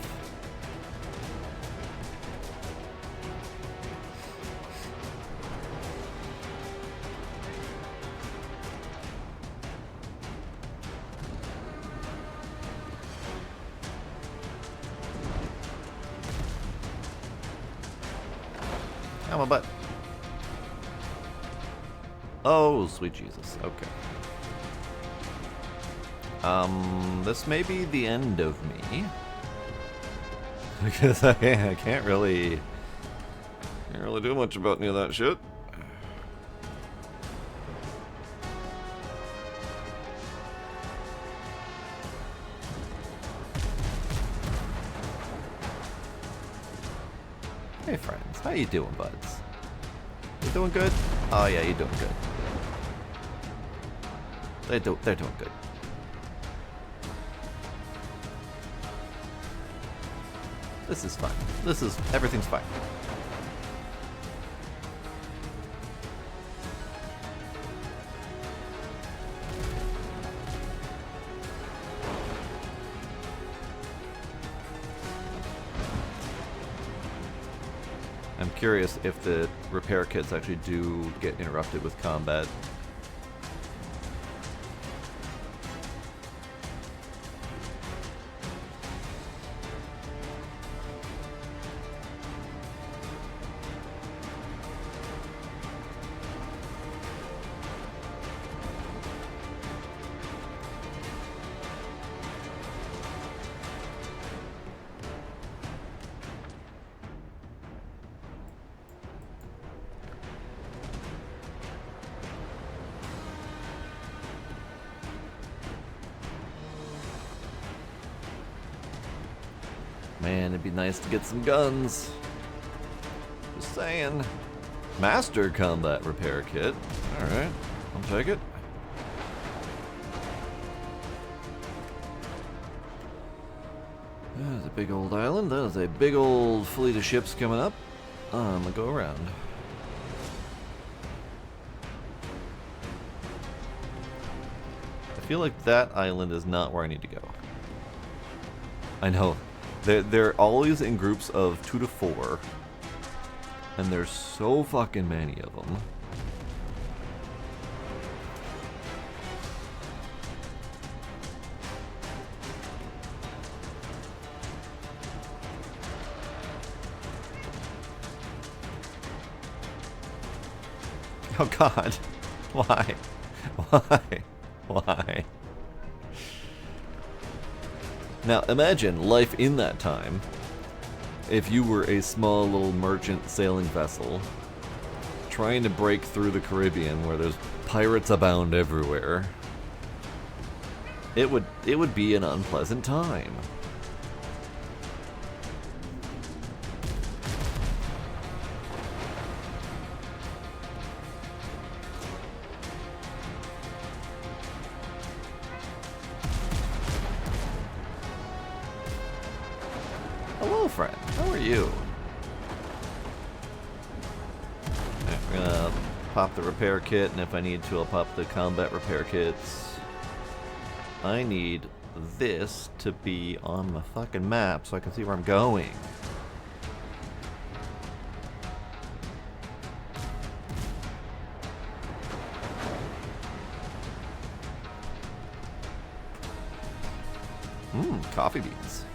How my butt? Oh, sweet Jesus. Okay. This may be the end of me. Because I can't really do much about any of that shit. Hey friends, how you doing, buds? You doing good? Oh yeah, you're doing good. They're doing good. This is fine. Everything's fine. I'm curious if the repair kits actually do get interrupted with combat. Man, it'd be nice to get some guns. Just saying. Master Combat Repair Kit. Alright, I'll take it. There's a big old island. That is a big old fleet of ships coming up on the go around. I feel like that island is not where I need to go. I know. They're always in groups of 2 to 4. And there's so fucking many of them. Oh god. Why? Why? Why? Now imagine life in that time if you were a small little merchant sailing vessel trying to break through the Caribbean where there's pirates abound everywhere. It would be an unpleasant time. Hello, friend. How are you? Right, we're gonna pop the repair kit, and if I need to, I'll pop the combat repair kits. I need this to be on the fucking map so I can see where I'm going. Coffee beans.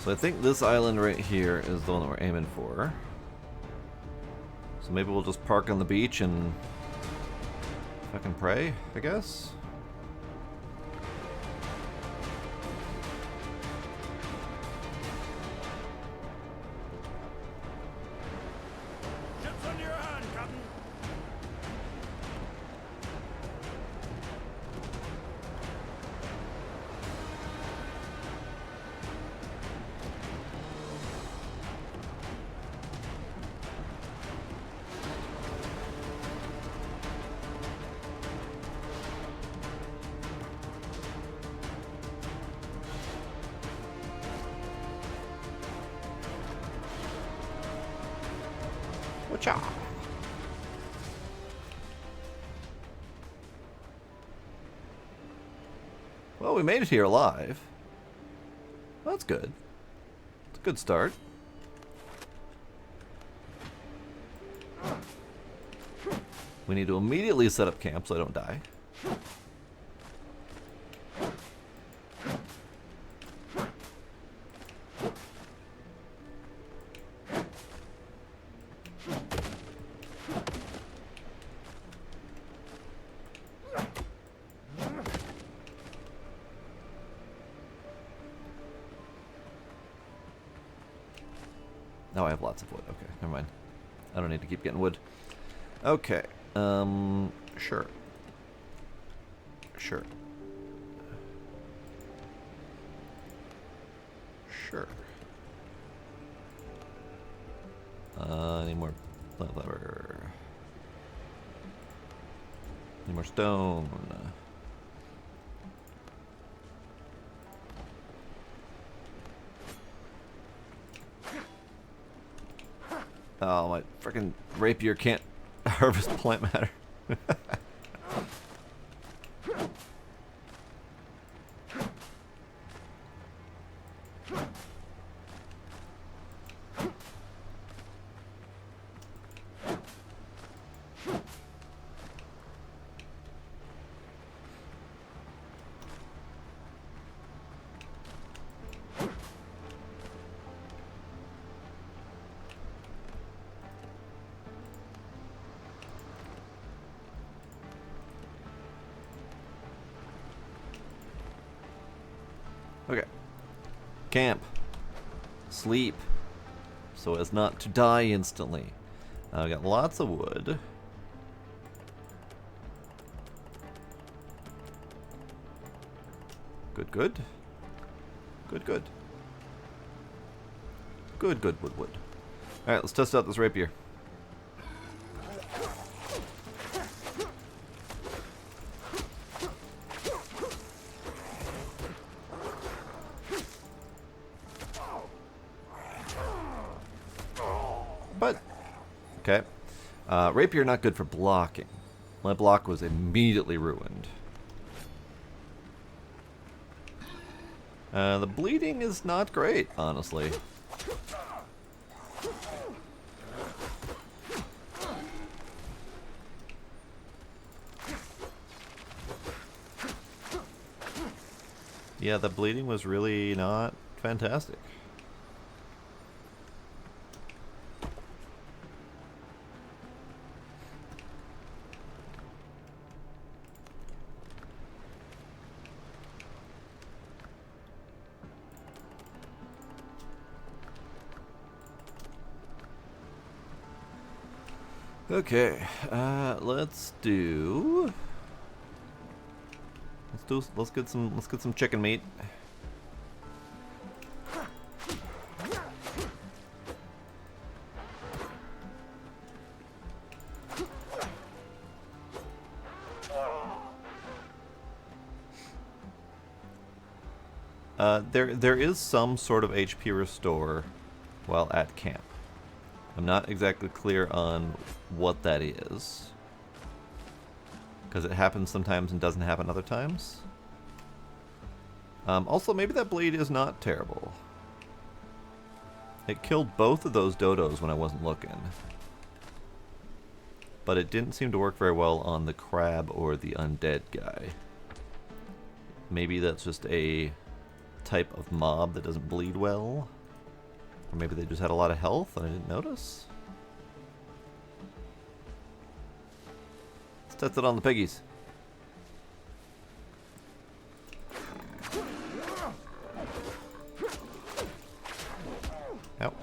So I think this island right here is the one that we're aiming for. So maybe we'll just park on the beach and fucking pray, I guess? Cha. Well, we made it here alive. Well, that's good. It's a good start. We need to immediately set up camp so I don't die. Oh, I have lots of wood. Okay, never mind. I don't need to keep getting wood. Okay. Sure. Sure. Sure. Any more plant fiber? Any more stone? Oh, my freaking rapier can't harvest plant matter. Okay. Camp. Sleep. So as not to die instantly. We got lots of wood. Good, good. Good, good. Good, good, wood, wood. Alright, let's test out this rapier. But, okay. Rapier not good for blocking. My block was immediately ruined. The bleeding is not great, honestly. Yeah, the bleeding was really not fantastic. Okay, let's get some chicken meat. There is some sort of HP restore while at camp. I'm not exactly clear on what that is, because it happens sometimes and doesn't happen other times. Also, maybe that bleed is not terrible. It killed both of those dodos when I wasn't looking, but it didn't seem to work very well on the crab or the undead guy. Maybe that's just a type of mob that doesn't bleed well. Or maybe they just had a lot of health and I didn't notice. Let's test it on the piggies. Ow.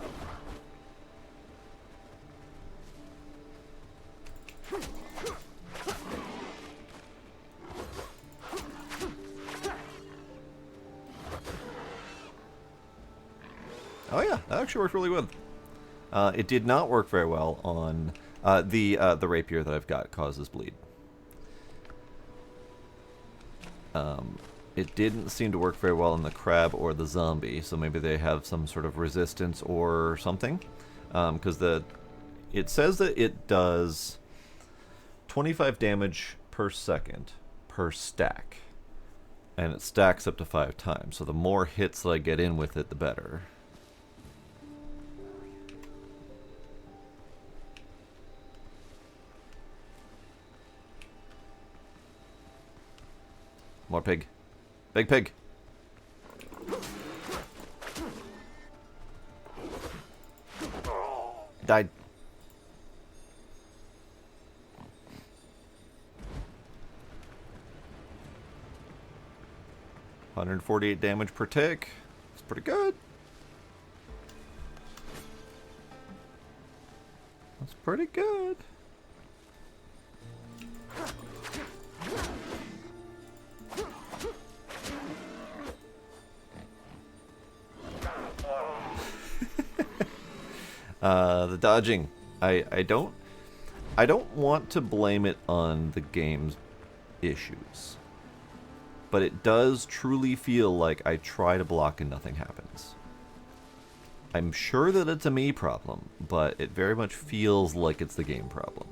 Oh yeah, that actually worked really good. It did not work very well on the rapier that I've got causes bleed. It didn't seem to work very well on the crab or the zombie, so maybe they have some sort of resistance or something. Because it says that it does 25 damage per second per stack. And it stacks up to 5 times. So the more hits that I get in with it, the better. More pig. Big pig. Died. $148 damage per tick. It's pretty good. That's pretty good. The dodging. I don't want to blame it on the game's issues. But it does truly feel like I try to block and nothing happens. I'm sure that it's a me problem, but it very much feels like it's the game problem.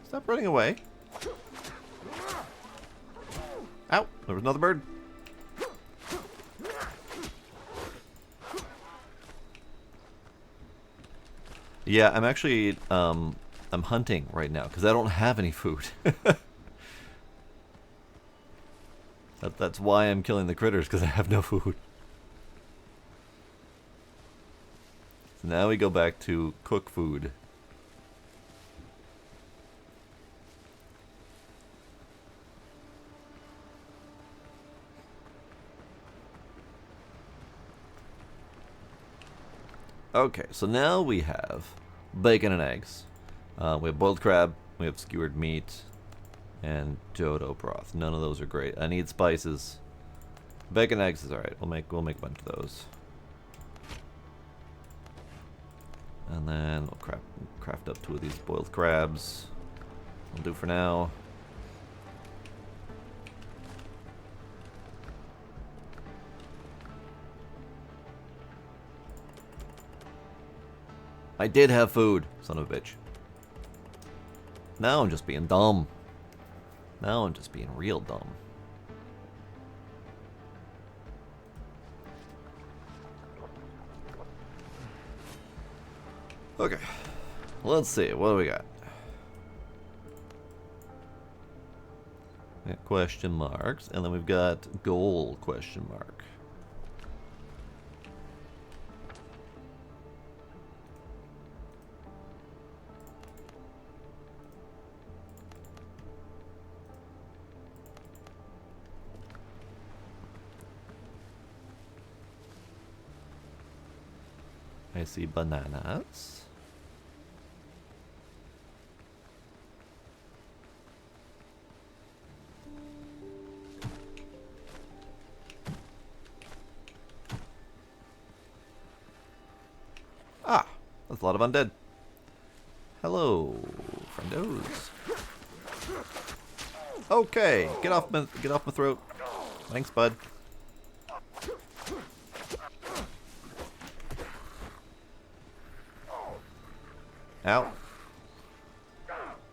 Stop running away. Ow, there was another bird. Yeah, I'm actually, I'm hunting right now because I don't have any food. That's why I'm killing the critters, because I have no food. So now we go back to cook food. Okay, so now we have bacon and eggs. We have boiled crab, we have skewered meat, and dodo broth. None of those are great. I need spices. Bacon and eggs is alright. We'll make a bunch of those. And then we'll craft up 2 of these boiled crabs. We'll do for now. I did have food, son of a bitch. Now I'm just being dumb. Now I'm just being real dumb. Okay. Let's see, what do we got? We got question marks, and then we've got goal question mark. I see bananas. Ah, that's a lot of undead. Hello, friendos. Okay, get off my throat. Thanks, bud. Ow.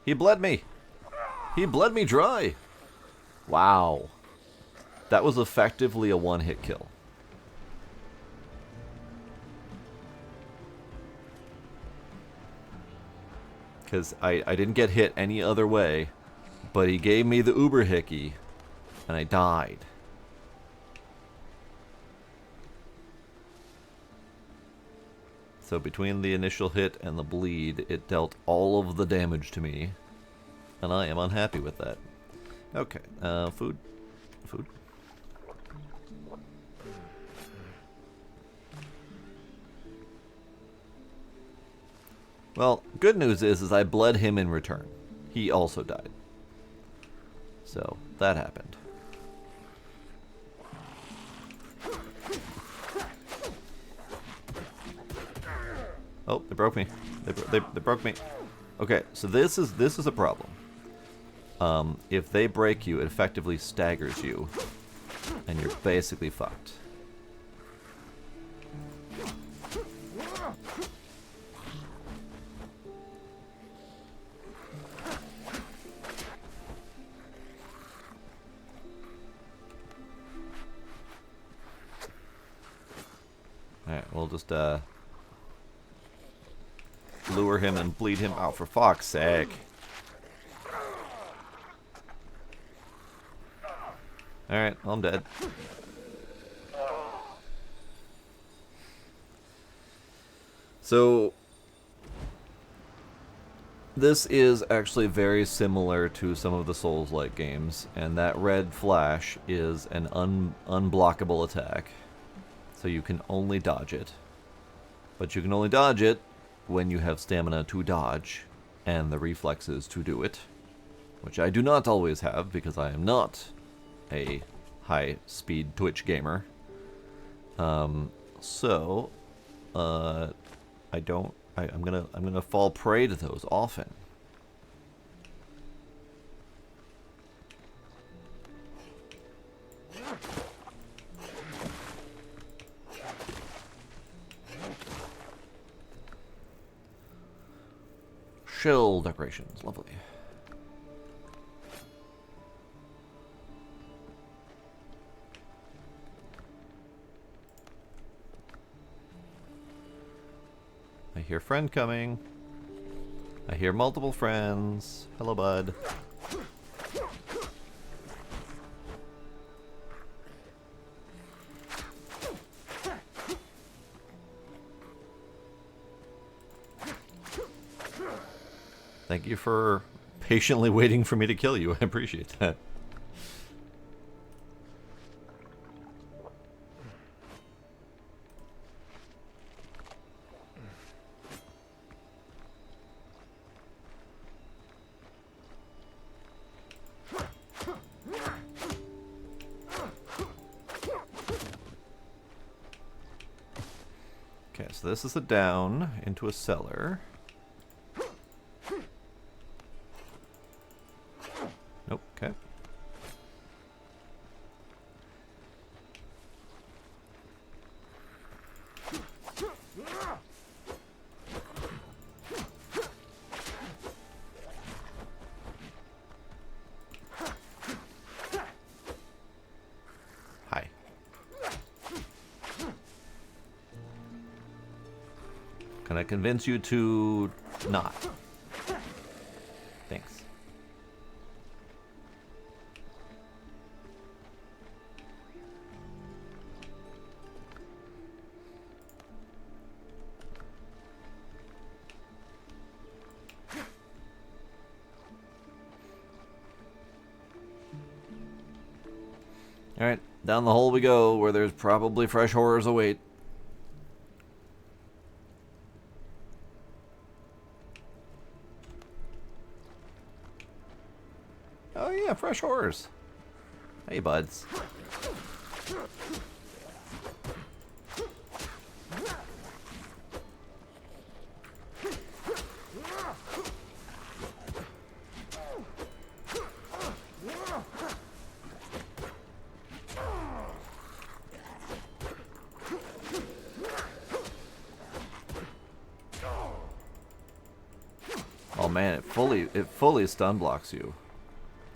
He bled me. He bled me dry. Wow. That was effectively a one-hit kill. Because I didn't get hit any other way, but he gave me the uber hickey, and I died. So between the initial hit and the bleed, it dealt all of the damage to me, and I am unhappy with that. Okay, food. Food. Well, good news is I bled him in return. He also died. So, that happened. Oh, they broke me. They broke me. Okay, so this is a problem. If they break you, it effectively staggers you, and you're basically fucked. Alright, we'll just lure him and bleed him out for fuck's sake. Alright, well, I'm dead. So, this is actually very similar to some of the Souls-like games, and that red flash is an unblockable attack. So you can only dodge it. But you can only dodge it when you have stamina to dodge, and the reflexes to do it. Which I do not always have, because I am not a high-speed Twitch gamer. I'm gonna fall prey to those often. Shell decorations, lovely. I hear friend coming. I hear multiple friends. Hello, bud. Thank you for patiently waiting for me to kill you. I appreciate that. Okay, so this is a down into a cellar. Nope, okay. Hi. Can I convince you to not? Thanks. Alright, down the hole we go, where there's probably fresh horrors await. Oh yeah, fresh horrors. Hey, buds. Oh man, it fully stun blocks you.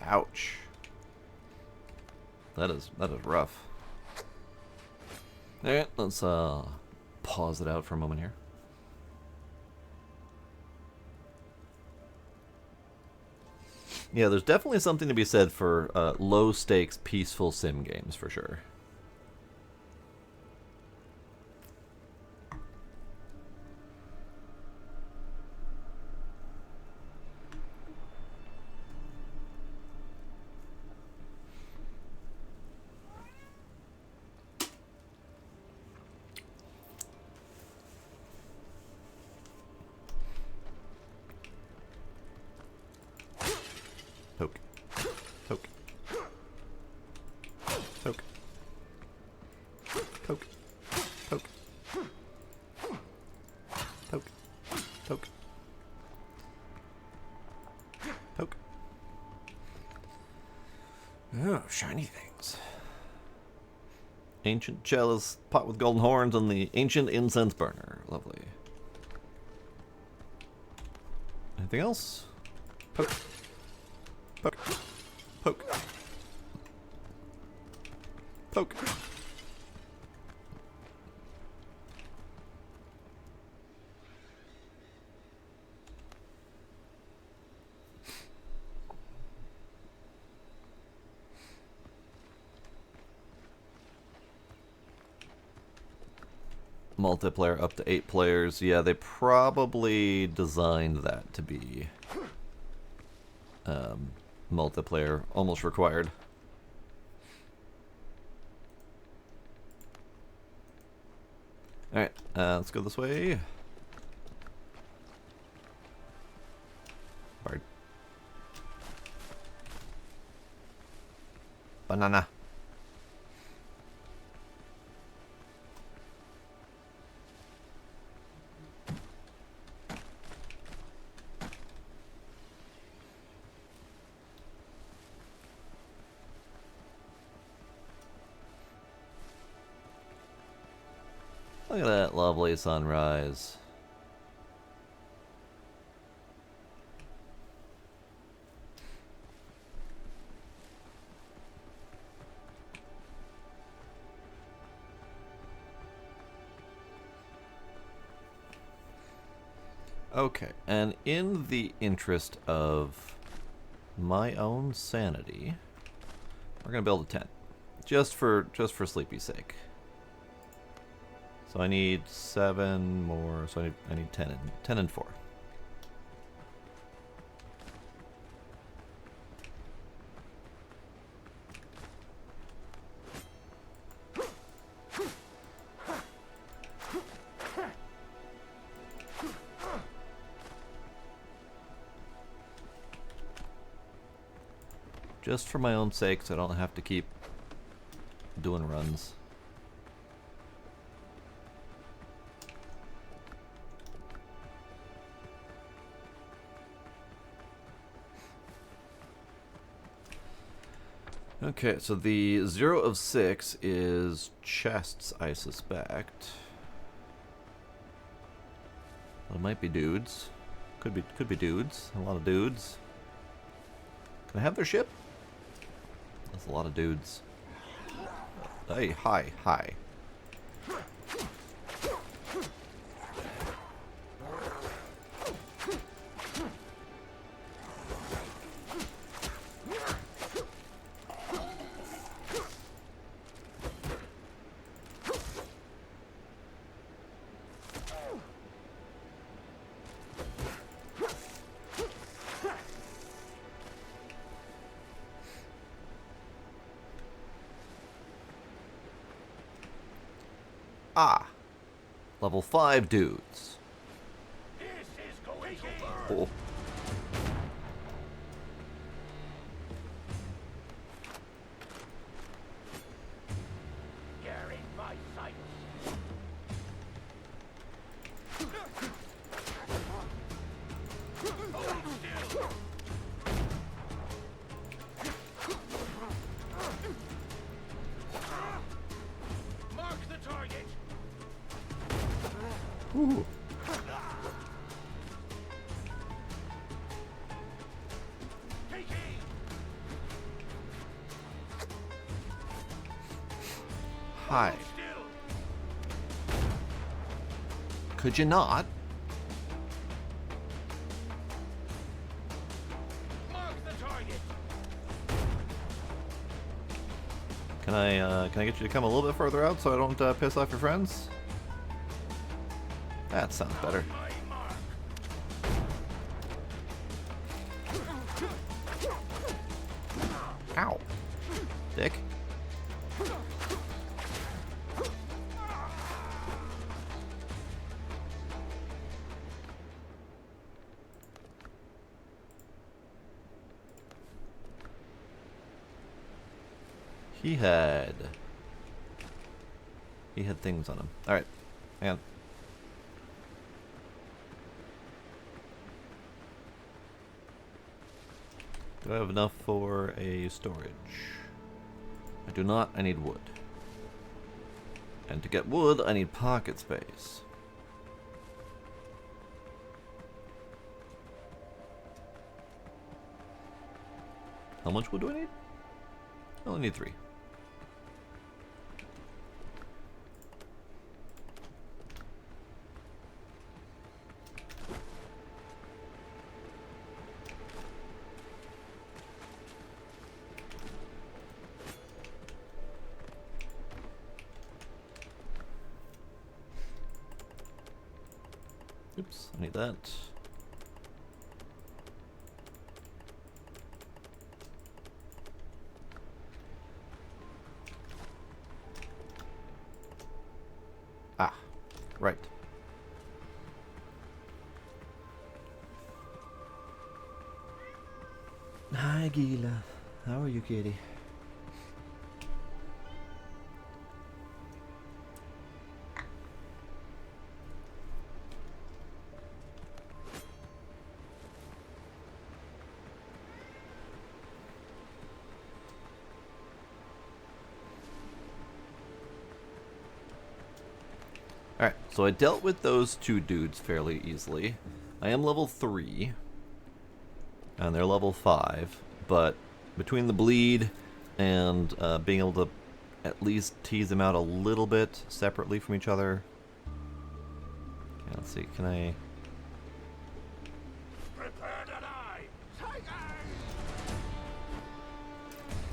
Ouch. That is rough. Alright, let's pause it out for a moment here. Yeah, there's definitely something to be said for low stakes, peaceful sim games for sure. Oh, shiny things. Ancient chalice, pot with golden horns, and the ancient incense burner. Lovely. Anything else? Poke. Poke. Poke. Poke. Multiplayer up to 8 players. Yeah, they probably designed that to be multiplayer almost required. Alright, let's go this way. Bard. Banana. Look at that lovely sunrise. Okay, and in the interest of my own sanity, we're gonna build a tent, just for sleepy's sake. So I need 7 more. So I need 10 and 4. Just for my own sake, so I don't have to keep doing runs. Okay, so the 0 of 6 is chests, I suspect. Well, it might be dudes. Could be dudes. A lot of dudes. Can I have their ship? That's a lot of dudes. Hey, hi. Ah, level 5 dudes. This is going to Oh. You're in my sight. Hold still. Mark the target. Ooh. Take aim. Hi. Still. Could you not? Mark the target. Can I get you to come a little bit further out so I don't piss off your friends? That sounds better. My mark. Ow. Dick. He had things on him. Alright. Hang on. Do I have enough for a storage? I do not. I need wood. And to get wood, I need pocket space. How much wood do I need? I only need 3. Oops, I need that. Ah, right. Hi, Gila. How are you, kitty? Alright, so I dealt with those 2 dudes fairly easily. I am level 3, and they're level 5, but between the bleed and being able to at least tease them out a little bit separately from each other. Yeah, let's see, can I... Prepare to die!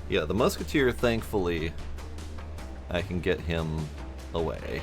Yeah, the Musketeer, thankfully, I can get him away.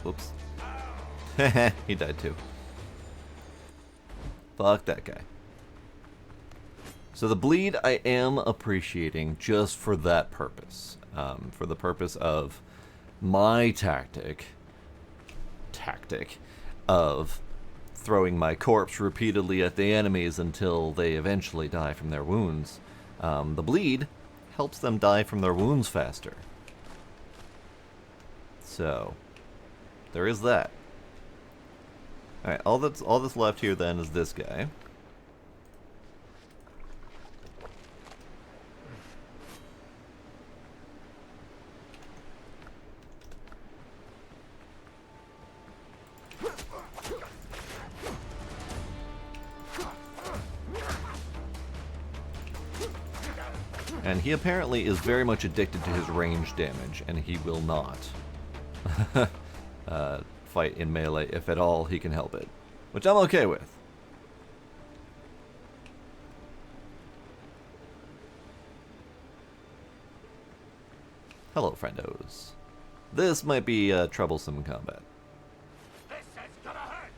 Whoops. He died too. Fuck that guy. So the bleed I am appreciating just for that purpose. For the purpose of my tactic of throwing my corpse repeatedly at the enemies until they eventually die from their wounds. The bleed helps them die from their wounds faster. So there is that. Alright, all that's left here then is this guy. And he apparently is very much addicted to his range damage, and he will not fight in melee if at all he can help it, which I'm okay with. Hello, friendos. This might be troublesome combat. This is gonna hurt!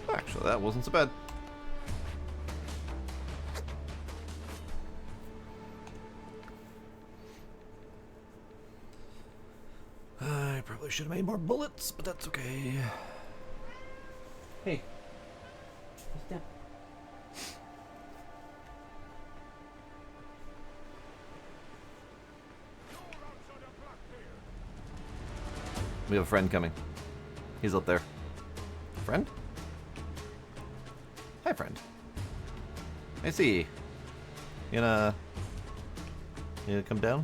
Actually, that wasn't so bad. I probably should have made more bullets, but that's okay. Hey. Step. We have a friend coming. He's up there. Friend? Hi, friend. I see. You gonna come down?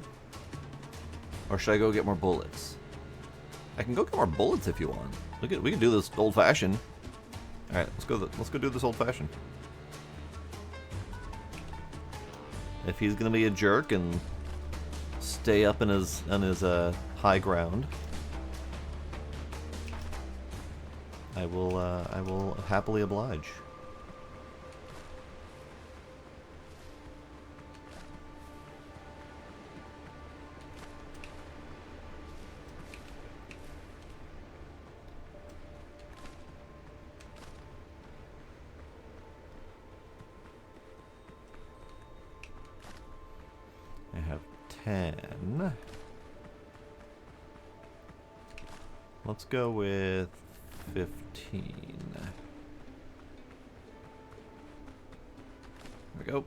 Or should I go get more bullets? I can go get more bullets if you want. We can do this old-fashioned. All right, let's go do this old-fashioned. If he's gonna be a jerk and stay up on his high ground, I will happily oblige. 10. Let's go with 15. There we go.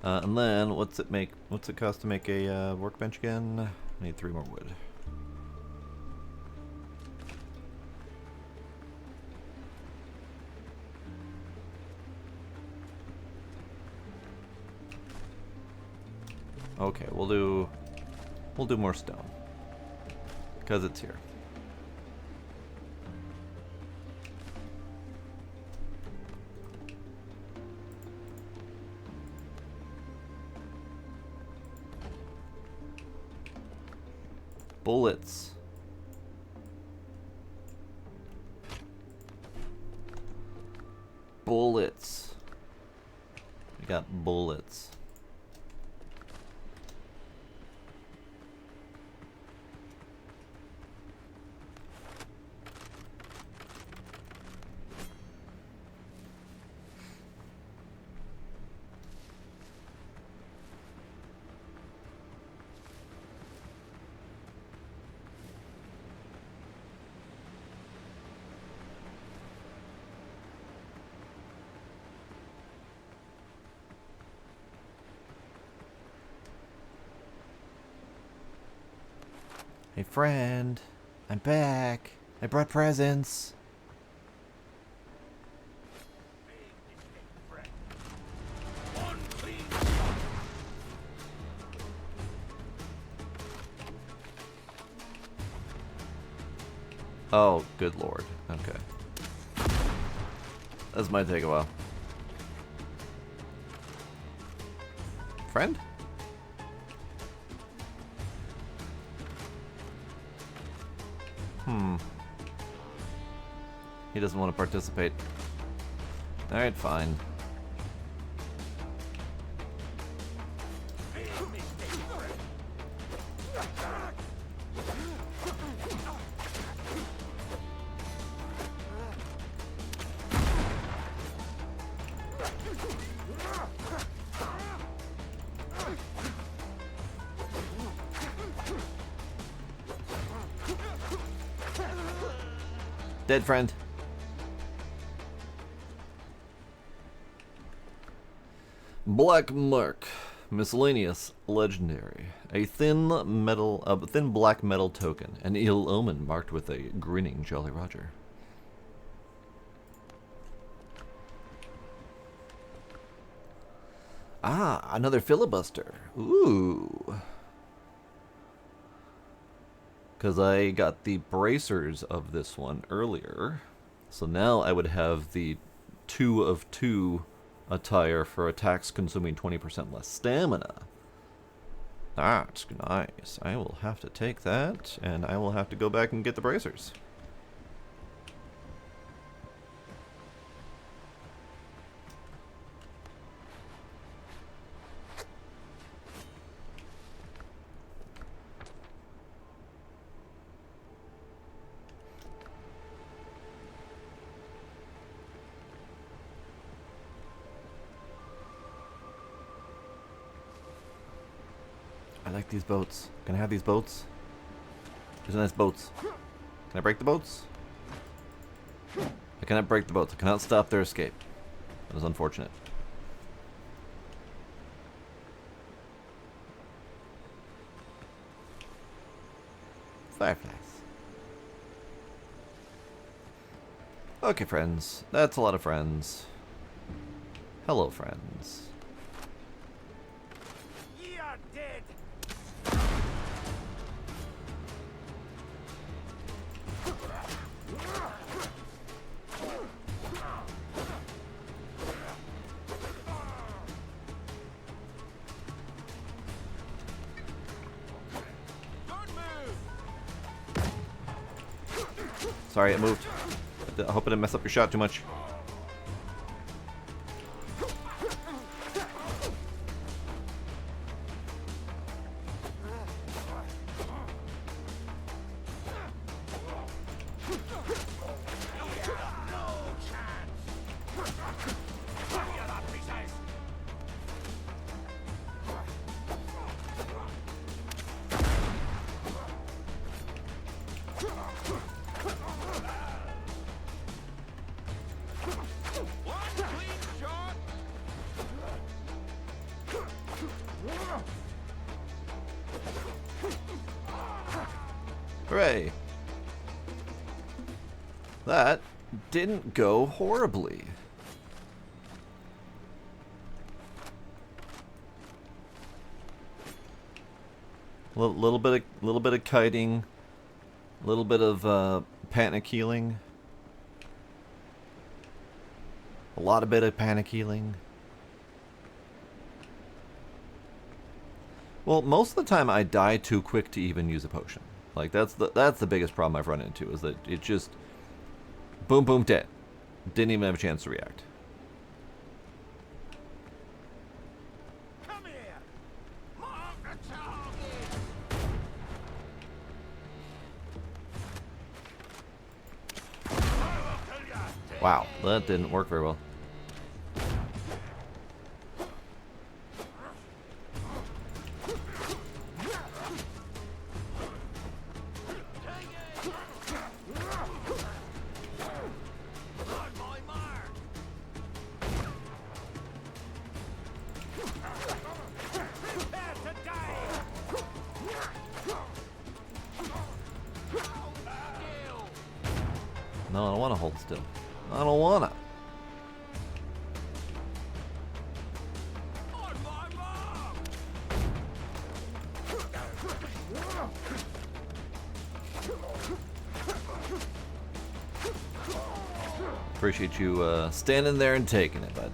And then, what's it cost to make a workbench again? I need 3 more wood. Okay, we'll do more stone. Because it's here. Bullets. Bullets. We got bullets. Hey friend, I'm back. I brought presents. Oh, good lord. Okay. This might take a while. Friend? He doesn't want to participate. Alright, fine. Dead friend. Black Mark, miscellaneous, legendary. A thin black metal token, an ill omen marked with a grinning Jolly Roger. Ah, another filibuster. Ooh. Because I got the bracers of this one earlier. So now I would have the 2 of 2 attire for attacks consuming 20% less stamina. That's nice. I will have to take that, and I will have to go back and get the bracers. I like these boats. Can I have these boats? These are nice boats. Can I break the boats? I cannot break the boats. I cannot stop their escape. That is unfortunate. Fireflies. Okay, friends. That's a lot of friends. Hello, friends. Sorry, it moved. I hope I didn't mess up your shot too much. Hooray! That didn't go horribly. Little bit of kiting, a little bit of panic healing, a lot of bit of panic healing. Well, most of the time I die too quick to even use a potion. Like that's the biggest problem I've run into, is that it just boom boom dead. Didn't even have a chance to react. Come here! Mark the target! Wow, that didn't work very well. No, I don't want to hold still. I don't want to. Appreciate you standing there and taking it, bud.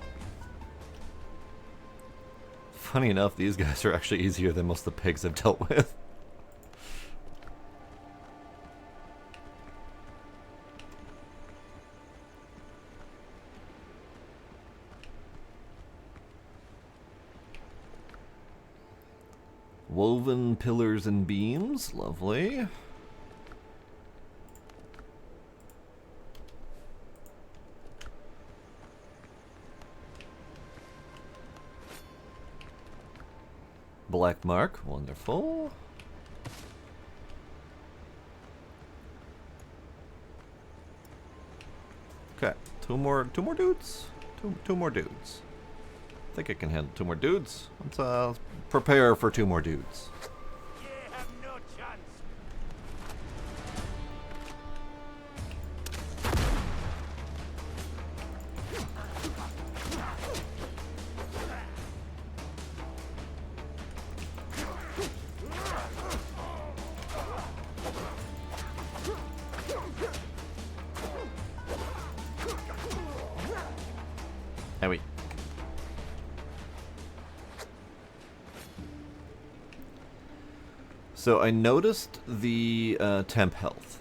Funny enough, these guys are actually easier than most of the pigs I've dealt with. Woven pillars and beams, lovely. Black mark, wonderful. Okay, two more dudes. Two more dudes. I think I can handle two more dudes. Let's prepare for two more dudes. You have no chance. And we. So I noticed the temp health,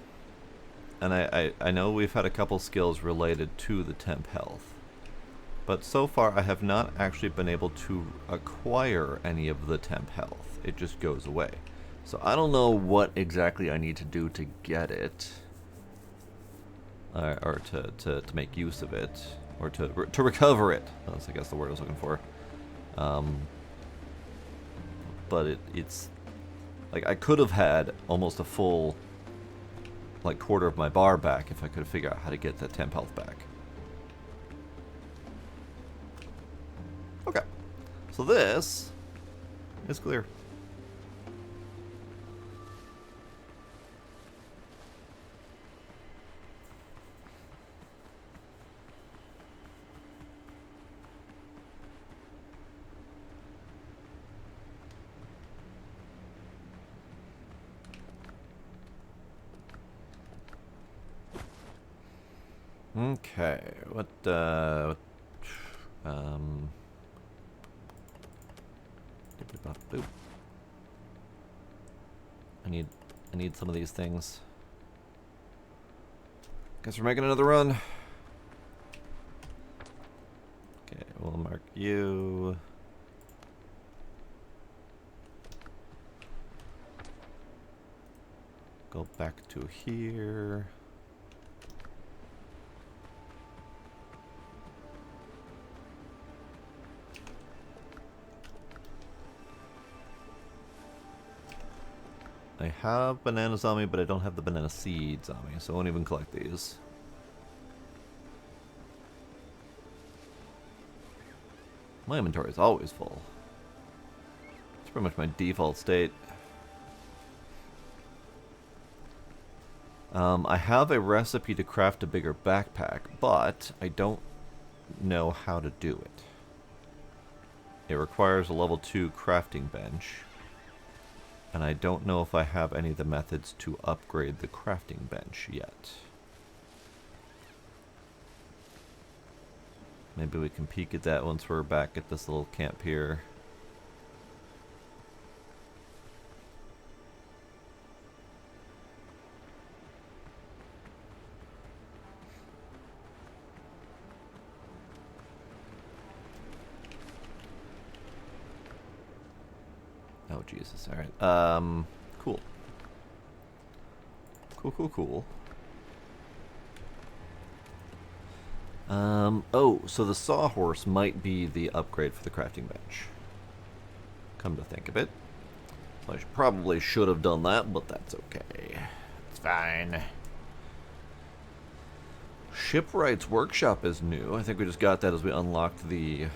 and I know we've had a couple skills related to the temp health, but so far I have not actually been able to acquire any of the temp health. It just goes away. So I don't know what exactly I need to do to get it, or to make use of it, or to recover it. That's, I guess, the word I was looking for. But it's like I could have had almost a full, like, quarter of my bar back if I could figure out how to get that temp health back. Okay, so this is clear. Okay, what I need some of these things. Guess we're making another run. Okay, we'll mark you. Go back to here. I have bananas on me, but I don't have the banana seeds on me, so I won't even collect these. My inventory is always full. It's pretty much my default state. I have a recipe to craft a bigger backpack, but I don't know how to do it. It requires a level 2 crafting bench, and I don't know if I have any of the methods to upgrade the crafting bench yet. Maybe we can peek at that once we're back at this little camp here. Oh, Jesus. Alright. Cool. Cool. Oh, so the sawhorse might be the upgrade for the crafting bench. Come to think of it. I probably should have done that, but that's okay. It's fine. Shipwright's Workshop is new. I think we just got that as we unlocked the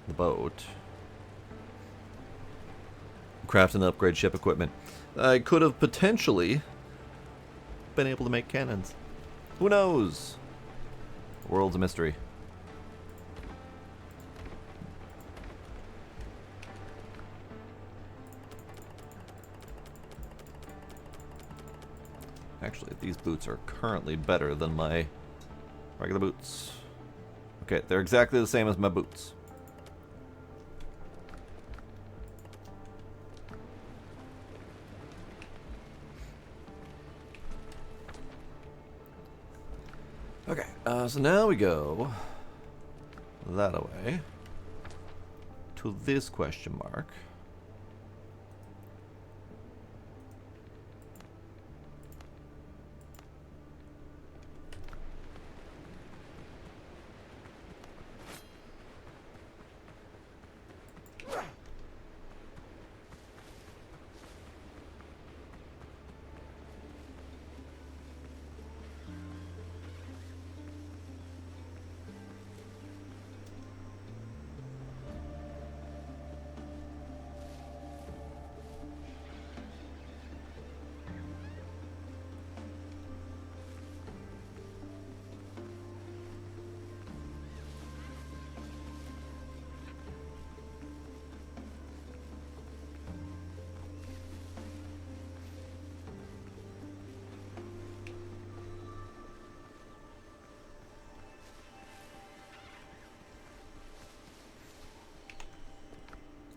boat. Craft and upgrade ship equipment. I could have potentially been able to make cannons. Who knows? The world's a mystery. Actually, these boots are currently better than my regular boots. Okay, they're exactly the same as my boots. Okay, so now we go that away to this question mark.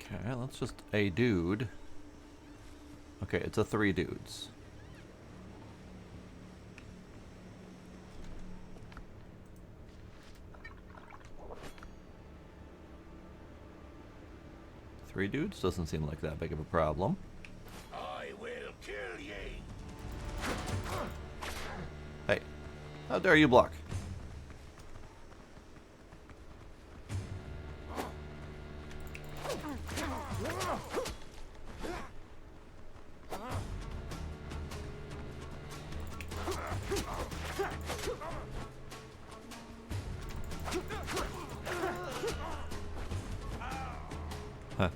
Okay, that's just a dude. Okay, it's a 3 dudes. Three dudes doesn't seem like that big of a problem. I will kill ye. Hey, how dare you block?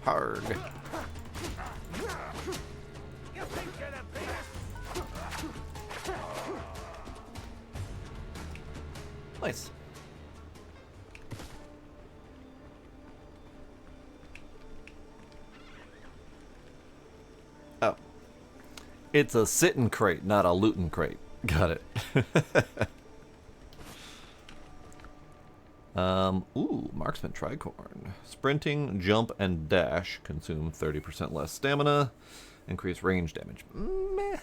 Hard. You think you're the biggest? Nice. Oh. It's a sitting crate, not a looting crate. Got it. Ooh, marksman tricorn. Sprinting, jump, and dash consume 30% less stamina. Increase range damage. Meh.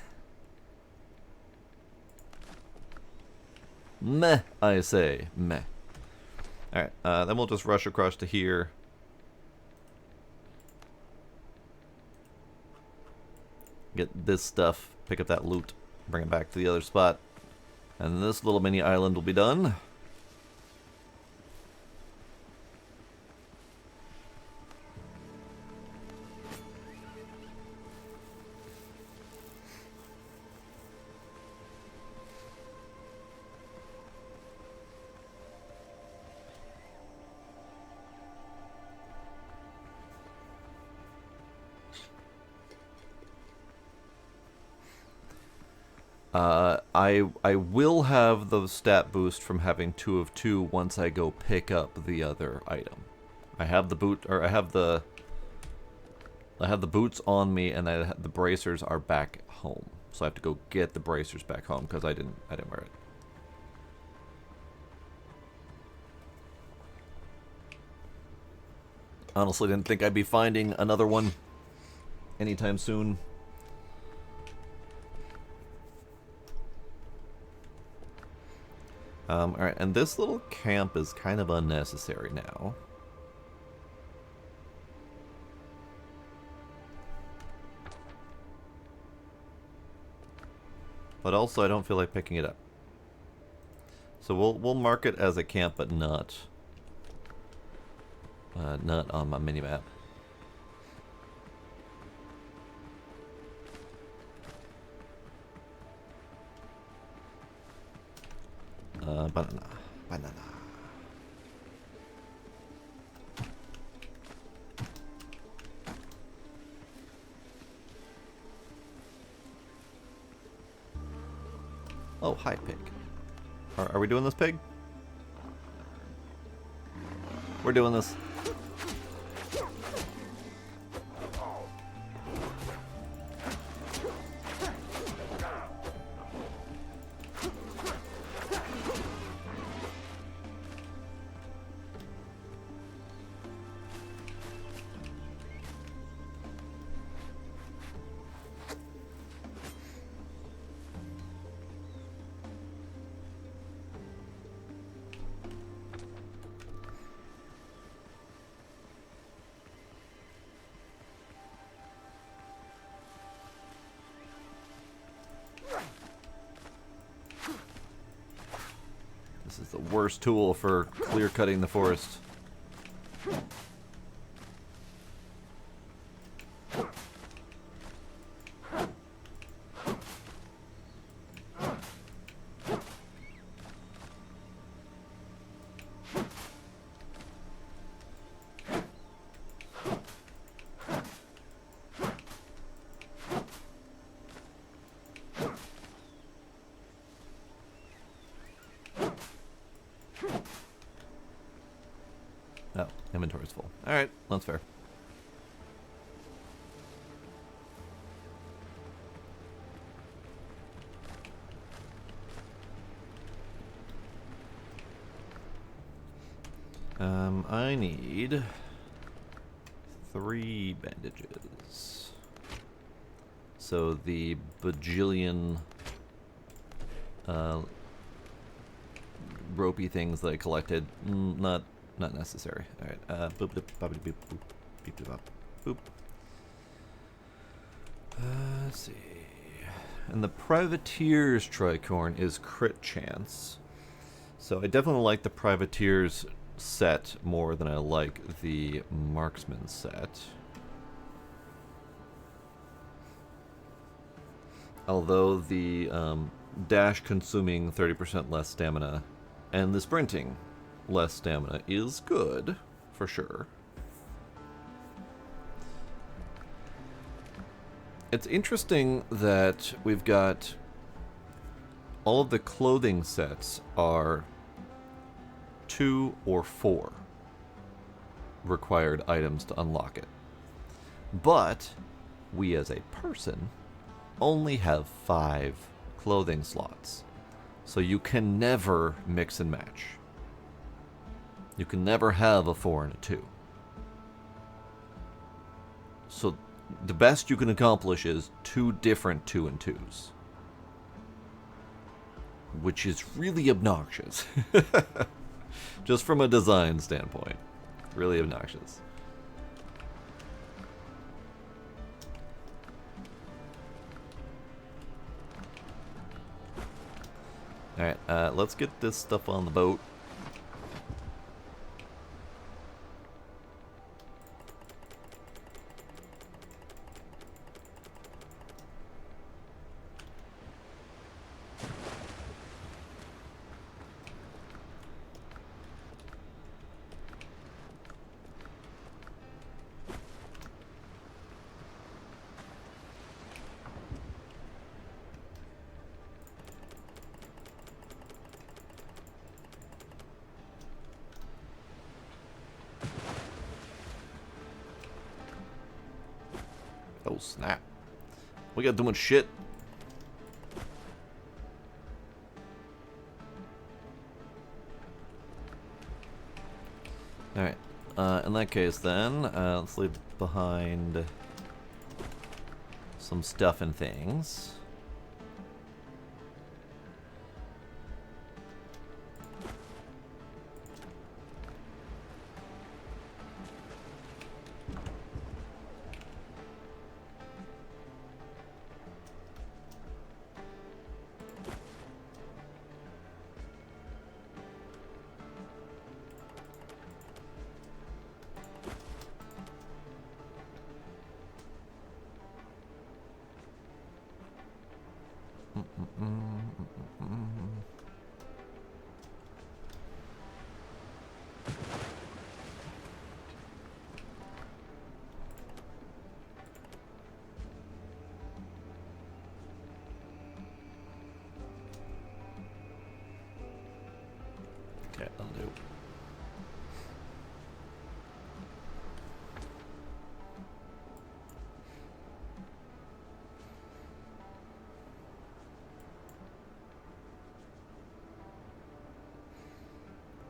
Meh, I say. Meh. Alright, then we'll just rush across to here. Get this stuff, pick up that loot, bring it back to the other spot. And this little mini island will be done. I will have the stat boost from having 2 of 2 once I go pick up the other item. I have the boots on me, and the bracers are back home. So I have to go get the bracers back home because I didn't wear it. Honestly, didn't think I'd be finding another one anytime soon. Alright, and this little camp is kind of unnecessary now. But also, I don't feel like picking it up. So we'll mark it as a camp, but not on my minimap. Banana. Oh, hi, pig. Are we doing this, pig? We're doing this. This is the worst tool for clear cutting the forest. Oh, inventory's full. Alright, that's fair. I need 3 bandages. So the bajillion ropey things that I collected, not necessary. All right. Boop, boop, boop, boop, boop, boop, boop, boop. Let's see. And the Privateer's tricorn is crit chance. So I definitely like the Privateer's set more than I like the Marksman set. Although the dash consuming 30% less stamina and the sprinting less stamina is good, for sure. It's interesting that we've got all of the clothing sets are 2 or 4 required items to unlock it. But we as a person only have 5 clothing slots. So you can never mix and match. You can never have a 4 and a 2. So the best you can accomplish is 2 different 2 and 2s. Which is really obnoxious. Just from a design standpoint. Really obnoxious. Alright, let's get this stuff on the boat. Oh, snap. We got too much shit. Alright. In that case, then, let's leave behind some stuff and things. Okay, I'll do.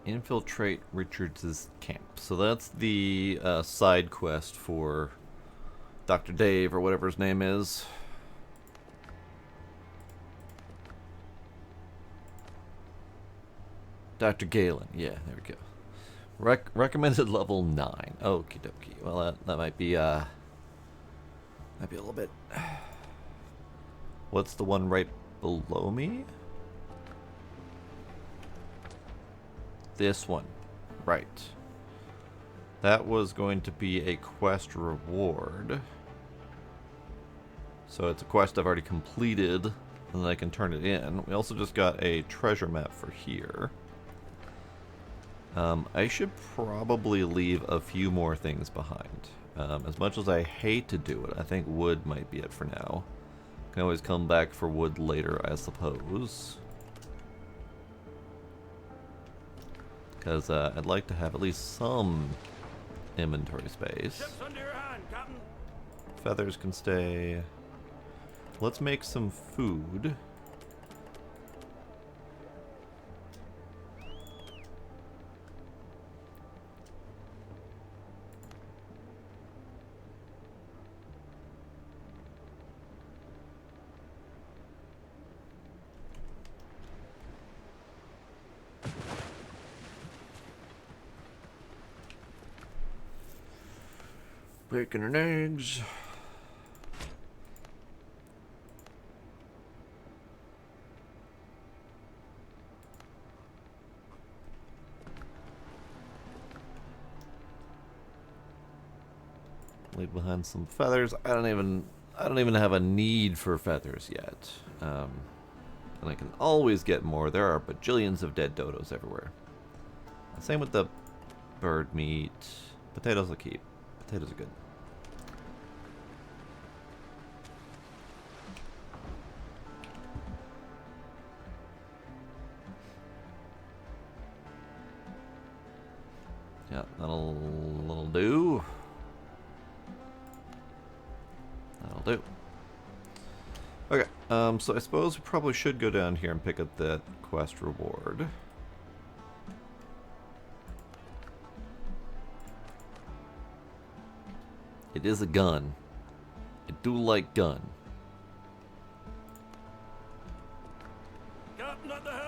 Infiltrate Richards' camp. So that's the side quest for Dr. Dave, or whatever his name is. Dr. Galen. Yeah, there we go. Recommended level 9. Okie dokie. Well, that might be a little bit. What's the one right below me? This one. Right. That was going to be a quest reward. So it's a quest I've already completed, and then I can turn it in. We also just got a treasure map for here. I should probably leave a few more things behind. As much as I hate to do it, I think wood might be it for now. Can always come back for wood later, I suppose. Because I'd like to have at least some inventory space. Ship's under your hand, Captain. Feathers can stay. Let's make some food. Bacon and eggs. Leave behind some feathers. I don't even have a need for feathers yet. And I can always get more. There are bajillions of dead dodos everywhere. Same with the bird meat. Potatoes will keep. Potatoes are good. Yeah, that'll do. That'll do. Okay, so I suppose we probably should go down here and pick up that quest reward. It is a gun. I do like gun. Captain at the helm.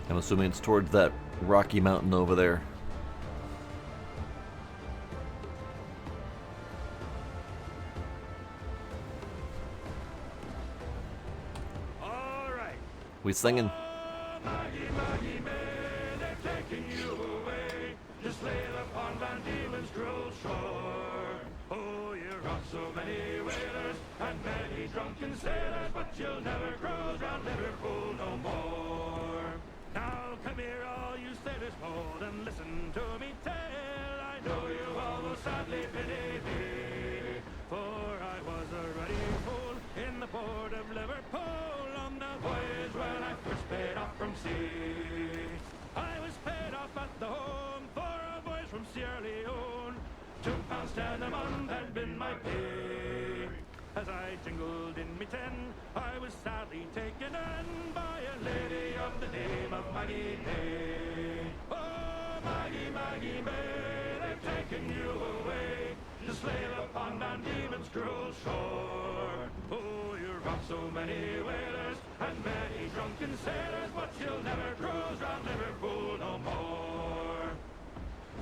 I'm assuming it's towards that rocky mountain over there. We singing. Oh, Maggie, Maggie May, they've taken you away to slay the pond and demon's cruel shore. Oh, you rock so many whalers and many drunken sailors, but you'll never cruise round Liverpool no more. Now come here, all you sailors bold, and listen to me tell. I know you all will sadly pity me, for I was a ruddy fool in the port of Liverpool on the voyage when I first paid off from sea. I was paid off at the home for a voyage from Sierra Leone. £2.10 a month had been my pay. As I jingled in me 10, I was sadly taken in by a lady of the name of Maggie May. Oh, Maggie, Maggie May, they've taken you away to slay the pond and demon's cruel shore. Oh, you rock so many whalers and many drunken sailors, but you'll never cruise round Liverpool no more.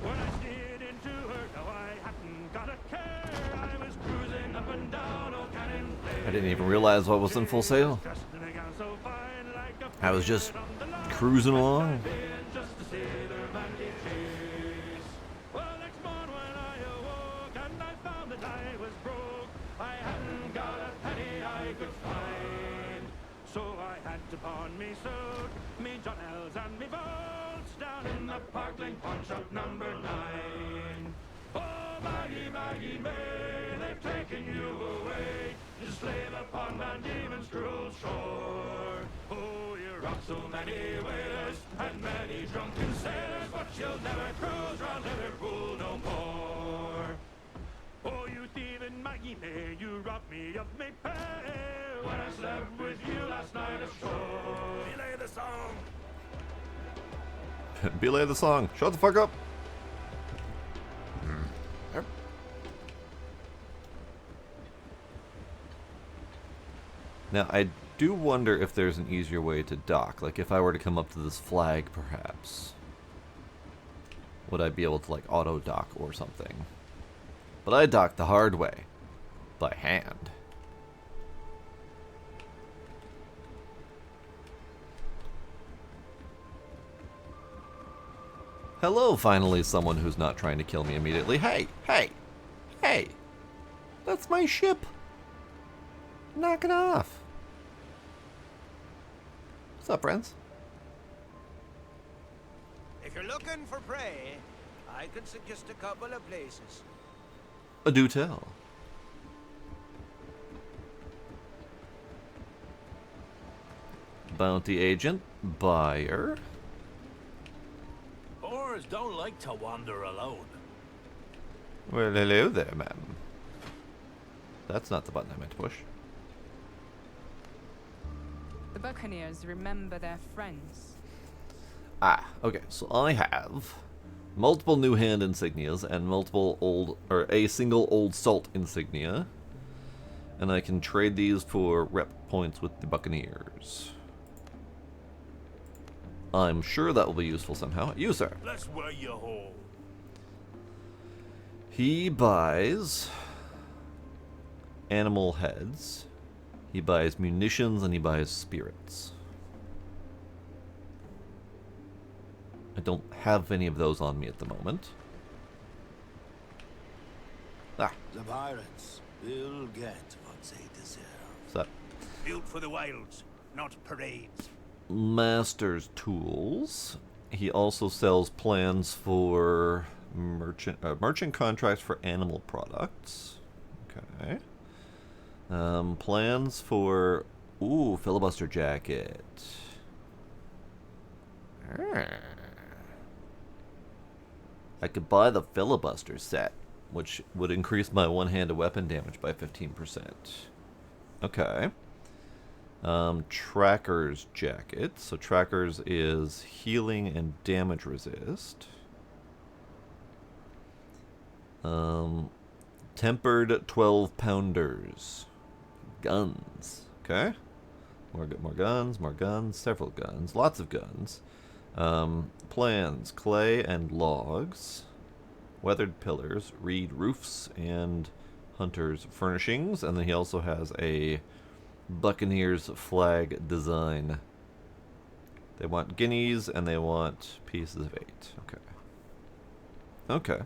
When I steered into her, no, I hadn't got a care. I was cruising up and down, oh, cannon flare. I didn't even realize what was in full sail. Dressed in a gown so fine, like a I was just pirate on the line. cruising along. Being just a sailor man gave chase. Well, next morn when I awoke and I found that I was broke, I hadn't got a penny I could find. So I had to pawn me suit, me Johnells and me bolts down in the Parkland pawn shop number 9. Oh, Maggie, Maggie May, they've taken you away to slay the pond and demon's cruel shore. Oh, you rock so many whalers and many drunken sailors, but you'll never cruise round Liverpool no more. Oh, you thieving Maggie May, you robbed me of me pay when I slept with you last night ashore. Belay the song. Belay the song. Shut the fuck up. Now, I do wonder if there's an easier way to dock. Like, if I were to come up to this flag, perhaps. Would I be able to, like, auto-dock or something? But I docked the hard way. By hand. Hello, finally, someone who's not trying to kill me immediately. Hey, hey, hey! That's my ship! Knock it off! What's up, friends? If you're looking for prey, I could suggest a couple of places. Do tell. Bounty agent, buyer. Boars don't like to wander alone. Well, hello there, ma'am. That's not the button I meant to push. The Buccaneers remember their friends. Ah, okay, so I have multiple new hand insignias and multiple old, or a single old salt insignia. And I can trade these for rep points with the Buccaneers. I'm sure that will be useful somehow. You, sir. Let's where you home. He buys animal heads. He buys munitions and he buys spirits. I don't have any of those on me at the moment. Ah, The pirates will get what they deserve. what's that? Built for the wilds, not parades. Master's tools. He also sells plans for merchant contracts for animal products. Okay. Plans for filibuster jacket. I could buy the filibuster set, which would increase my one-handed weapon damage by 15%. Okay. Tracker's jacket. So Tracker's is healing and damage resist. Tempered 12-pounders. Guns. Okay. More guns, several guns, lots of guns. Plans, clay and logs. Weathered pillars, reed roofs, and hunter's furnishings. And then he also has a Buccaneers flag design They want guineas and they want pieces of 8. Okay. Okay.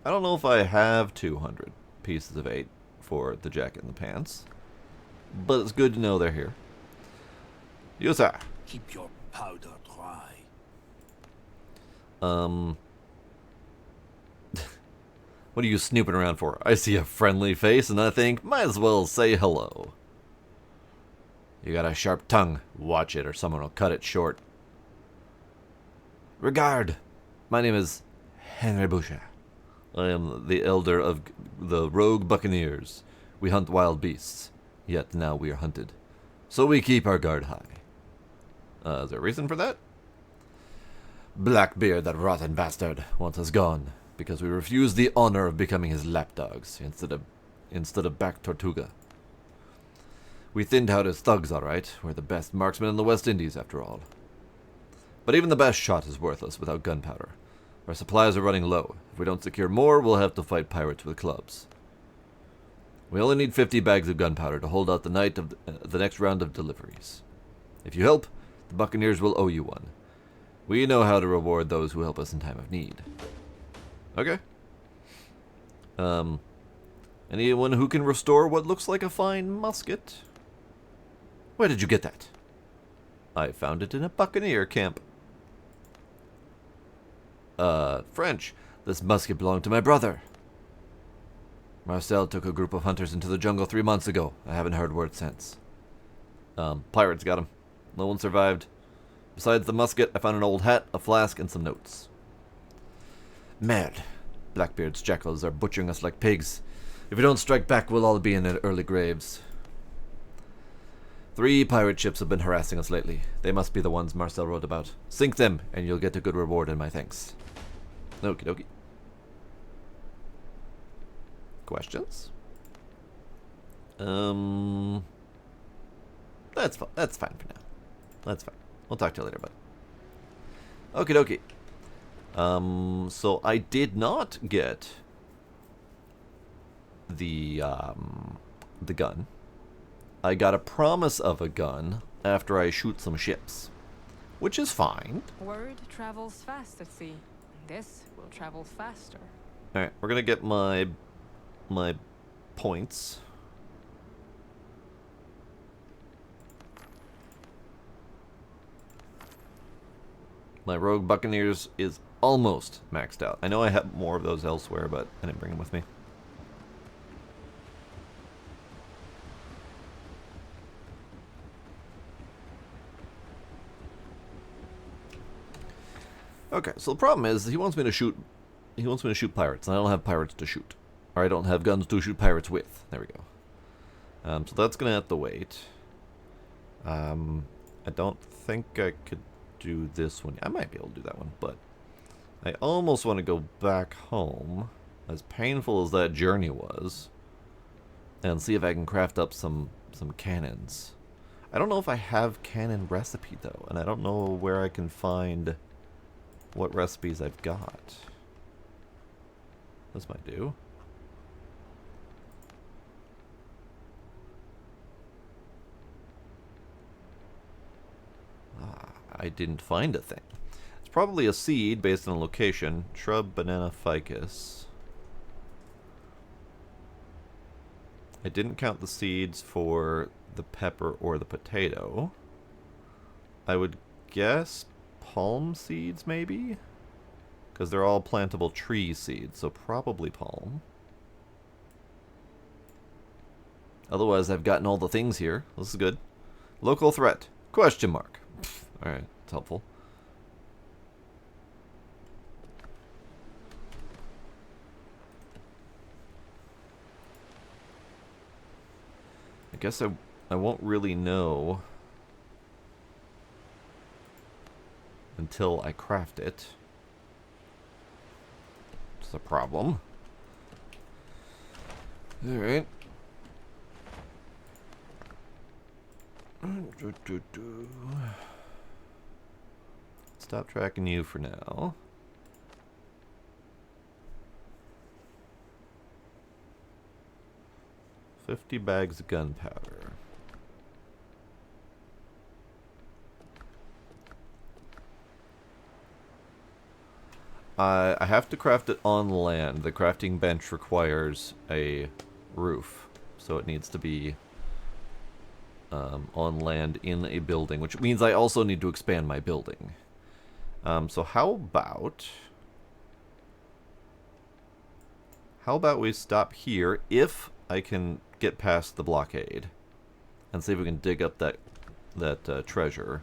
I don't know if I have 200 pieces of 8 for the jacket and the pants, but it's good to know they're here. Yes, sir. Keep your powder dry. What are you snooping around for? I see a friendly face and I think, might as well say hello. You got a sharp tongue. Watch it or someone will cut it short. Regard! My name is Henry Boucher. I am the elder of the rogue buccaneers. We hunt wild beasts, yet now we are hunted. So we keep our guard high. Is there a reason for that? Blackbeard, that rotten bastard, wants us gone, because we refused the honor of becoming his lapdogs, instead of back Tortuga. We thinned out his thugs, all right. We're the best marksmen in the West Indies, after all. But even the best shot is worthless without gunpowder. Our supplies are running low. If we don't secure more, we'll have to fight pirates with clubs. We only need 50 bags of gunpowder to hold out the night of the next round of deliveries. If you help, the Buccaneers will owe you one. We know how to reward those who help us in time of need. Okay. Anyone who can restore what looks like a fine musket? Where did you get that? I found it in a buccaneer camp. French. This musket belonged to my brother. Marcel took a group of hunters into the jungle 3 months ago. I haven't heard word since. Pirates got him. No one survived. Besides the musket, I found an old hat, a flask, and some notes. Mad. Blackbeard's jackals are butchering us like pigs. If we don't strike back, we'll all be in our early graves. 3 pirate ships have been harassing us lately. They must be the ones Marcel wrote about. Sink them, and you'll get a good reward in my thanks. Okie dokie. Questions? That's fine. That's fine for now. That's fine. We'll talk to you later, bud. Okie dokie. So I did not get the gun. I got a promise of a gun after I shoot some ships, which is fine. Word travels fast at sea. This will travel faster. All right, we're gonna get my points. My Rogue Buccaneers is almost maxed out. I know I have more of those elsewhere, but I didn't bring them with me. Okay, so the problem is he wants me to shoot pirates, and I don't have pirates to shoot. Or I don't have guns to shoot pirates with. There we go. So that's gonna have to wait. I don't think I could do this one. I might be able to do that one, but I almost want to go back home, as painful as that journey was, and see if I can craft up some cannons. I don't know if I have cannon recipe though, and I don't know where I can find what recipes I've got. This might do. I didn't find a thing. It's probably a seed based on a location. Shrub, banana, ficus. I didn't count the seeds for the pepper or the potato. I would guess palm seeds, maybe? Because they're all plantable tree seeds, so probably palm. Otherwise, I've gotten all the things here. This is good. Local threat? Question mark. Alright, it's helpful. I guess I won't really know until I craft it. It's a problem. Alright. Stop tracking you for now. $50 bags of gunpowder. I have to craft it on land. The crafting bench requires a roof, so it needs to be on land in a building, which means I also need to expand my building. So how about we stop here if I can get past the blockade and see if we can dig up that treasure,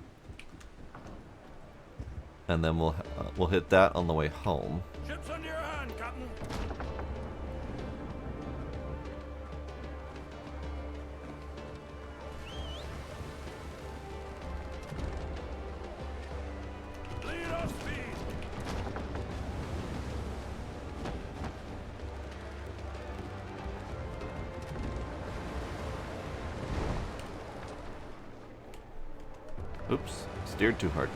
and then we'll hit that on the way home. Ships under your hand, Captain. Lead off speed. Oops, steered too hard.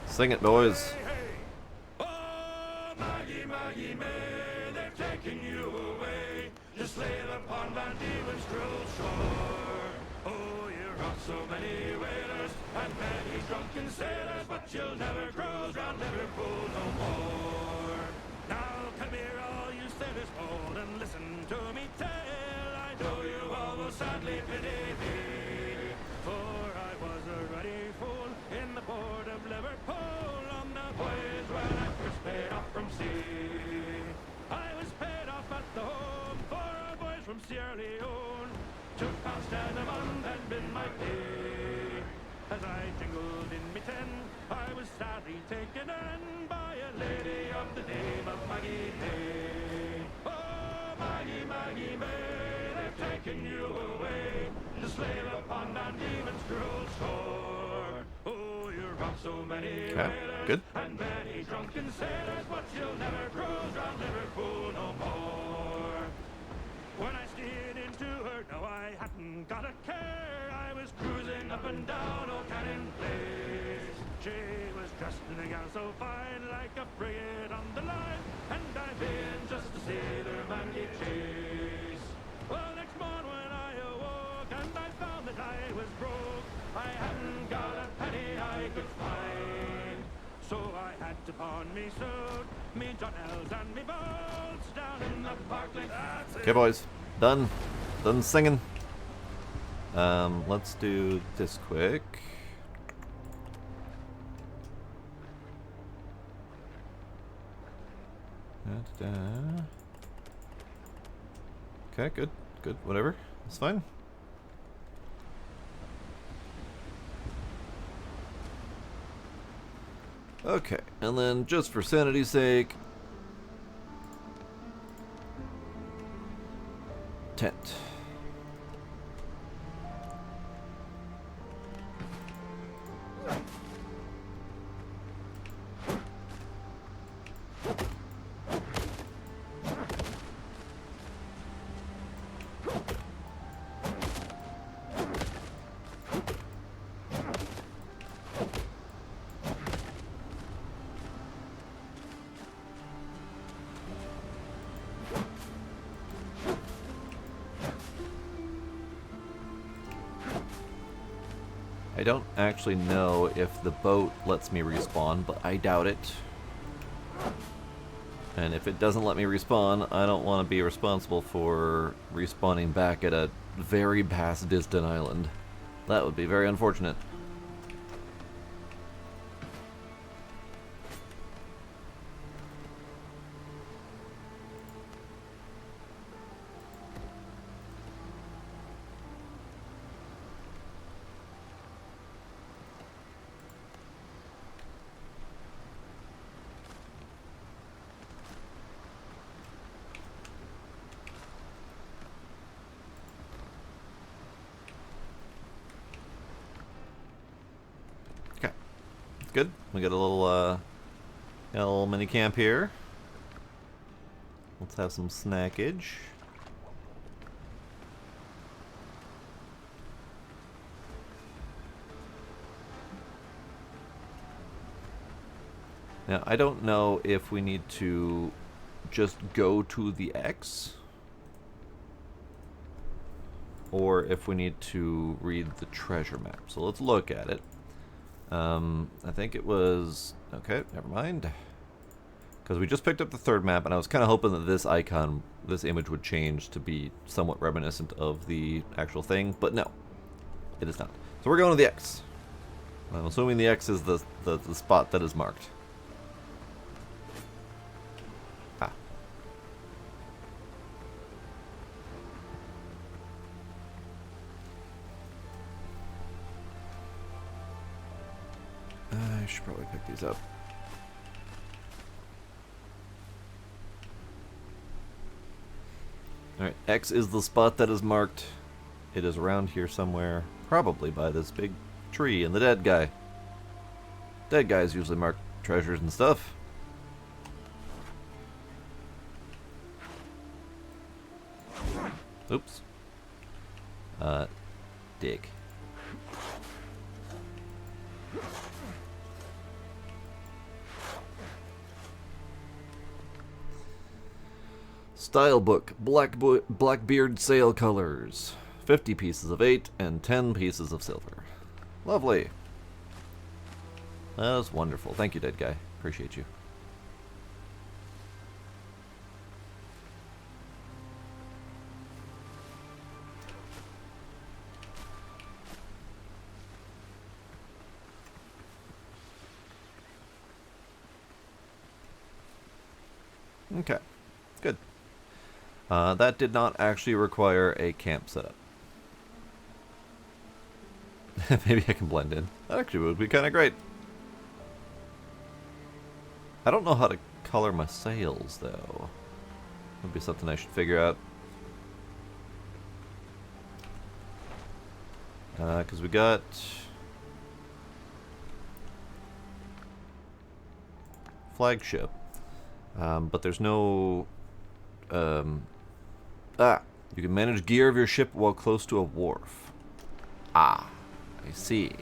Sing it, boys. Hey, hey. Oh, Maggie, Maggie May, they're taking you away. Just lay upon Van Diemen's cruel shore. Oh, you're on so many whalers and many drunken sailors, but you'll never cruise round Liverpool no more. Now come here, all you sailors bold, and listen to me tell. I know you all will sadly pity me, for I was a ruddy fool in the port of Liverpool on the voyage when I first paid off from sea. I was paid off at the home for a voyage from Sierra Leone. £2 stand a month had been my pay. As I jingled in me tin, I was sadly taken in by a lady of the name of Maggie May. Oh, Maggie, Maggie May, they've taken you away to slave upon Van Diemen's cruel shore. Oh, you're on so many whalers good. and many drunken sailors, but you'll never cruise round Liverpool no more. When I steered into her, no, I hadn't got a care. I was cruising up and down Old Cannon Place. She was dressed in a gown so fine, like a frigate on the line, and I've been just to see their man get chase. Well, next morning when I awoke, and I found that I was broke, I hadn't got a penny I could find. So I had to pawn me suit, me Johnells and me bolts down in the Parkland. Okay, boys. Done. Done singing. Let's do this quick. Da-da-da. Okay, good. Good. Whatever. It's fine. Okay, and then just for sanity's sake, tent. I don't actually know if the boat lets me respawn, but I doubt it. And if it doesn't let me respawn, I don't want to be responsible for respawning back at a very past distant island. That would be very unfortunate. Good. We got a little mini camp here. Let's have some snackage. Now, I don't know if we need to just go to the X, or if we need to read the treasure map. So let's look at it. I think it was... Okay, never mind. Because we just picked up the third map, and I was kind of hoping that this icon, this image would change to be somewhat reminiscent of the actual thing, but no. It is not. So we're going to the X. I'm assuming the X is the spot that is marked. Ah. I should probably pick these up. Alright, X is the spot that is marked. It is around here somewhere. Probably by this big tree and the dead guy. Dead guys usually mark treasures and stuff. Oops. Dig. Style book, Blackbeard sail colors. 50 pieces of 8 and 10 pieces of silver. Lovely. That was wonderful. Thank you, dead guy. Appreciate you. Okay. Good. That did not actually require a camp setup. Maybe I can blend in. That actually would be kind of great. I don't know how to color my sails, though. Would be something I should figure out. Because we got... flagship. But there's no... you can manage gear of your ship while close to a wharf. Ah, I see.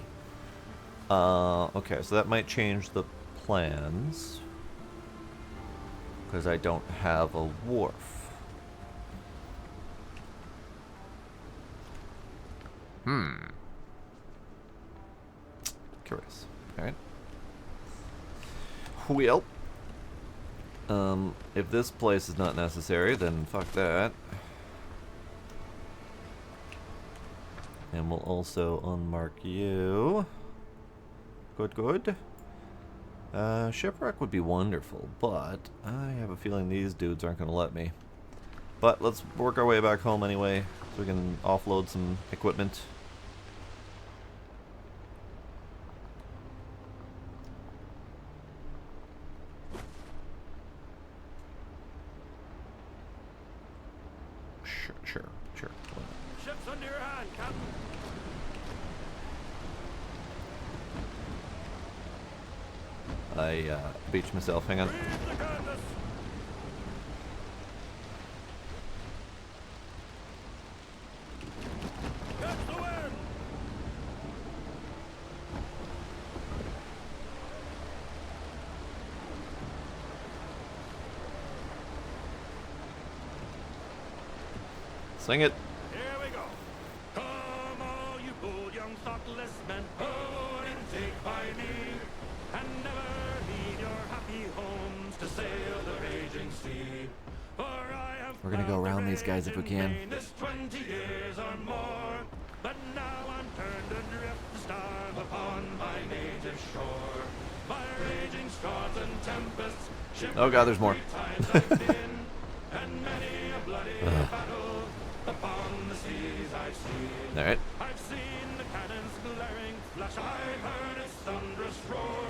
Okay, so that might change the plans. Because I don't have a wharf. Curious. Alright. Well. If this place is not necessary, then fuck that. And we'll also unmark you. Good, good. Shipwreck would be wonderful, but I have a feeling these dudes aren't going to let me. But let's work our way back home anyway, so we can offload some equipment. Sure. Ship's under your hand, Captain. I beached myself, hang on. Reef the canvas. Catch the wind. Sing it. Here we go. Come all you bold young thoughtless men, own and take by me, and never leave your happy homes to sail the raging sea. For I have We're gonna go found the around these guys if we raging can. main this 20 years or more, but now I'm turned adrift to starve upon my native shore. My raging storms and tempests, Oh god, there's more. times I've been, and many a bloody battle upon the seas I've seen. Alright. I've seen the cannon's glaring flash, I've heard its thunderous roar.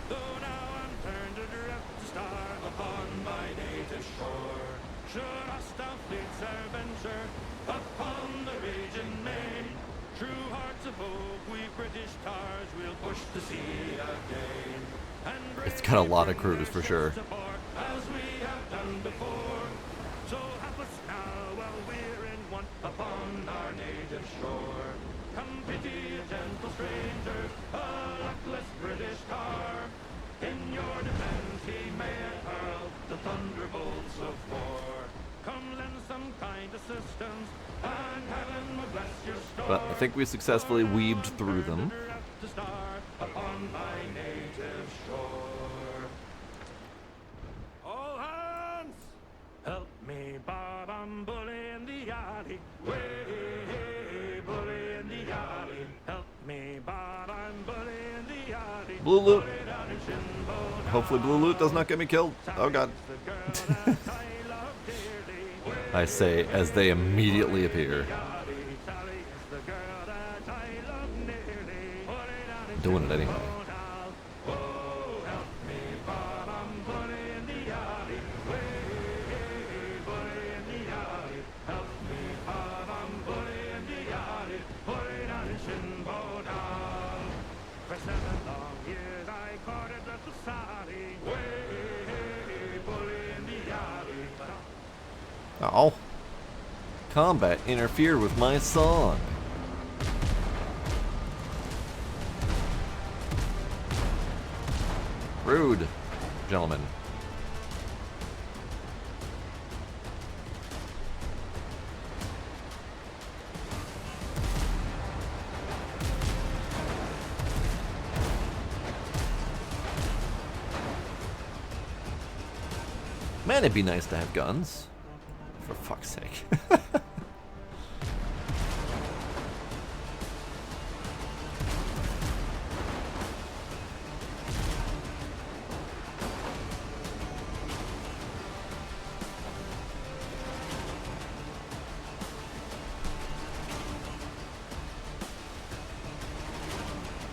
Though now I'm turned adrift to starve upon my native shore. Should hostile fleets e'er venture upon the raging main, true hearts of oak, we British tars will push the sea again. And It's got a lot of crews for sure. as we have done before. So help us now while we're in want upon our native shore. Come pity a gentle stranger, a luckless British tar. In your defense he may hurl the thunderbolts of war. Come lend some kind assistance, and heaven will bless your store. But I think we successfully weaved through them. To star upon Blue loot. Hopefully blue loot does not get me killed. Oh god. I say as they immediately appear. Doing it anyway. Oh. Combat interfered with my song. Rude, gentlemen. Man, it'd be nice to have guns. For fuck's sake.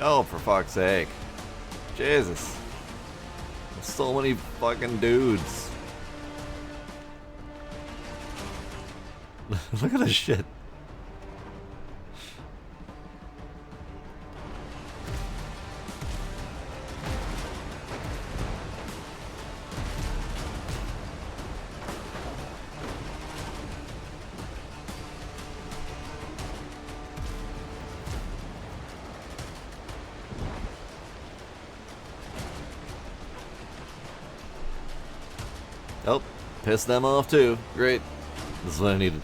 Oh, for fuck's sake. Jesus. There's so many fucking dudes. Look at this shit. Oh, piss them off too. Great. This is what I needed.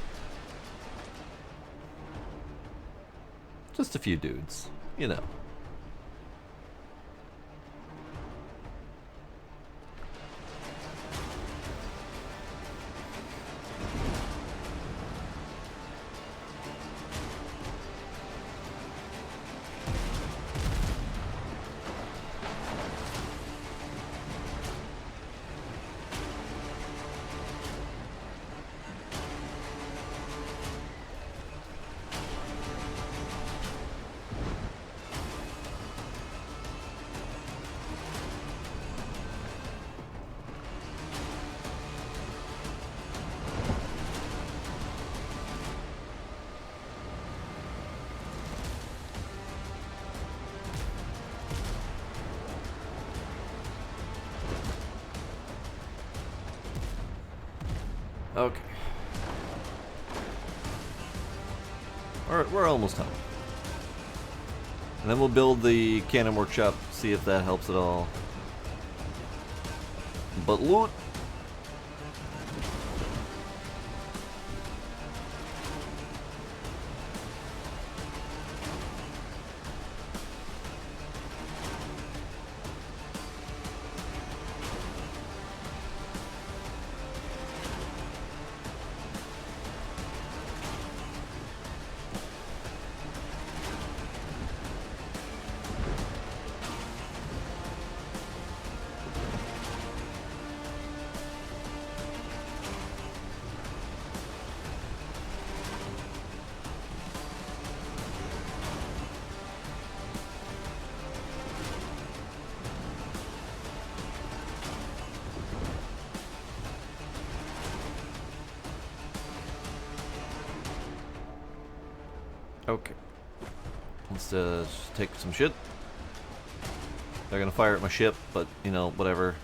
Just a few dudes, you know. Okay. Alright, we're almost home. And then we'll build the cannon workshop, see if that helps at all. But loot. Okay. Let's just take some shit. They're gonna fire at my ship, but, you know, whatever.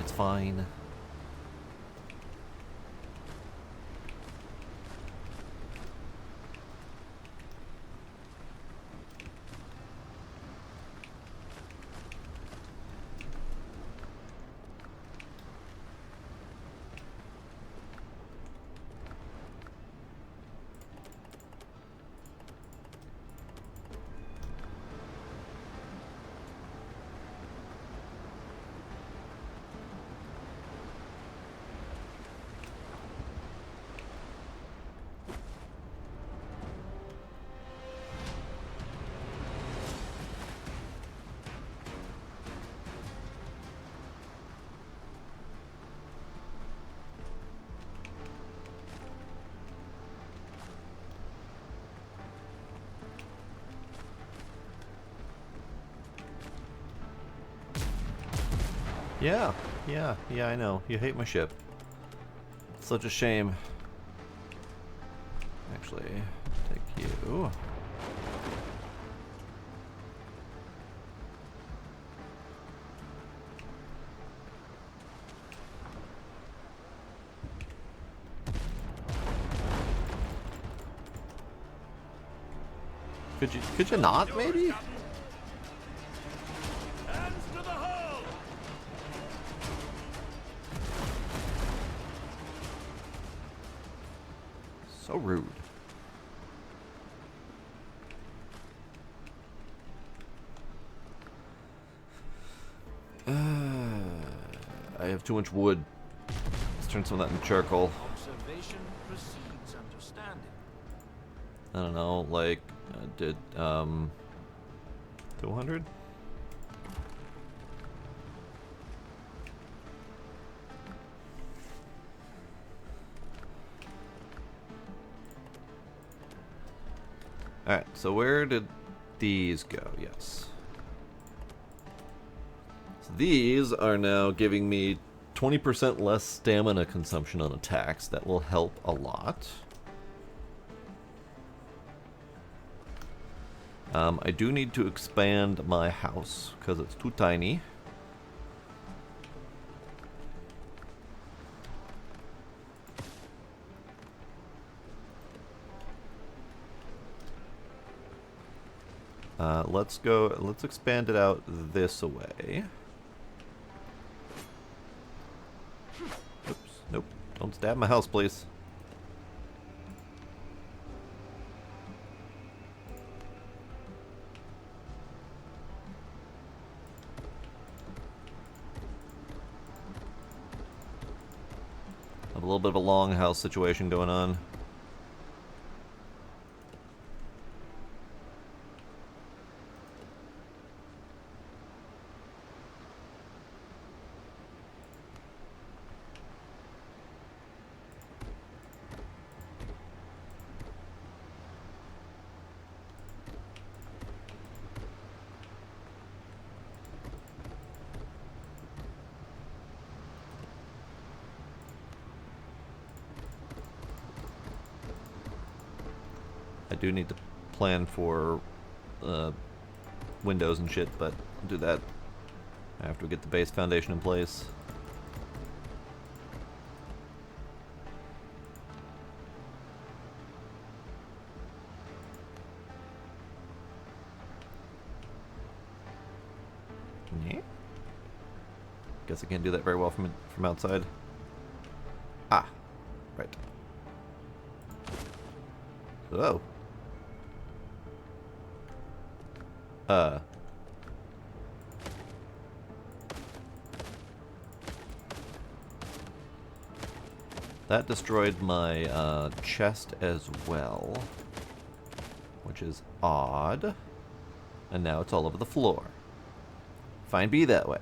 It's fine. Yeah, yeah, I know. You hate my ship. Such a shame. Actually, take you. Could you not, maybe? Hands to the hull! So rude. I have too much wood. Let's turn some of that into charcoal. Observation precedes understanding. I don't know, like, did, 200? Alright, so where did these go? Yes. So these are now giving me 20% less stamina consumption on attacks. That will help a lot. I do need to expand my house because it's too tiny. Let's expand it out this way. Oops, nope. Don't stab my house, please. Have a little bit of a longhouse situation going on. I do need to plan for windows and shit, but I'll do that after we get the base foundation in place. Yeah. Guess I can't do that very well from outside. Ah, right. Oh. That destroyed my chest as well, which is odd. And now it's all over the floor. Fine, be that way.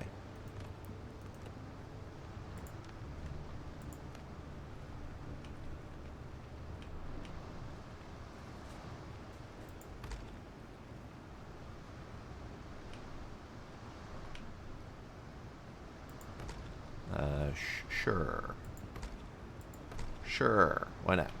Sure. Sure, why not?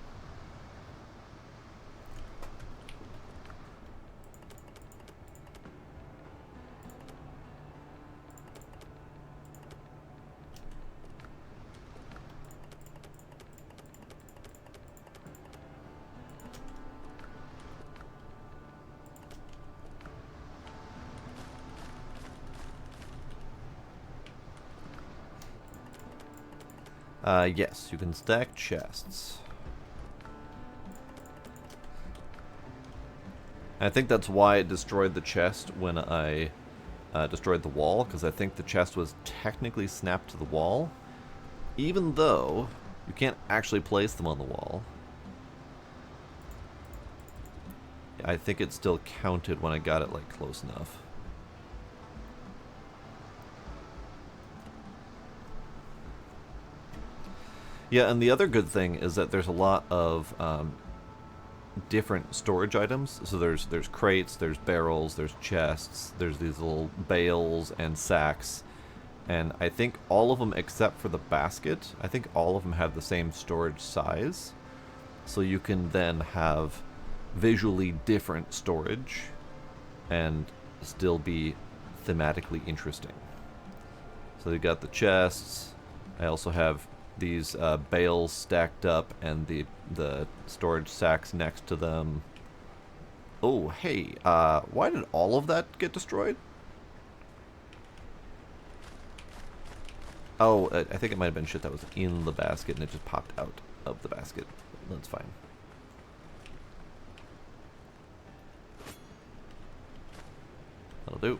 Yes, you can stack chests. I think that's why it destroyed the chest when I destroyed the wall, because I think the chest was technically snapped to the wall, even though you can't actually place them on the wall. I think it still counted when I got it, like, close enough. Yeah, and the other good thing is that there's a lot of different storage items. So there's crates, there's barrels, there's chests, there's these little bales and sacks. And I think all of them except for the basket, I think all of them have the same storage size. So you can then have visually different storage and still be thematically interesting. So you got the chests. I also have these bales stacked up and the storage sacks next to them. Oh, hey, why did all of that get destroyed? Oh, I think it might have been shit that was in the basket and it just popped out of the basket. That's fine. That'll do.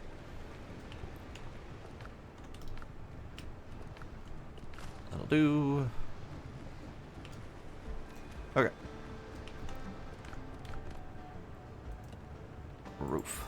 That'll do. Okay. Roof.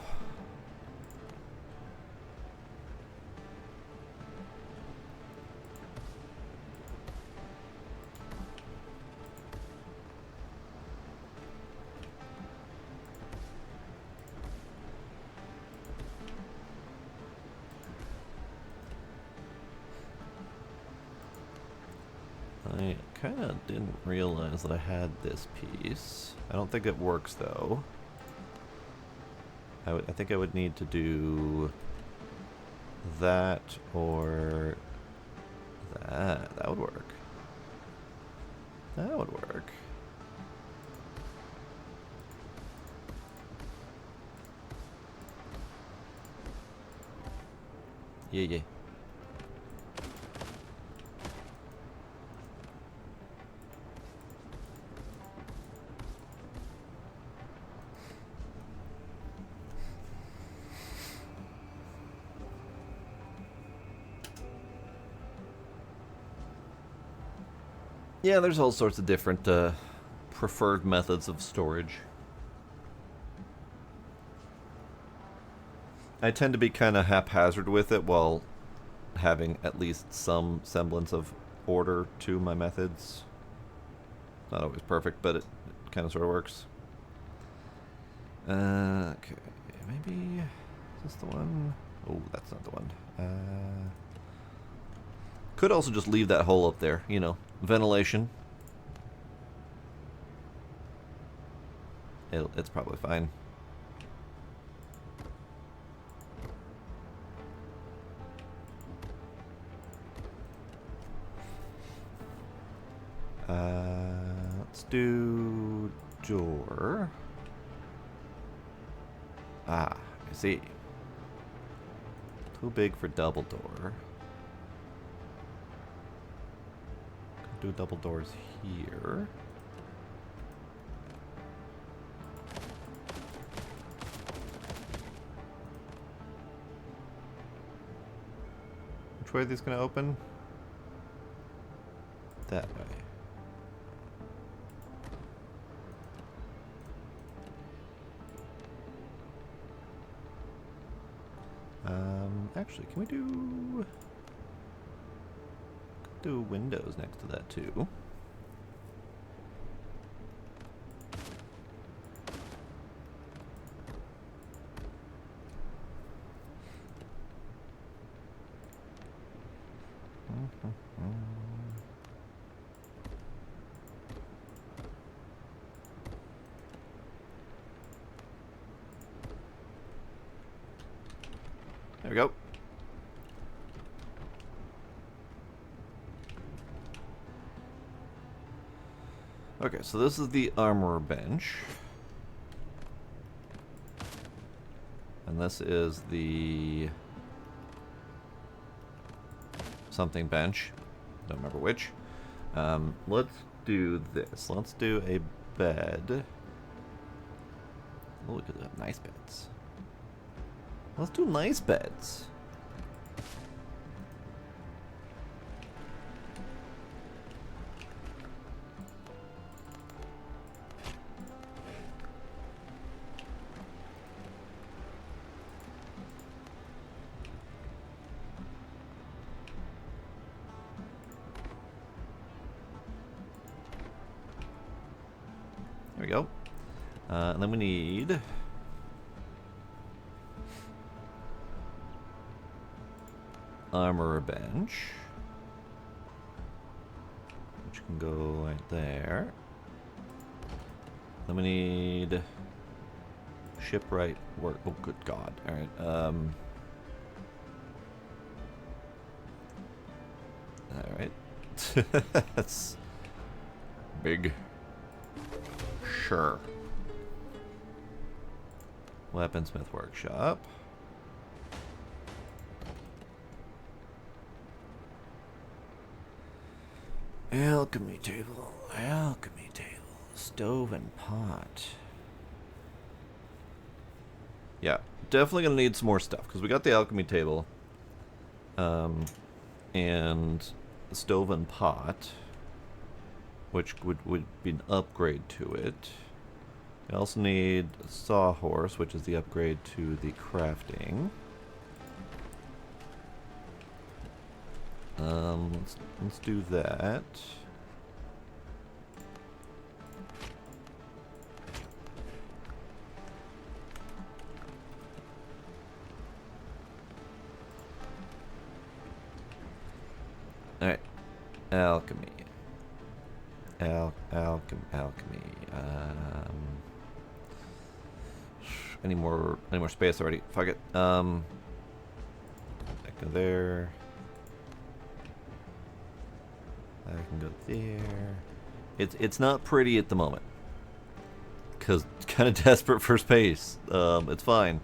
I kind of didn't realize that I had this piece. I don't think it works though. I think I would need to do that or that. That would work. That would work. Yeah, yeah. Yeah, there's all sorts of different preferred methods of storage. I tend to be kind of haphazard with it while having at least some semblance of order to my methods. Not always perfect, but it kind of sort of works. Okay, maybe... Is this the one? Oh, that's not the one. Could also just leave that hole up there, you know. Ventilation. It's probably fine. Let's do door. Ah, I see. Too big for double door. Could do double doors here. Which way are these gonna open? That way. Actually, can we do windows next to that too? There we go. Okay, so this is the armor bench. And this is the something bench. Don't remember which. Let's do this. Let's do a bed. Oh, we could have nice beds. Let's do nice beds. There we go. And then we need... armorer bench, which can go right there. Then we need shipwright work. Oh, good God! All right. All right. That's big. Sure. Weaponsmith workshop. Alchemy table. Alchemy table. Stove and pot. Yeah, definitely gonna need some more stuff because we got the alchemy table, and the stove and pot, which would be an upgrade to it. We also need a sawhorse, which is the upgrade to the crafting. Let's do that. Alright. Alchemy. Alchemy. Any more space already? Fuck it. That go there. I can go there. It's not pretty at the moment. Cause kind of desperate for space. It's fine.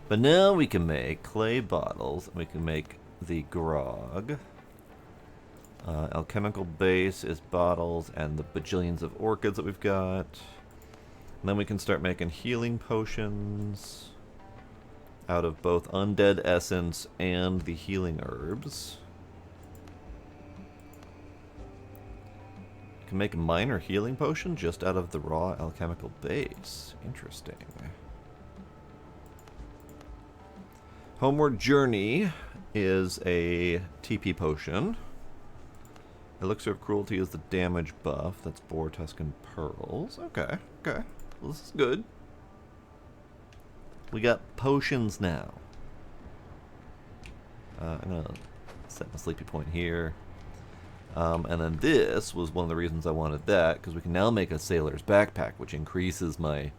But now we can make clay bottles, and we can make the grog. Alchemical base is bottles and the bajillions of orchids that we've got. And then we can start making healing potions out of both undead essence and the healing herbs. You can make a minor healing potion just out of the raw alchemical base. Interesting. Homeward Journey is a TP potion. Elixir of Cruelty is the damage buff. That's Boar Tuscan Pearls. Okay, okay. Well, this is good. We got potions now. I'm gonna set my sleepy point here. And then this was one of the reasons I wanted that, because we can now make a sailor's backpack, which increases my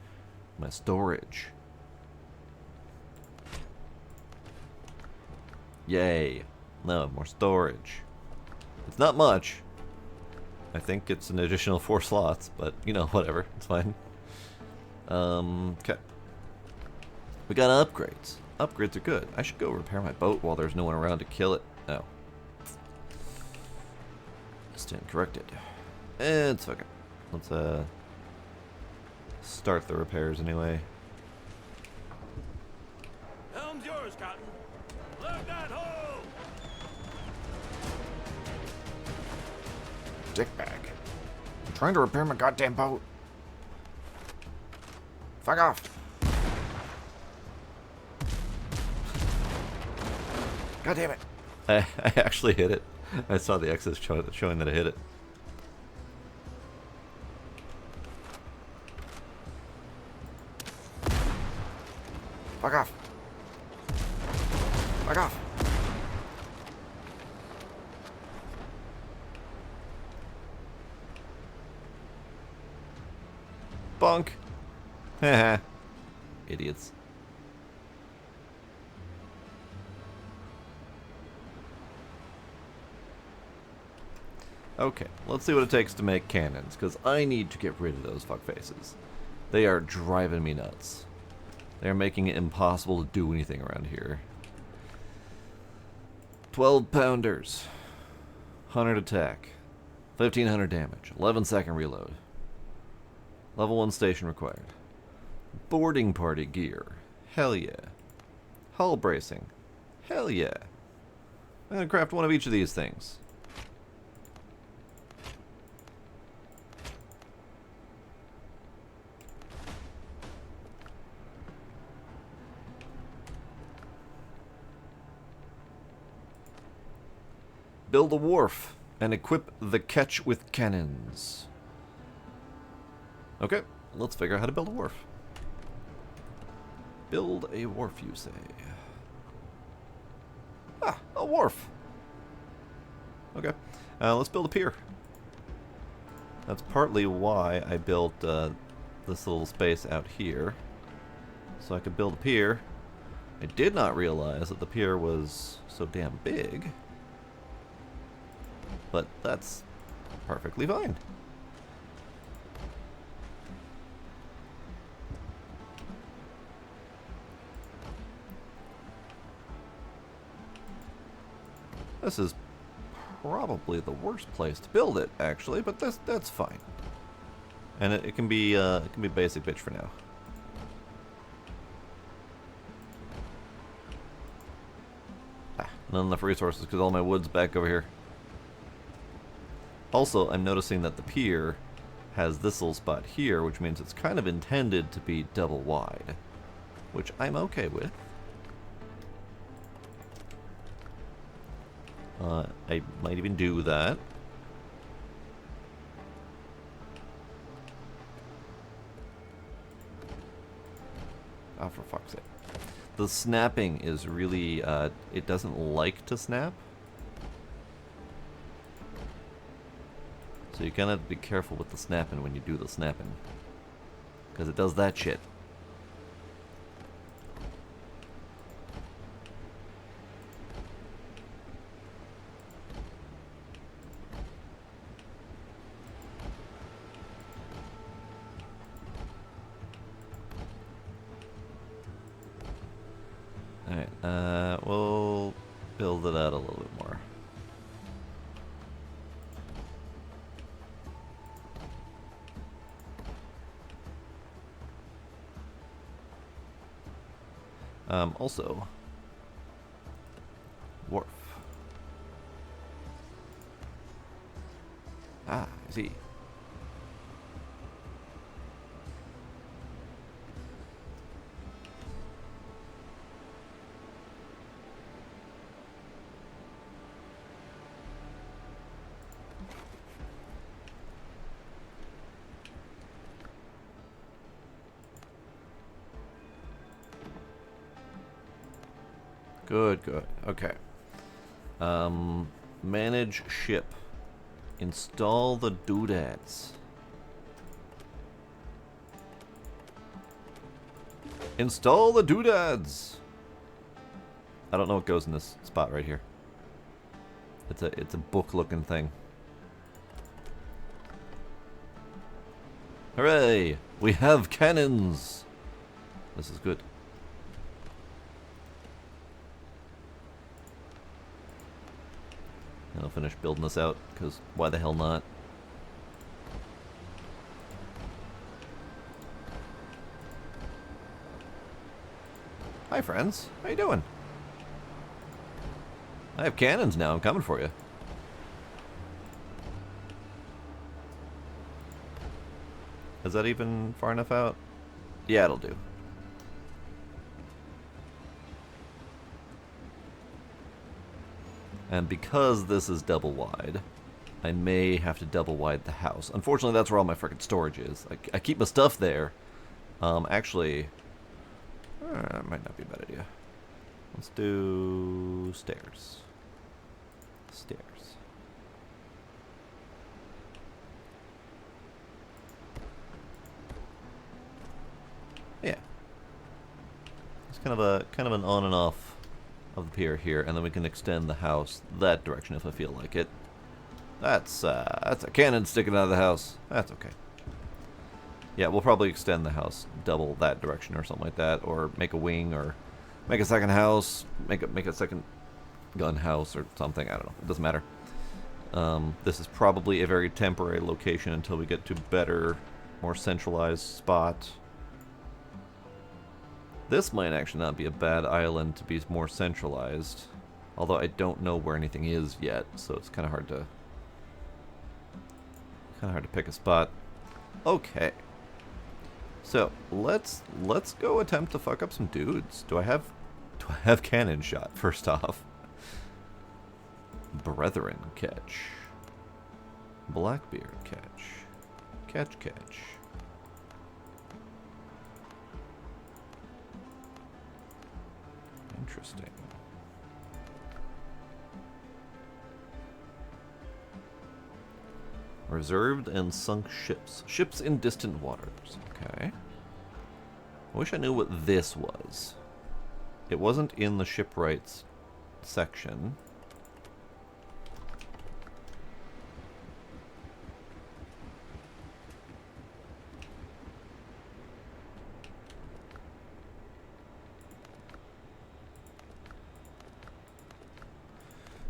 storage. Yay. No, more storage. It's not much. I think it's an additional 4 slots, but, you know, whatever. It's fine. Okay. We got upgrades. Upgrades are good. I should go repair my boat while there's no one around to kill it. No. Stand corrected. It's okay. Let's, start the repairs anyway. Helm's yours, Captain. Load that hole! Dickbag. I'm trying to repair my goddamn boat. Fuck off. God damn it. I actually hit it. I saw the X's showing that I hit it. Fuck off. Fuck off. Bonk. Haha. Idiots. Okay, let's see what it takes to make cannons, because I need to get rid of those fuckfaces. They are driving me nuts. They're making it impossible to do anything around here. 12 pounders. 100 attack. 1500 damage. 11-second reload. Level 1 station required. Boarding party gear. Hell yeah. Hull bracing. Hell yeah. I'm gonna craft one of each of these things. Build a wharf and equip the ketch with cannons. Okay, let's figure out how to build a wharf. Build a wharf, you say. A wharf. Okay. Let's build a pier. That's partly why I built this little space out here. So I could build a pier. I did not realize that the pier was so damn big. But that's perfectly fine. This is probably the worst place to build it, actually, but that's fine. And it can be basic bitch for now. Not enough resources because all my wood's back over here. Also, I'm noticing that the pier has this little spot here, which means it's kind of intended to be double wide, which I'm okay with. I might even do that. Oh, for fuck's sake. The snapping is really, it doesn't like to snap. So you kind of have to be careful with the snapping when you do the snapping. Because it does that shit. Alright, we'll build it out a little bit more. Also, wharf. Ah, I see. Good, good. Okay. Manage ship. Install the doodads. Install the doodads! I don't know what goes in this spot right here. It's a book-looking thing. Hooray! We have cannons! This is good. And I'll finish building this out, because why the hell not? Hi friends, how you doing? I have cannons now, I'm coming for you. Is that even far enough out? Yeah, it'll do. And because this is double wide, I may have to double wide the house. Unfortunately, that's where all my frickin' storage is. I keep my stuff there. Actually, it might not be a bad idea. Let's do stairs. Stairs. Yeah. It's kind of an on and off of the pier here, and then we can extend the house that direction if I feel like it. That's a cannon sticking out of the house. That's okay. Yeah, we'll probably extend the house double that direction or something like that, or make a wing, or make a second house, make a second gun house or something. I don't know. It doesn't matter. This is probably a very temporary location until we get to better, more centralized spot. This might actually not be a bad island to be more centralized, although I don't know where anything is yet, so it's kind of hard to pick a spot. Okay, so let's go attempt to fuck up some dudes. Do I have cannon shot? First off, brethren catch, Blackbeard catch. Interesting. Reserved and sunk ships. Ships in distant waters. Okay. I wish I knew what this was. It wasn't in the shipwrights section.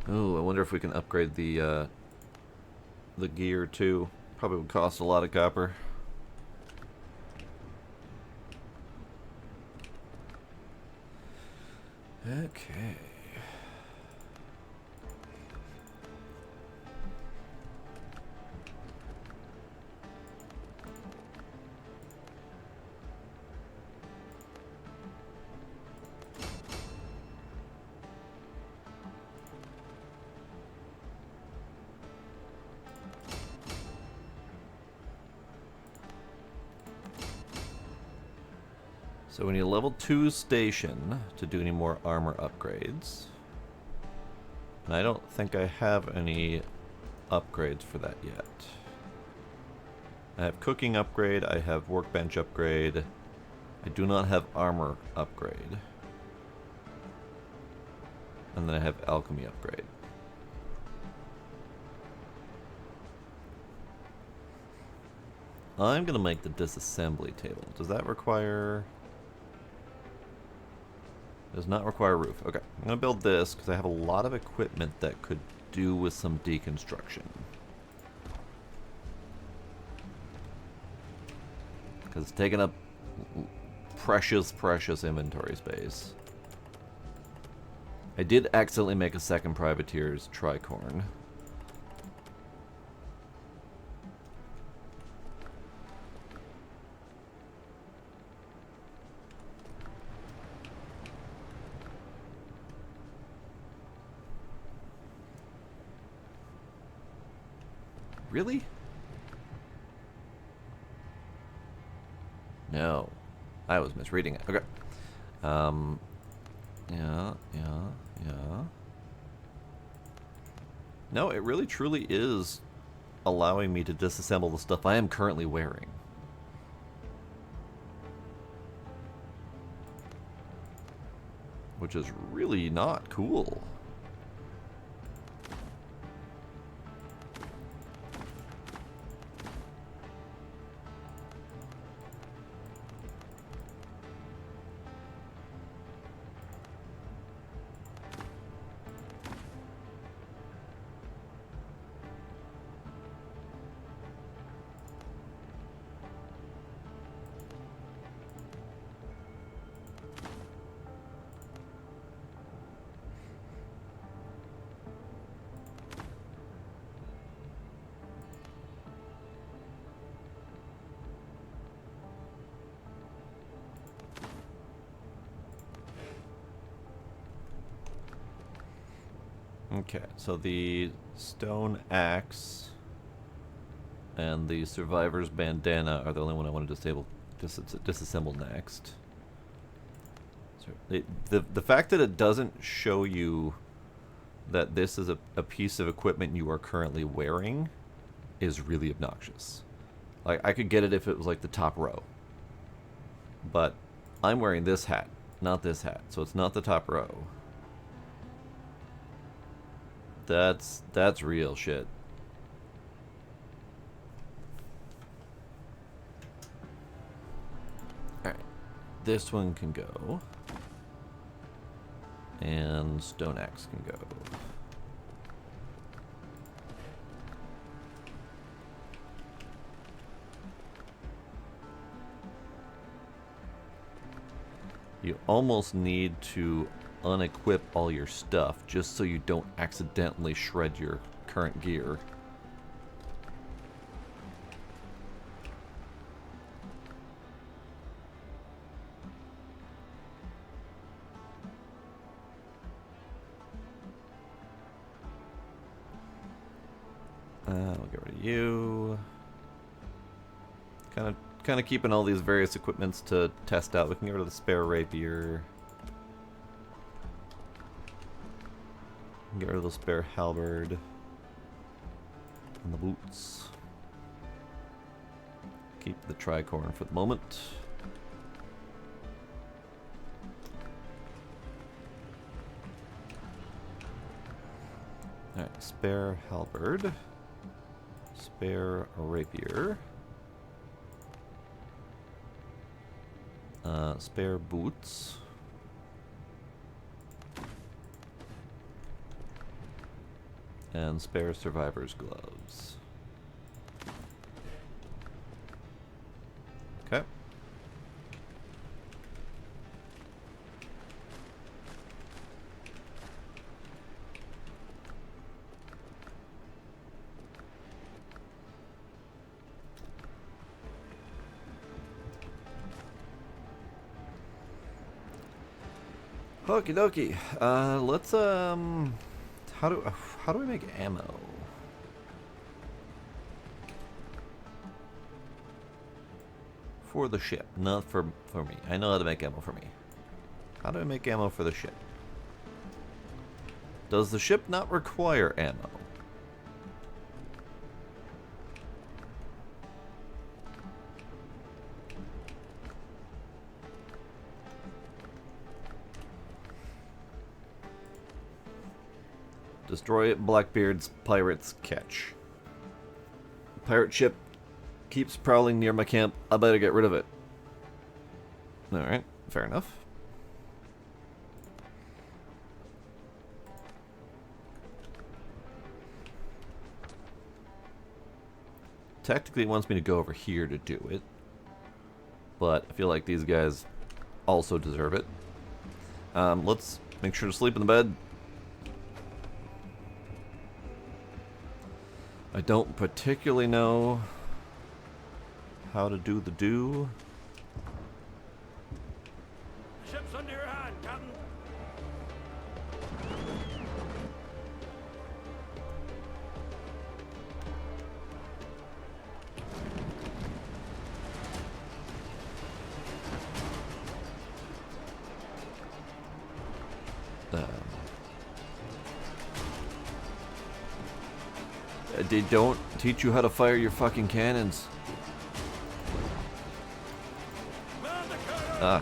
Oh, I wonder if we can upgrade the gear too. Probably would cost a lot of copper. Okay. So we need a level 2 station to do any more armor upgrades. And I don't think I have any upgrades for that yet. I have cooking upgrade, I have workbench upgrade. I do not have armor upgrade. And then I have alchemy upgrade. I'm gonna make the disassembly table. Does that require... Does not require a roof. Okay, I'm going to build this because I have a lot of equipment that could do with some deconstruction. Because it's taking up precious, precious inventory space. I did accidentally make a second privateer's tricorn. Really? No. I was misreading it. Okay. Yeah. No, it really truly is allowing me to disassemble the stuff I am currently wearing. Which is really not cool. Okay, so the stone axe and the survivor's bandana are the only one I want to disassemble next. So the fact that it doesn't show you that this is a piece of equipment you are currently wearing is really obnoxious. Like, I could get it if it was like the top row. But I'm wearing this hat, not this hat, so it's not the top row. That's real shit. Alright. This one can go. And stone axe can go. You almost need to unequip all your stuff just so you don't accidentally shred your current gear. We'll get rid of you. Kind of keeping all these various equipments to test out. We can get rid of the spare rapier. Get rid of the spare halberd. And the boots. keep the tricorn for the moment. Alright, spare halberd. Spare rapier. Spare boots. And spare survivor's gloves. Okay. Okie dokie. Let's how do we make ammo? For the ship, not for me. I know how to make ammo for me. How do I make ammo for the ship? Does the ship not require ammo? Destroy it, Blackbeard's pirates catch. Pirate ship keeps prowling near my camp. I better get rid of it. Alright, fair enough. Technically it wants me to go over here to do it. But I feel like these guys also deserve it. Let's make sure to sleep in the bed. I don't particularly know how to do the do. The ship's under your hand, Captain. They don't teach you how to fire your fucking cannons. Ah.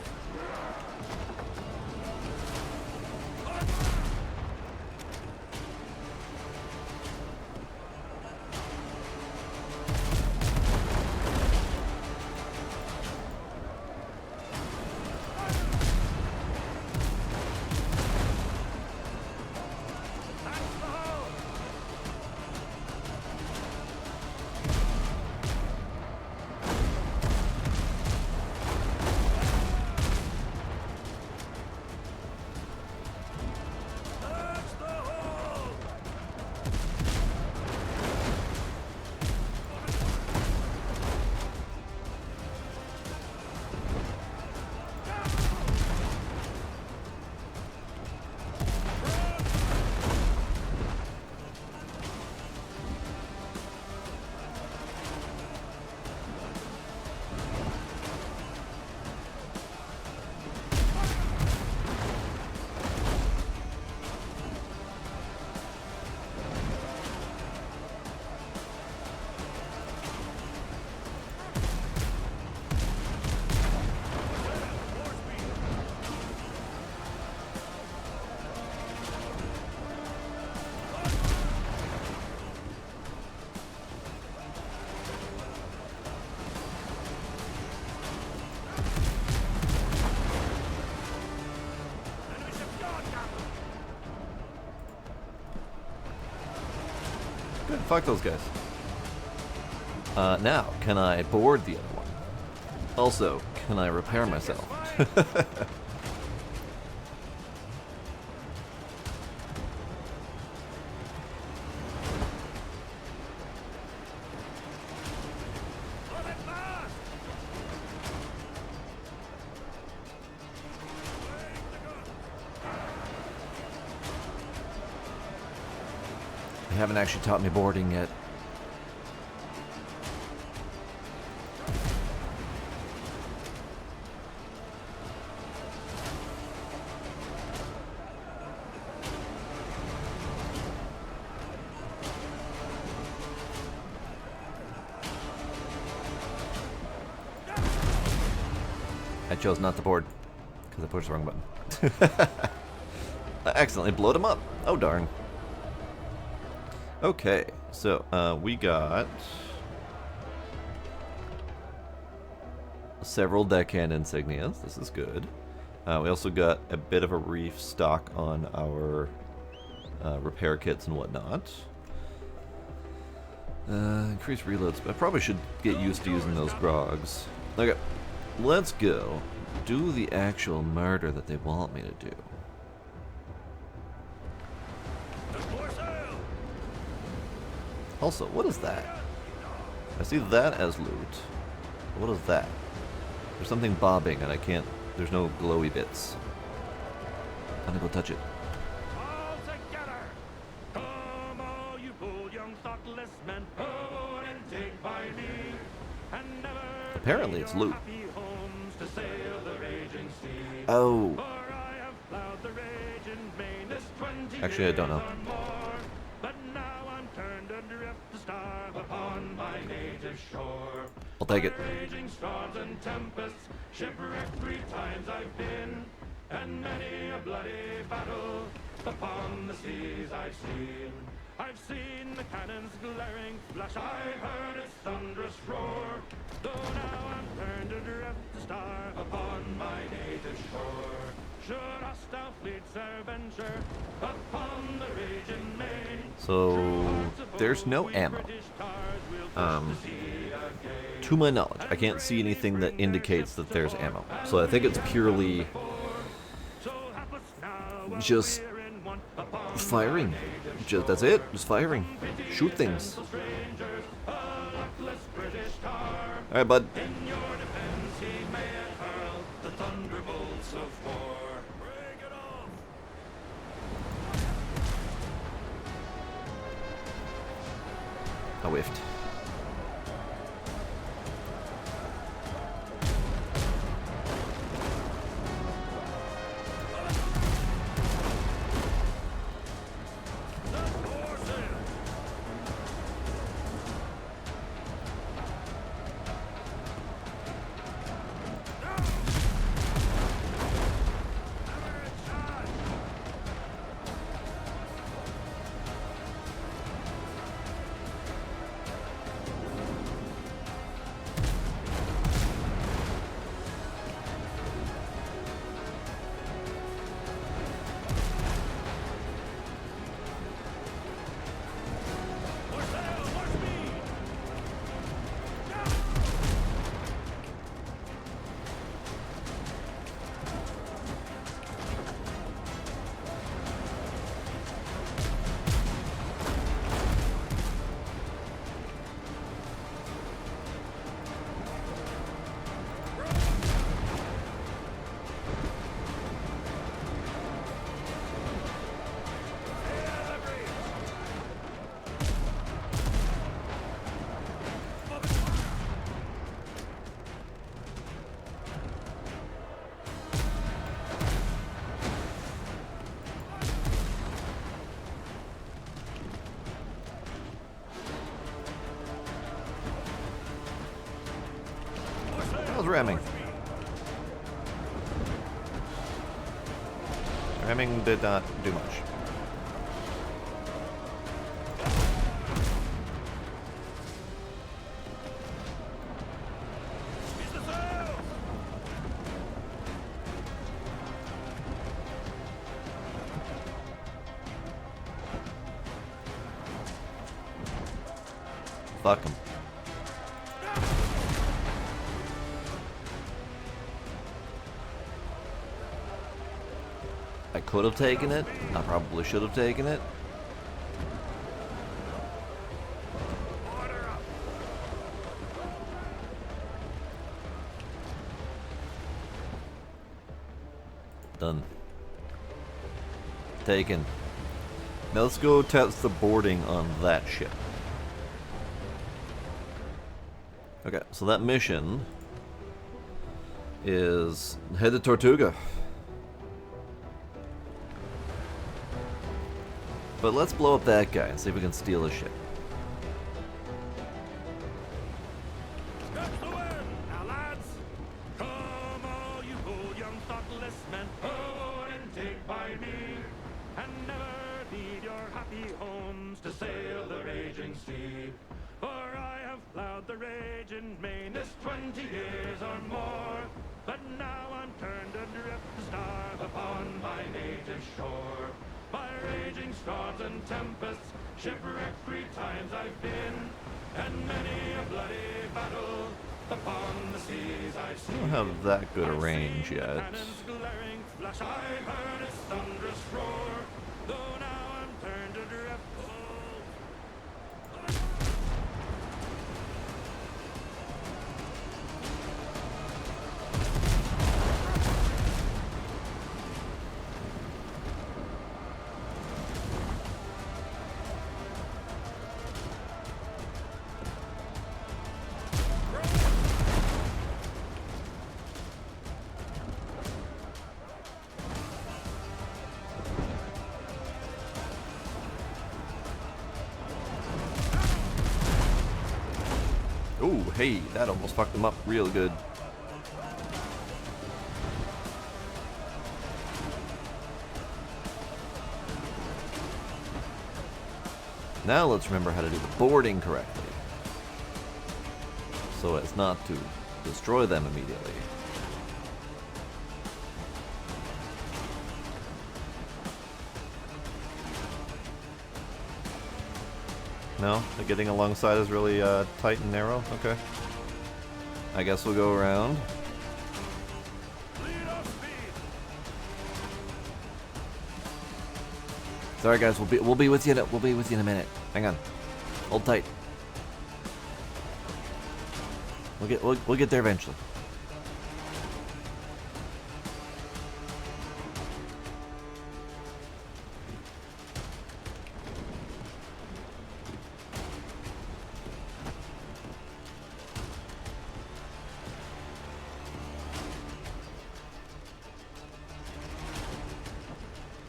Good, fuck those guys. Now, can I board the other one? Also, can I repair myself? They haven't actually taught me boarding yet. I chose not to board because I pushed the wrong button. I accidentally blowed him up. Oh darn. Okay, so we got several deckhand insignias. This is good. We also got a bit of a reef stock on our repair kits and whatnot. Increase reloads. I probably should get used to using those grogs. Okay, let's go do the actual murder that they want me to do. Also, what is that? I see that as loot. What is that? There's something bobbing and I can't... There's no glowy bits. I'm gonna go touch it. All together! Come, all you bold young thoughtless men, forward and take by me, and never Apparently leave it's your loot. happy homes to sail the raging sea. Oh. For I have plowed the raging main this 20 Actually, I don't know. years or more, but now I'm turned adrift to starve upon my native shore. I'll take it. Raging storms and tempests, shipwrecked 3 times I've been, and many a bloody battle upon the seas I've seen. I've seen the cannon's glaring flash, I've heard its thunderous roar, though now I'm turned adrift to starve upon my native shore. Should hostile fleets e'er venture upon the raging main, So there's no ammo. To my knowledge, I can't see anything that indicates that there's ammo. So I think it's purely just firing. Just that's it. Just firing. Shoot things. All right, bud. in your defense he may hurl the thunderbolts of war. Bring it on! I whiffed. That was ramming. Ramming did not do much. Fuck him. I could have taken it. I probably should have taken it. Done. Taken. Now let's go test the boarding on that ship. Okay, so that mission is head to Tortuga. But let's blow up that guy and see if we can steal his ship. Catch the wind! Now, lads, come all you to sail the raging sea. For I have plowed the raging main this 20 years or more, but now I'm turned adrift to starve upon my native shore. By raging storms and tempests, shipwrecked 3 times I've been, and many a bloody battle upon the seas I've seen. I don't have that good a range yet. Cannon's glaring flash, I've heard its thunderous roar, though now I'm turned adrift. Ooh, hey, that almost fucked them up real good. Now let's remember how to do the boarding correctly, so as not to destroy them immediately. No? The getting alongside is really tight and narrow? Okay. I guess we'll go around. Sorry guys, we'll be with you in a minute. Hang on. Hold tight. We'll get there eventually.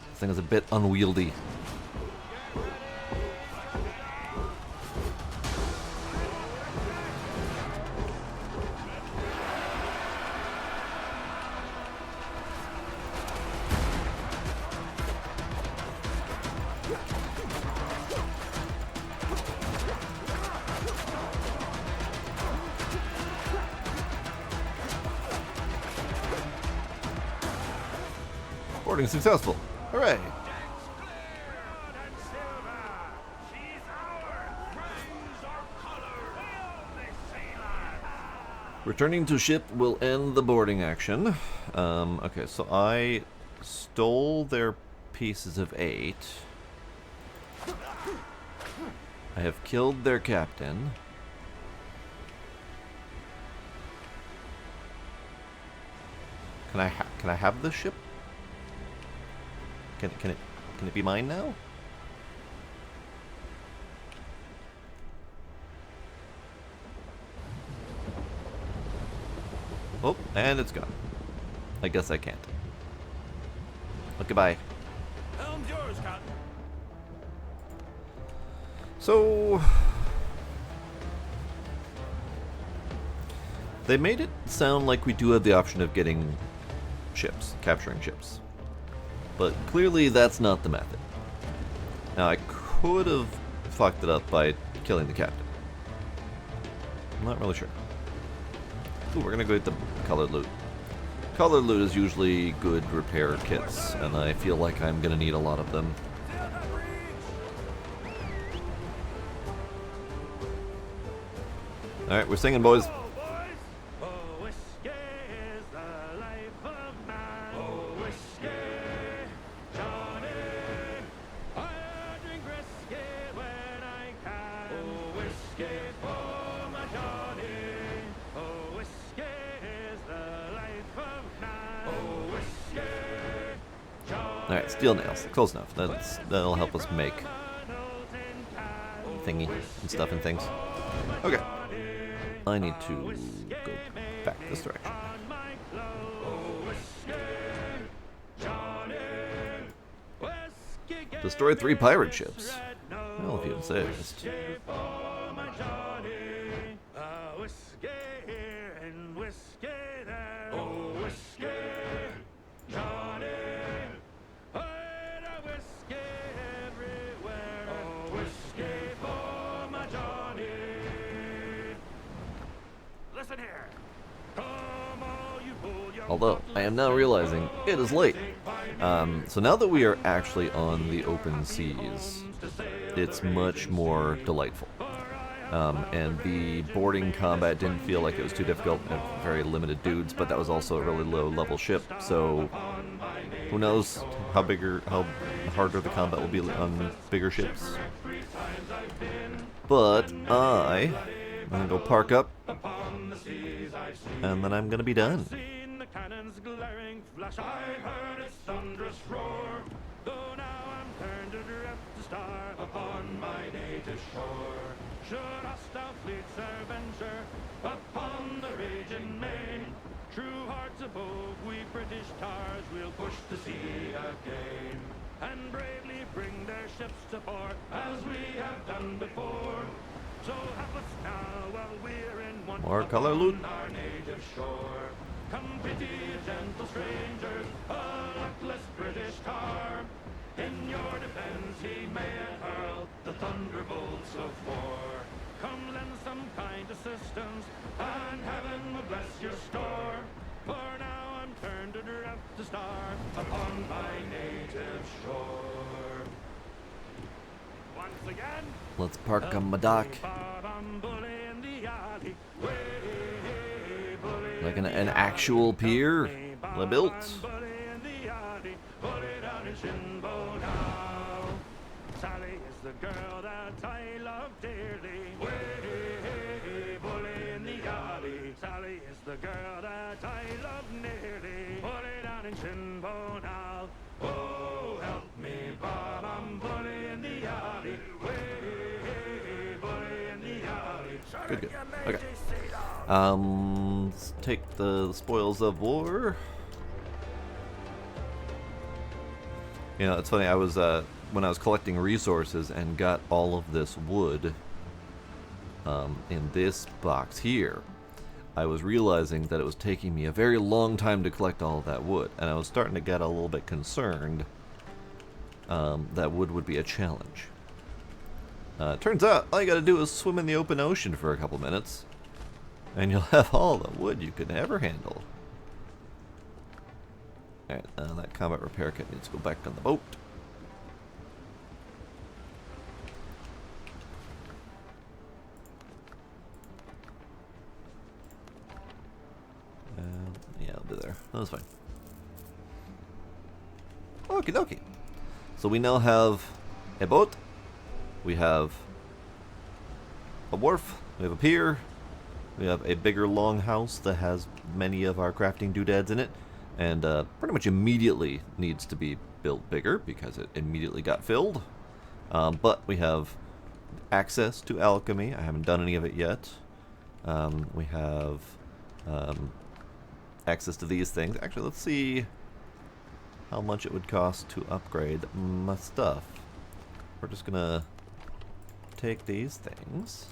This thing is a bit unwieldy. Boarding successful. Hooray! Returning to ship will end the boarding action. Okay, so I stole their pieces of 8. I have killed their captain. Can I have the ship? Can it be mine now? Oh, and it's gone. I guess I can't. Well, goodbye. Helm's yours, Captain. So they made it sound like we do have the option of getting ships, capturing ships. But clearly that's not the method. Now I could have fucked it up by killing the captain. I'm not really sure. Ooh, we're gonna go get the colored loot. Colored loot is usually good repair kits, and I feel like I'm gonna need a lot of them. Alright, we're singing, boys. Alright, steel nails. Close enough. That'll help us make thingy and stuff and things. Okay. I need to go back this direction. Destroy 3 pirate ships. Well, if you insist. Although, I am now realizing it is late. So now that we are actually on the open seas, it's much more delightful. And the boarding combat didn't feel like it was too difficult. I have very limited dudes, but that was also a really low level ship, so who knows how harder the combat will be on bigger ships. But I'm gonna go park up, and then I'm gonna be done. Seen the cannon's glaring flash, I heard its thunderous roar. Though now I'm turned adrift to star upon my native shore. Should hostile fleets adventure upon the raging main, true hearts above, we British tars will push the sea again, and bravely bring their ships to port as we have done before. So help us now while we're in one More color loot. our native shore. Come pity gentle strangers, a luckless British tar. In your defense he may hurl the thunderbolts of war. Come lend some kind assistance, and heaven will bless your store. For now I'm turned adrift to star upon my native shore. Once again, Let's park on my dock. Like an actual pier built. Sally is the girl that I love dearly. Bully in the alley. Sally is the girl that I love nearly. Put it down in Shinbone now. Oh, help me, Bob, I'm bully in the alley. Bully in the alley. Good. Okay. Let's take the spoils of war. You know, it's funny. I was when I was collecting resources and got all of this wood in this box here, I was realizing that it was taking me a very long time to collect all of that wood, and I was starting to get a little bit concerned that wood would be a challenge. Turns out all you gotta do is swim in the open ocean for a couple minutes, and you'll have all the wood you could ever handle. Alright, that combat repair kit needs to go back on the boat. Yeah, I'll be there. That's fine. Okie dokie. So we now have a boat, we have a wharf, we have a pier, we have a bigger longhouse that has many of our crafting doodads in it, and pretty much immediately needs to be built bigger because it immediately got filled. But we have access to alchemy. I haven't done any of it yet. We have access to these things. Actually, let's see how much it would cost to upgrade my stuff. We're just gonna take these things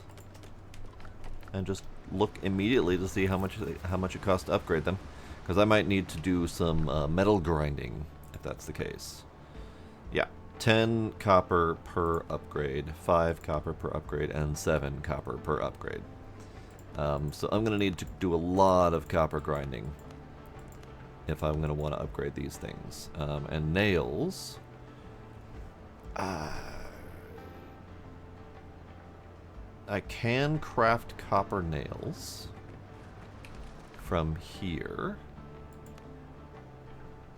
and just look immediately to see how much it costs to upgrade them, because I might need to do some metal grinding if that's the case. Yeah, 10 copper per upgrade, 5 copper per upgrade, and 7 copper per upgrade. So I'm gonna need to do a lot of copper grinding if I'm gonna want to upgrade these things. And nails. I can craft copper nails from here.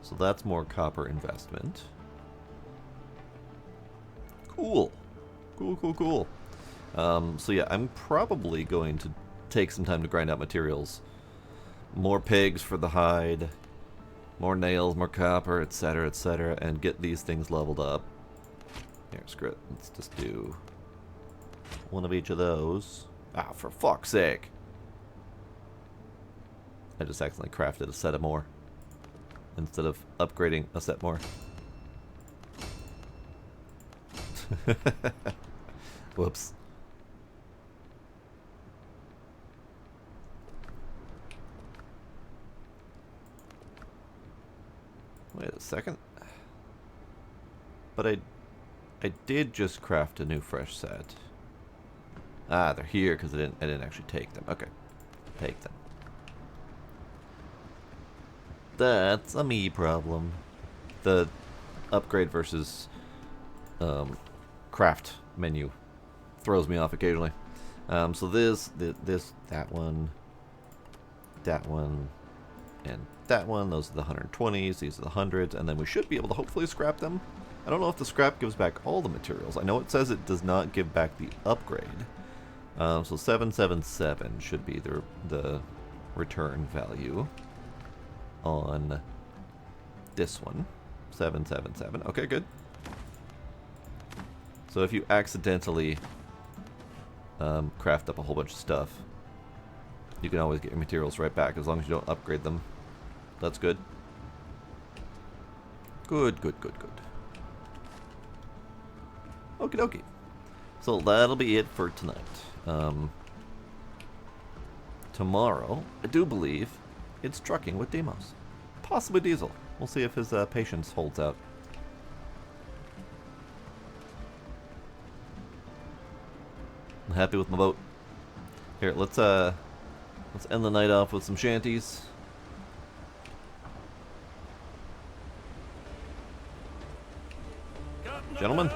So that's more copper investment. Cool. Cool. So yeah, I'm probably going to take some time to grind out materials. More pigs for the hide, more nails, more copper, etc., and get these things leveled up. Here, screw it. Let's just do one of each of those. Ah, for fuck's sake. I just accidentally crafted a set of more instead of upgrading a set more. Whoops. Wait a second. But I did just craft a new fresh set. Ah, they're here because I didn't actually take them. Okay. Take them. That's a me problem. The upgrade versus craft menu throws me off occasionally. So that one, and that one. Those are the 120s. These are the 100s, and then we should be able to hopefully scrap them. I don't know if the scrap gives back all the materials. I know it says it does not give back the upgrade. So 777 should be the return value on this one. 777. Okay, good. So if you accidentally craft up a whole bunch of stuff, you can always get your materials right back as long as you don't upgrade them. That's good. Good, good, good, good. Okie dokie. So that'll be it for tonight. Tomorrow, I do believe it's trucking with Demos. Possibly Diesel. We'll see if his patience holds out. I'm happy with my boat. Here, let's end the night off with some shanties. Gentlemen,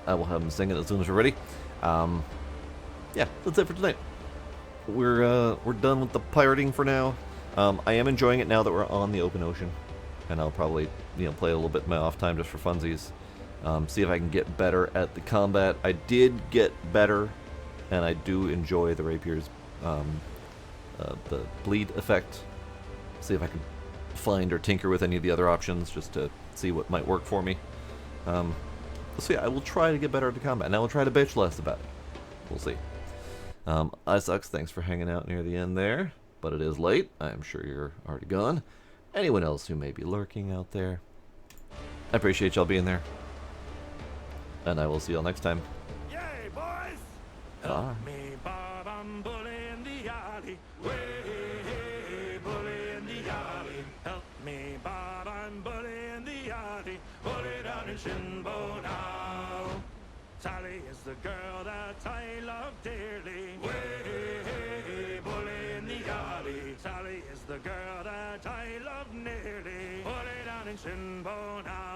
I will have them sing it as soon as we're ready. Yeah, that's it for tonight. We're done with the pirating for now. I am enjoying it now that we're on the open ocean, and I'll probably play a little bit in my off time just for funsies. See if I can get better at the combat. I did get better, and I do enjoy the rapier's the bleed effect. See if I can find or tinker with any of the other options just to see what might work for me. So yeah, I will try to get better at the combat, and I will try to bitch less about it. We'll see. iSucks, thanks for hanging out near the end there, but it is late. I'm sure you're already gone. Anyone else who may be lurking out there, I appreciate y'all being there, and I will see y'all next time. Yay, boys! Bye. Me, Bob, I'm bully in the alley. Way, bully in the alley. Help me, Bob, I'm bully in the alley. Bully down in Shinbo now. Sally is the girl that I love dearly. Way, bully in the alley. Sally is the girl that I love nearly. Bully down in Shinbo now.